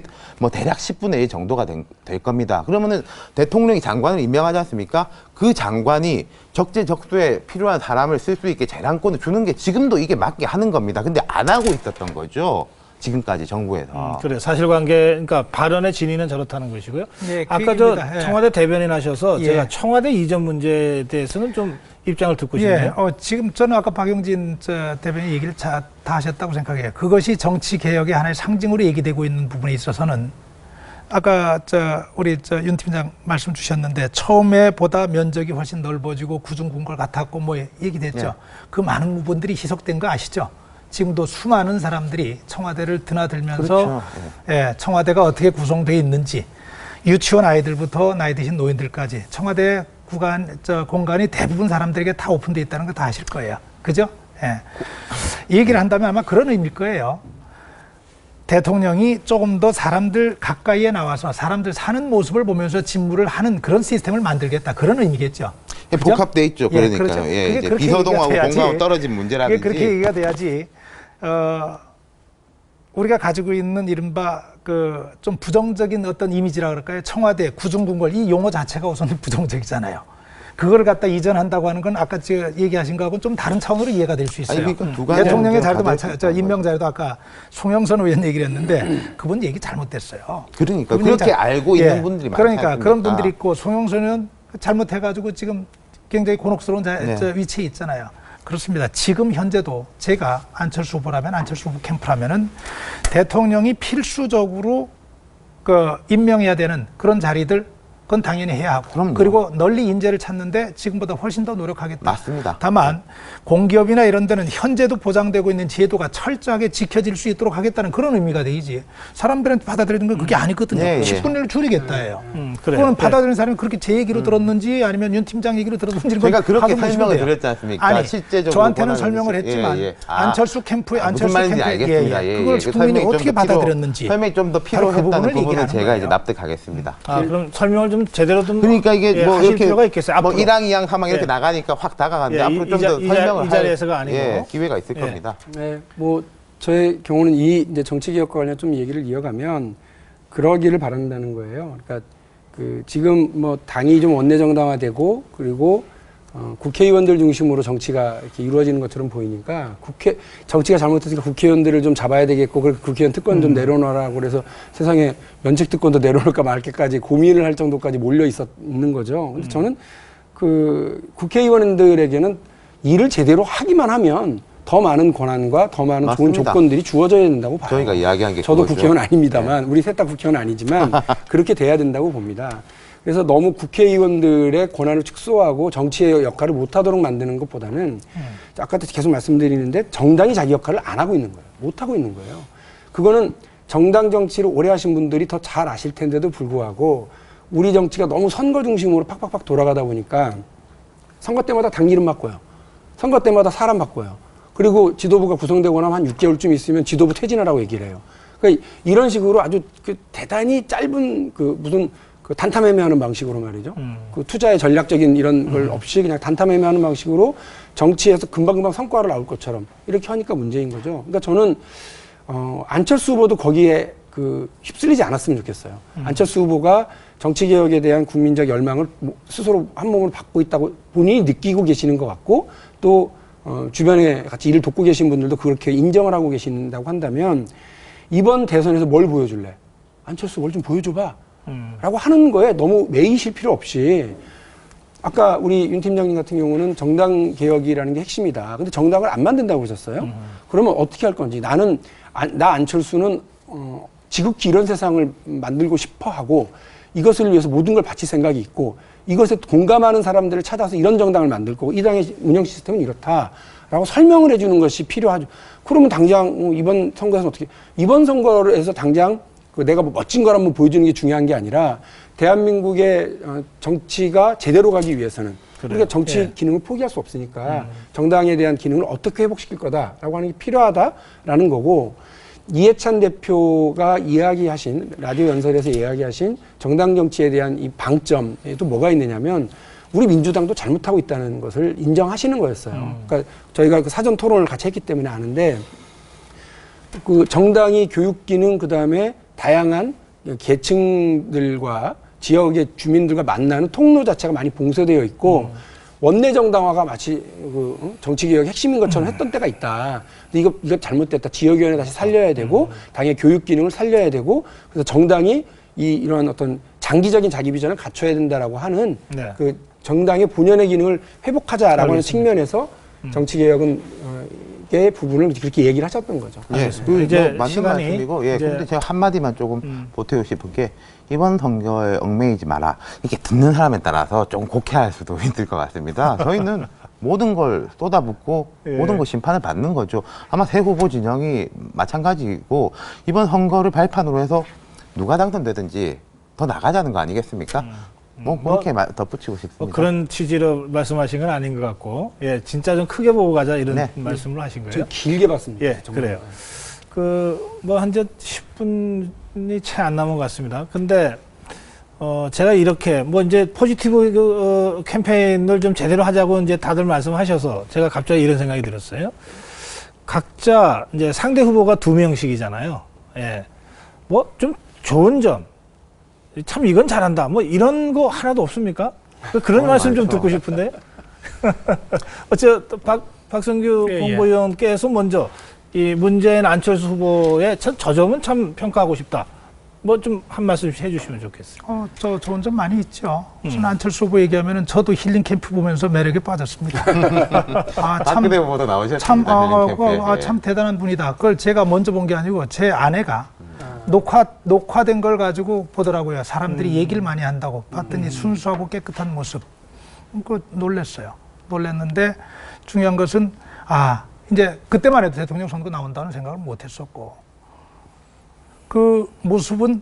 대략 10분의 1 정도가 될 겁니다. 그러면은 대통령이 장관을 임명하지 않습니까? 그 장관이 적재적소에 필요한 사람을 쓸 수 있게 재량권을 주는 게 지금도 이게 맞게 하는 겁니다. 근데 안 하고 있었던 거죠. 지금까지 정부에서. 그래 사실관계 그러니까 발언의 진위는 저렇다는 것이고요. 예, 그 아까 저 얘기입니다. 예. 청와대 대변인 하셔서 예. 제가 청와대 이전 문제에 대해서는 좀 입장을 듣고 싶네요. 지금 저는 아까 박용진 대변인 얘기를 다 하셨다고 생각해요. 그것이 정치 개혁의 하나의 상징으로 얘기되고 있는 부분에 있어서는 아까 우리 윤 팀장 말씀 주셨는데 처음에 보다 면적이 훨씬 넓어지고 구중궁궐 같았고 뭐 얘기됐죠. 네. 그 많은 부분들이 희석된 거 아시죠? 지금도 수많은 사람들이 청와대를 드나들면서 그렇죠. 예, 청와대가 어떻게 구성되어 있는지 유치원 아이들부터 나이 드신 노인들까지 청와대 공간이 대부분 사람들에게 다 오픈되어 있다는 거 다 아실 거예요. 그죠? 예. 이 얘기를 한다면 아마 그런 의미일 거예요. 대통령이 조금 더 사람들 가까이에 나와서 사람들 사는 모습을 보면서 직무를 하는 그런 시스템을 만들겠다. 그런 의미겠죠. 그죠? 복합돼 있죠. 그러니까요. 그렇죠. 예, 이제 그렇게 비서동하고 얘기가 돼야지. 공하고 떨어진 문제라든지. 그렇게 얘기가 돼야지. 우리가 가지고 있는 이른바 좀 부정적인 어떤 이미지라 그럴까요? 청와대, 구중궁궐 이 용어 자체가 우선 부정적이잖아요. 그걸 갖다 이전한다고 하는 건 아까 제가 얘기하신 거하고는 좀 다른 차원으로 이해가 될 수 있어요. 아니, 그러니까 두 가지 대통령의 자리도 문제가 마찬가지죠. 임명 자리도 아까 송영선 의원 얘기를 했는데 그분 얘기 잘못됐어요. 그러니까 그렇게 알고 있는 분들이 많지 그러니까 않습니까? 그런 분들이 있고 송영선 의원 잘못해가지고 지금 굉장히 곤혹스러운 네. 위치에 있잖아요. 그렇습니다. 지금 현재도 제가 안철수 후보라면 안철수 후보 캠프라면은 대통령이 필수적으로 임명해야 되는 그런 자리들 그건 당연히 해야 하고 그럼요. 그리고 널리 인재를 찾는데 지금보다 훨씬 더 노력하겠다. 맞습니다. 다만 공기업이나 이런 데는 현재도 보장되고 있는 제도가 철저하게 지켜질 수 있도록 하겠다는 그런 의미가 되지 사람들한테 받아들이는 건 그게 아니거든요. 예, 예. 10분의 1을 줄이겠다예요. 그래요. 그거는 받아들이는 사람이 그렇게 제 얘기로 들었는지 아니면 윤 팀장 얘기로 들었는지 제가 그렇게 확인해 보시면 설명을 돼요. 드렸지 않습니까? 아니, 실제적으로 저한테는 권한을 설명을 주시- 했지만 예, 예. 아, 안철수 캠프에 무슨 안철수 말인지 캠프에 알겠습니다. 예, 그걸 그 국민이 설명이 좀 어떻게 더 필요- 받아들였는지 설명이 좀 더 바로 그 필요했다는 부분을 부분은 얘기하는 제가 거예요. 이제 납득하겠습니다. 그럼 설명을 좀 제대로 좀 그러니까 이게 뭐 하실 이렇게 필요가 있겠어요. 뭐 앞으로. 1항, 2항, 3항 이렇게 예. 나가니까 확 다가가는데 예, 앞으로 좀 더 이 설명을 자리에서가 아니고. 예, 기회가 있을 예. 겁니다. 네, 뭐 저의 경우는 이제 정치 개혁과 관련 좀 얘기를 이어가면 그러기를 바란다는 거예요. 그러니까 지금 뭐 당이 좀 원내 정당화되고 그리고 국회의원들 중심으로 정치가 이렇게 이루어지는 것처럼 보이니까 정치가 잘못했으니까 국회의원들을 좀 잡아야 되겠고 국회의원 특권 좀 내려놓으라고 그래서 세상에 면책 특권도 내려놓을까 말까지 고민을 할 정도까지 몰려 있는 거죠. 근데 저는 국회의원들에게는 일을 제대로 하기만 하면 더 많은 권한과 더 많은 좋은 맞습니다. 조건들이 주어져야 된다고 봐요. 저희가 이야기한 게 저도 그거죠. 국회의원 아닙니다만 우리 셋 다 국회의원 아니지만 그렇게 돼야 된다고 봅니다. 그래서 너무 국회의원들의 권한을 축소하고 정치의 역할을 못하도록 만드는 것보다는 아까도 계속 말씀드리는데 정당이 자기 역할을 안 하고 있는 거예요. 못하고 있는 거예요. 그거는 정당 정치를 오래 하신 분들이 더 잘 아실 텐데도 불구하고 우리 정치가 너무 선거 중심으로 팍팍팍 돌아가다 보니까 선거 때마다 당 이름 바꿔요. 선거 때마다 사람 바꿔요. 그리고 지도부가 구성되고 나면 한 6개월쯤 있으면 지도부 퇴진하라고 얘기를 해요. 그러니까 이런 식으로 아주 대단히 짧은 무슨 단탐매매하는 방식으로 말이죠. 투자의 전략적인 이런 걸 없이 그냥 단탐매매하는 방식으로 정치에서 금방금방 성과를 나올 것처럼 이렇게 하니까 문제인 거죠. 그러니까 저는 안철수 후보도 거기에 휩쓸리지 않았으면 좋겠어요. 안철수 후보가 정치개혁에 대한 국민적 열망을 스스로 한 몸으로 받고 있다고 본인이 느끼고 계시는 것 같고 또 주변에 같이 일을 돕고 계신 분들도 그렇게 인정을 하고 계신다고 한다면 이번 대선에서 뭘 보여줄래? 안철수 뭘 좀 보여줘봐. 라고 하는 거에 너무 매이실 필요 없이 아까 우리 윤 팀장님 같은 경우는 정당 개혁이라는 게 핵심이다. 근데 정당을 안 만든다고 그러셨어요. 그러면 어떻게 할 건지 나 안철수는 지극히 이런 세상을 만들고 싶어 하고 이것을 위해서 모든 걸 바칠 생각이 있고 이것에 공감하는 사람들을 찾아서 이런 정당을 만들 거고 이 당의 운영 시스템은 이렇다라고 설명을 해주는 것이 필요하죠. 그러면 당장 이번 선거에서 어떻게 이번 선거에서 당장 내가 뭐 멋진 걸 한번 보여주는 게 중요한 게 아니라 대한민국의 정치가 제대로 가기 위해서는 우리가 정치 기능을 포기할 수 없으니까 정당에 대한 기능을 어떻게 회복시킬 거다라고 하는 게 필요하다라는 거고 이해찬 대표가 이야기하신 라디오 연설에서 이야기하신 정당 정치에 대한 이 방점에 또 뭐가 있느냐면 우리 민주당도 잘못하고 있다는 것을 인정하시는 거였어요. 그러니까 저희가 사전 토론을 같이 했기 때문에 아는데 정당이 교육 기능 그다음에 다양한 계층들과 지역의 주민들과 만나는 통로 자체가 많이 봉쇄되어 있고 원내 정당화가 마치 정치개혁 핵심인 것처럼 했던 때가 있다. 근데 이거 잘못됐다. 지역위원회 다시 살려야 되고 당의 교육 기능을 살려야 되고 그래서 정당이 이러한 어떤 장기적인 자기 비전을 갖춰야 된다라고 하는 네. 그 정당의 본연의 기능을 회복하자라고 하는 측면에서 정치개혁은 의 부분을 그렇게 얘기를 하셨던 거죠. 예, 이제 맞는 시간이 말씀이고, 예, 이제 근데 제가 한마디만 조금 보태고 싶은 게, 이번 선거에 얽매이지 마라. 이게 듣는 사람에 따라서 좀 곡해할 수도 있을 것 같습니다. 저희는 모든 걸 쏟아붓고, 예. 모든 걸 심판을 받는 거죠. 아마 새 후보 진영이 마찬가지고, 이번 선거를 발판으로 해서 누가 당선되든지 더 나가자는 거 아니겠습니까? 뭐, 그렇게 덧붙이고 싶습니다. 뭐 그런 취지로 말씀하신 건 아닌 것 같고, 예, 진짜 좀 크게 보고 가자 이런 네. 말씀을 하신 거예요. 좀 길게 봤습니다. 예, 정말. 그래요. 뭐 한 10분이 채 안 남은 것 같습니다. 근데 제가 이렇게 뭐 이제 포지티브 캠페인을 좀 제대로 하자고 이제 다들 말씀하셔서 제가 갑자기 이런 생각이 들었어요. 각자 이제 상대 후보가 2명씩이잖아요. 예, 뭐 좀 좋은 점. 참 이건 잘한다. 뭐 이런 거 하나도 없습니까? 그런 말씀 좀 듣고 싶은데. 박성규 예, 예. 홍보위원께서 먼저 이 문재인 안철수 후보의 저 점은 참 평가하고 싶다. 뭐 좀 한 말씀 해주시면 좋겠어요. 저 좋은 점 많이 있죠. 우선 안철수 후보 얘기하면은 저도 힐링 캠프 보면서 매력에 빠졌습니다. 박근혜 후보도 나오셨습니다. 참 대단한 분이다. 그걸 제가 먼저 본 게 아니고 제 아내가 녹화된 걸 가지고 보더라고요. 사람들이 얘기를 많이 한다고 봤더니 순수하고 깨끗한 모습. 놀랬어요. 놀랬는데 중요한 것은 이제 그때만 해도 대통령 선거 나온다는 생각을 못 했었고 그 모습은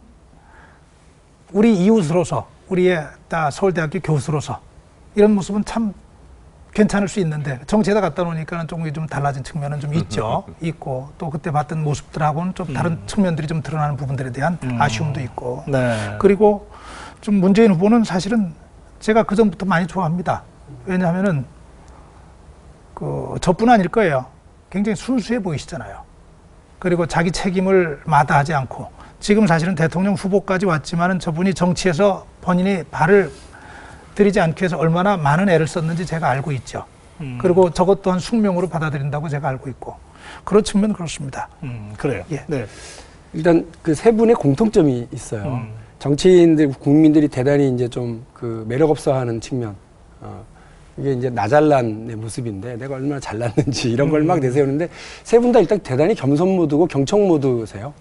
우리 이웃으로서 우리의 서울대학교 교수로서 이런 모습은 참 괜찮을 수 있는데 정치에다 갖다 놓으니까는 조금 좀 달라진 측면은 좀 있고 또 그때 봤던 모습들하고는 좀 다른 측면들이 좀 드러나는 부분들에 대한 아쉬움도 있고 네. 그리고 좀 문재인 후보는 사실은 제가 그 전부터 많이 좋아합니다. 왜냐하면은 저뿐 아닐 거예요. 굉장히 순수해 보이시잖아요. 그리고 자기 책임을 마다하지 않고 지금 사실은 대통령 후보까지 왔지만은 저분이 정치에서 본인이 발을 들이지 않기 위해서 얼마나 많은 애를 썼는지 제가 알고 있죠. 그리고 저것 또한 숙명으로 받아들인다고 제가 알고 있고 그런 측면 그렇습니다. 그래요. 예. 네. 일단 그 세 분의 공통점이 있어요. 정치인들, 국민들이 대단히 이제 좀 그 매력 없어하는 측면. 이게 이제 나 잘난 내 모습인데 내가 얼마나 잘났는지 이런 걸 막 내세우는데 세 분 다 일단 대단히 겸손 모드고 경청 모드세요.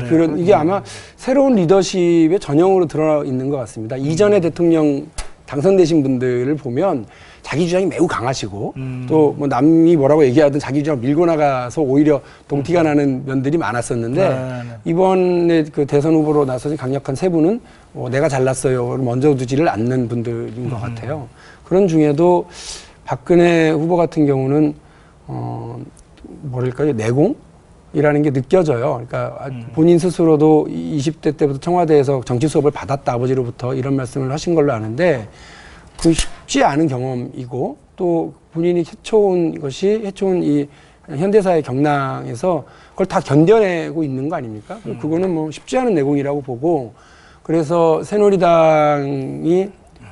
그래요? 이게 아마 새로운 리더십의 전형으로 드러나 있는 것 같습니다. 이전에 대통령 당선되신 분들을 보면 자기 주장이 매우 강하시고 또 뭐 남이 뭐라고 얘기하든 자기 주장 밀고 나가서 오히려 동티가 나는 면들이 많았었는데 이번에 그 대선 후보로 나서신 강력한 세 분은 내가 잘났어요 먼저 두지를 않는 분들인 것 같아요. 그런 중에도 박근혜 후보 같은 경우는 뭐랄까요, 내공이라는 게 느껴져요. 그러니까 본인 스스로도 20대 때부터 청와대에서 정치 수업을 받았다, 아버지로부터 이런 말씀을 하신 걸로 아는데 그 쉽지 않은 경험이고 또 본인이 해쳐온 이 현대사의 경랑에서 그걸 다 견뎌내고 있는 거 아닙니까? 그거는 뭐 쉽지 않은 내공이라고 보고 그래서 새누리당이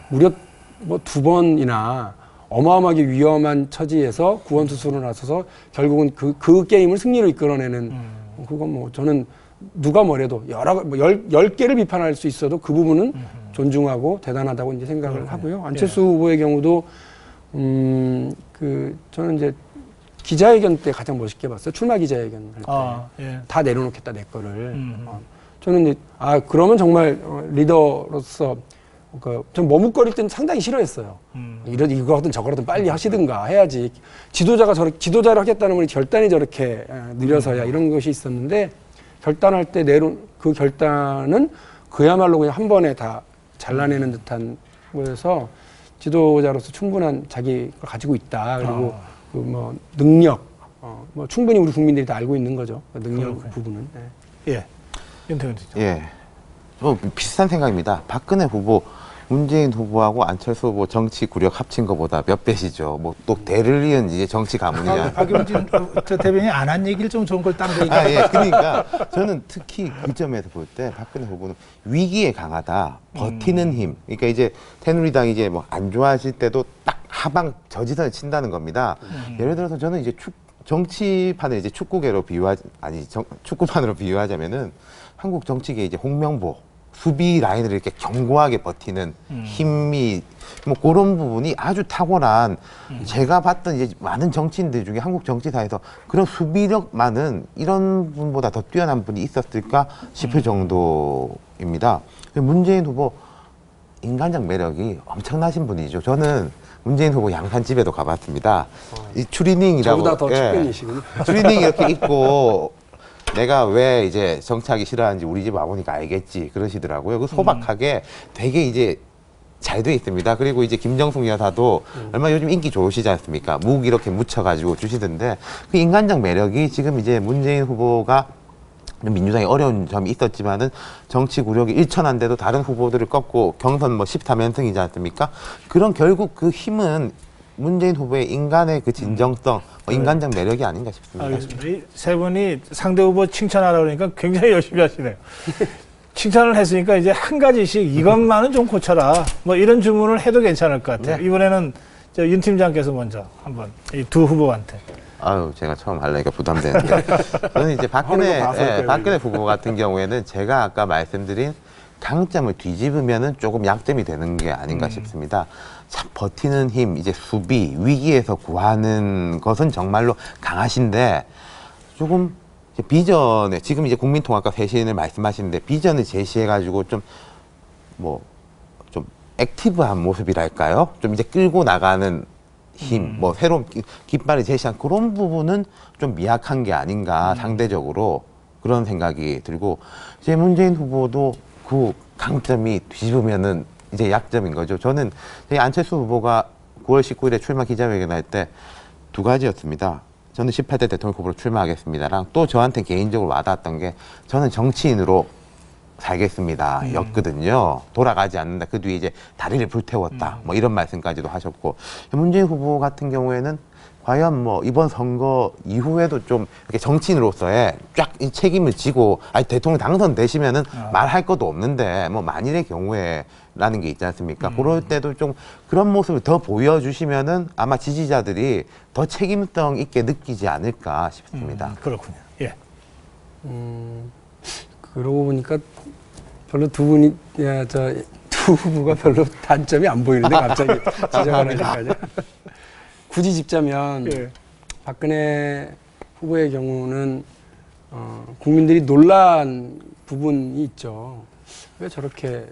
무려 뭐 2번이나 어마어마하게 위험한 처지에서 구원투수로 나서서 결국은 그 게임을 승리로 이끌어내는 그건 뭐 저는 누가 뭐래도 10개를 비판할 수 있어도 그 부분은 존중하고 대단하다고 이제 생각을 하고요. 안철수 후보의 경우도 저는 이제 기자회견 때 가장 멋있게 봤어요. 출마 기자회견 할 때 다 내려놓겠다 내 거를. 저는 이제 그러면 정말 리더로서 좀 머뭇거릴 때는 상당히 싫어했어요. 이거 하든 저거 하든 빨리 하시든가 해야지. 지도자를 하겠다는 분이 결단이 저렇게 느려서야 이런 것이 있었는데 결단할 때 그 결단은 그야말로 그냥 한 번에 다 잘라내는 듯한 거여서 지도자로서 충분한 자기가 가지고 있다. 그리고 그 뭐 능력, 뭐 충분히 우리 국민들이 다 알고 있는 거죠. 그 능력 그 부분은. 네. 예. 윤태근 팀장. 예. 비슷한 생각입니다. 박근혜 후보, 문재인 후보하고 안철수 후보 정치 구력 합친 것보다 몇 배시죠. 뭐 또 대를 이은 이제 정치 가문이냐. 박용진 저 대변인이 안 한 얘기를 좀 좋은 걸 딴 거 얘기가. 예. 그러니까 저는 특히 그 점에서 볼 때 박근혜 후보는 위기에 강하다, 버티는 힘. 그러니까 이제 새누리당이 이제 뭐 안 좋아하실 때도 딱 하방 저지선을 친다는 겁니다. 예를 들어서 저는 이제 정치판을 이제 축구계로 축구판으로 비유하자면은 한국 정치계 이제 홍명보 수비 라인을 이렇게 견고하게 버티는 힘이 뭐 그런 부분이 아주 탁월한 제가 봤던 이제 많은 정치인들 중에 한국 정치사에서 그런 수비력 많은 이런 분보다 더 뛰어난 분이 있었을까 싶을 정도입니다. 문재인 후보 인간적 매력이 엄청나신 분이죠. 저는 문재인 후보 양산집에도 가봤습니다. 이 추리닝이라고. 저보다 더 측근이시군요. 추리닝 이렇게 입고 내가 왜 이제 정치하기 싫어하는지 우리 집 와보니까 알겠지 그러시더라고요. 그 소박하게 되게 이제 잘 돼 있습니다. 그리고 이제 김정숙 여사도 얼마 요즘 인기 좋으시지 않습니까? 묵 이렇게 묻혀가지고 주시던데 그 인간적 매력이 지금 이제 문재인 후보가 민주당이 어려운 점이 있었지만은 정치 구력이 일천한데도 다른 후보들을 꺾고 경선 뭐 13연승이지 않습니까? 그런 결국 그 힘은 문재인 후보의 인간의 그 진정성, 인간적 매력이 아닌가 싶습니다. 알겠습니다. 이 세 분이 상대 후보 칭찬하라 그러니까 굉장히 열심히 하시네요. 칭찬을 했으니까 이제 한 가지씩 이것만은 좀 고쳐라. 뭐 이런 주문을 해도 괜찮을 것 같아요. 네. 이번에는 윤 팀장께서 먼저 한번 이 두 후보한테. 아유, 제가 처음 하려니까 부담되는데. 저는 이제 박근혜 후보 같은 경우에는 제가 아까 말씀드린 강점을 뒤집으면은 조금 약점이 되는 게 아닌가 싶습니다. 참 버티는 힘, 이제 수비, 위기에서 구하는 것은 정말로 강하신데 조금 이제 비전에 지금 이제 국민통합과 쇄신을 말씀하시는데 비전을 제시해가지고 좀 액티브한 모습이랄까요? 좀 이제 끌고 나가는 힘, 뭐 새로운 깃발을 제시한 그런 부분은 좀 미약한 게 아닌가 상대적으로 그런 생각이 들고 이제 문재인 후보도 그 강점이 뒤집으면은 이제 약점인 거죠. 저는 안철수 후보가 9월 19일에 출마 기자회견 할 때 두 가지였습니다. 저는 18대 대통령 후보로 출마하겠습니다랑 또 저한테 개인적으로 와닿았던 게 저는 정치인으로 살겠습니다. 였거든요. 돌아가지 않는다. 그 뒤에 이제 다리를 불태웠다. 뭐 이런 말씀까지도 하셨고 문재인 후보 같은 경우에는 과연 뭐 이번 선거 이후에도 좀 이렇게 정치인으로서의 쫙 이 책임을 지고 대통령 당선되시면은 말할 것도 없는데 뭐 만일의 경우에라는 게 있지 않습니까? 그럴 때도 좀 그런 모습을 더 보여주시면은 아마 지지자들이 더 책임성 있게 느끼지 않을까 싶습니다. 그렇군요. 예. 그러고 보니까 별로 두 후보가 별로 단점이 안 보이는데 갑자기 지적하니까요. 굳이 짚자면 예. 박근혜 후보의 경우는 국민들이 놀란 부분이 있죠. 왜 저렇게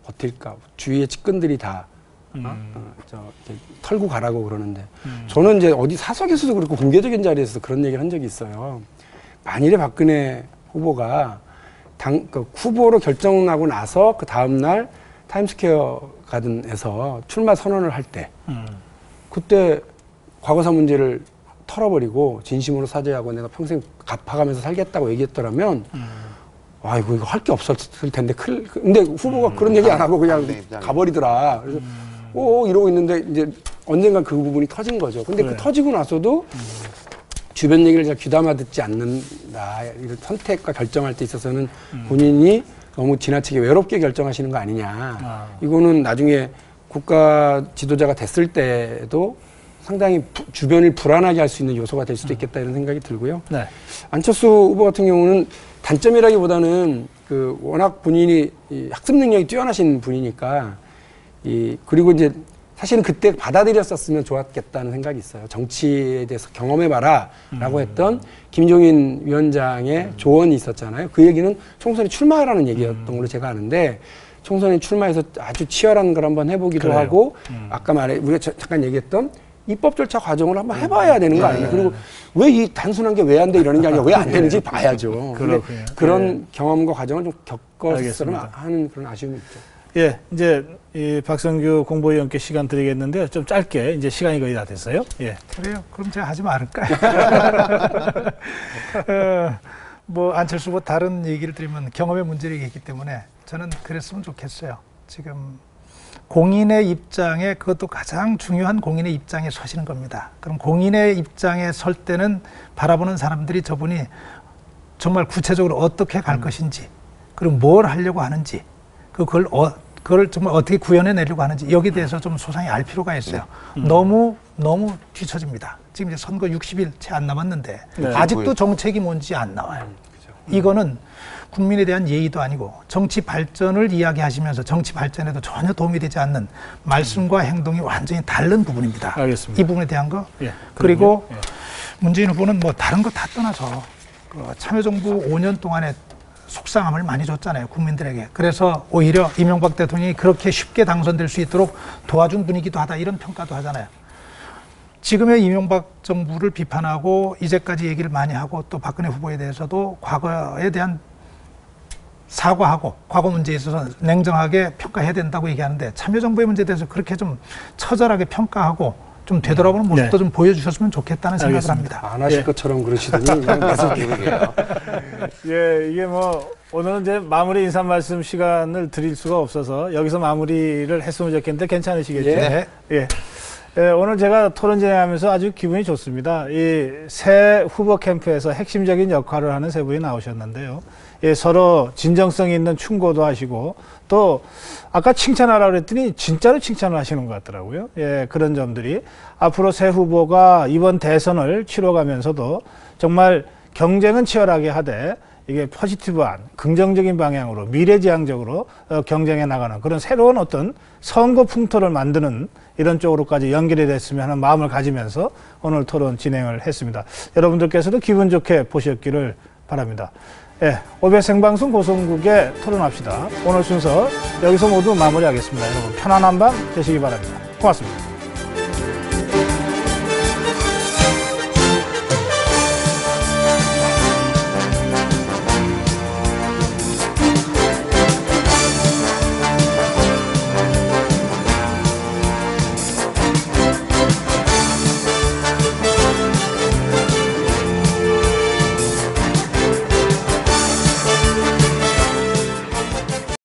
버틸까? 주위의 측근들이 다 이렇게 털고 가라고 그러는데 저는 이제 어디 사석에서도 그렇고 공개적인 자리에서도 그런 얘기를 한 적이 있어요. 만일에 박근혜 후보가 후보로 결정나고 나서 그 다음날 타임스퀘어 가든에서 출마 선언을 할 때 그때 과거사 문제를 털어버리고 진심으로 사죄하고 내가 평생 갚아가면서 살겠다고 얘기했더라면 이거 할 게 없었을 텐데 근데 후보가 그런 얘기 안 하고 그냥 가버리더라. 그래서 이러고 있는데 이제 언젠가 그 부분이 터진 거죠. 근데 그 터지고 나서도 주변 얘기를 잘 귀담아 듣지 않는다. 이런 선택과 결정할 때 있어서는 본인이 너무 지나치게 외롭게 결정하시는 거 아니냐. 이거는 나중에 국가 지도자가 됐을 때도 상당히 주변을 불안하게 할 수 있는 요소가 될 수도 있겠다 이런 생각이 들고요. 네. 안철수 후보 같은 경우는 단점이라기보다는 워낙 본인이 학습 능력이 뛰어나신 분이니까 그리고 이제 사실은 그때 받아들였었으면 좋았겠다는 생각이 있어요. 정치에 대해서 경험해봐라 라고 했던 김종인 위원장의 조언이 있었잖아요. 그 얘기는 총선에 출마하라는 얘기였던 걸로 제가 아는데 총선에 출마해서 아주 치열한 걸 한번 해보기도 그래요. 하고 아까 우리가 잠깐 얘기했던 입법 절차 과정을 한번 해봐야 되는 거 아니에요. 그리고 왜 이 단순한 게 왜 안 돼 이러는 게 아니라 왜 안 되는지 봐야죠. 그렇군요. 그런 경험과 과정을 좀 겪었으면 알겠습니다. 하는 그런 아쉬움이 있죠. 예, 이제 이 박성규 공보위원께 시간 드리겠는데 좀 짧게 이제 시간이 거의 다 됐어요. 예. 그래요. 그럼 제가 하지 말을까요? 뭐 안철수 후보 다른 얘기를 드리면 경험의 문제를 얘기했기 때문에 저는 그랬으면 좋겠어요. 지금 공인의 입장에 그것도 가장 중요한 공인의 입장에 서시는 겁니다. 그럼 공인의 입장에 설 때는 바라보는 사람들이 저분이 정말 구체적으로 어떻게 갈 것인지 그리고 뭘 하려고 하는지 그걸 그걸 정말 어떻게 구현해내려고 하는지 여기에 대해서 좀 소상히 알 필요가 있어요. 너무 뒤처집니다. 지금 이제 선거 60일 채 안 남았는데 네. 아직도 정책이 뭔지 안 나와요. 이거는 국민에 대한 예의도 아니고 정치 발전을 이야기하시면서 정치 발전에도 전혀 도움이 되지 않는 말씀과 행동이 완전히 다른 부분입니다. 알겠습니다. 이 부분에 대한 거. 예, 그리고 예. 문재인 후보는 뭐 다른 거 다 떠나서 그 참여정부 5년 동안에 속상함을 많이 줬잖아요, 국민들에게. 그래서 오히려 이명박 대통령이 그렇게 쉽게 당선될 수 있도록 도와준 분이기도 하다, 이런 평가도 하잖아요. 지금의 이명박 정부를 비판하고 이제까지 얘기를 많이 하고 또 박근혜 후보에 대해서도 과거에 대한 사과하고 과거 문제에 있어서 냉정하게 평가해야 된다고 얘기하는데 참여정부의 문제에 대해서 그렇게 좀 처절하게 평가하고 좀 되돌아보는 모습도 네. 좀 보여주셨으면 좋겠다는 생각을 알겠습니다. 합니다. 안 하실 예. 것처럼 그러시더니 그냥 계속 그러게요. 예, 이게 뭐 오늘은 이제 마무리 인사 말씀 시간을 드릴 수가 없어서 여기서 마무리를 했으면 좋겠는데 괜찮으시겠죠? 네. 예. 예, 오늘 제가 토론 진행하면서 아주 기분이 좋습니다. 이 새 후보 캠프에서 핵심적인 역할을 하는 세 분이 나오셨는데요. 예, 서로 진정성 있는 충고도 하시고 또 아까 칭찬하라고 그랬더니 진짜로 칭찬을 하시는 것 같더라고요. 예, 그런 점들이 앞으로 새 후보가 이번 대선을 치러가면서도 정말 경쟁은 치열하게 하되 이게 포지티브한 긍정적인 방향으로 미래지향적으로 경쟁해 나가는 그런 새로운 어떤 선거 풍토를 만드는 이런 쪽으로까지 연결이 됐으면 하는 마음을 가지면서 오늘 토론 진행을 했습니다. 여러분들께서도 기분 좋게 보셨기를 바랍니다. 예, OBS 생방송 고성국에 토론합시다. 오늘 순서 여기서 모두 마무리하겠습니다. 여러분 편안한 밤 되시기 바랍니다. 고맙습니다.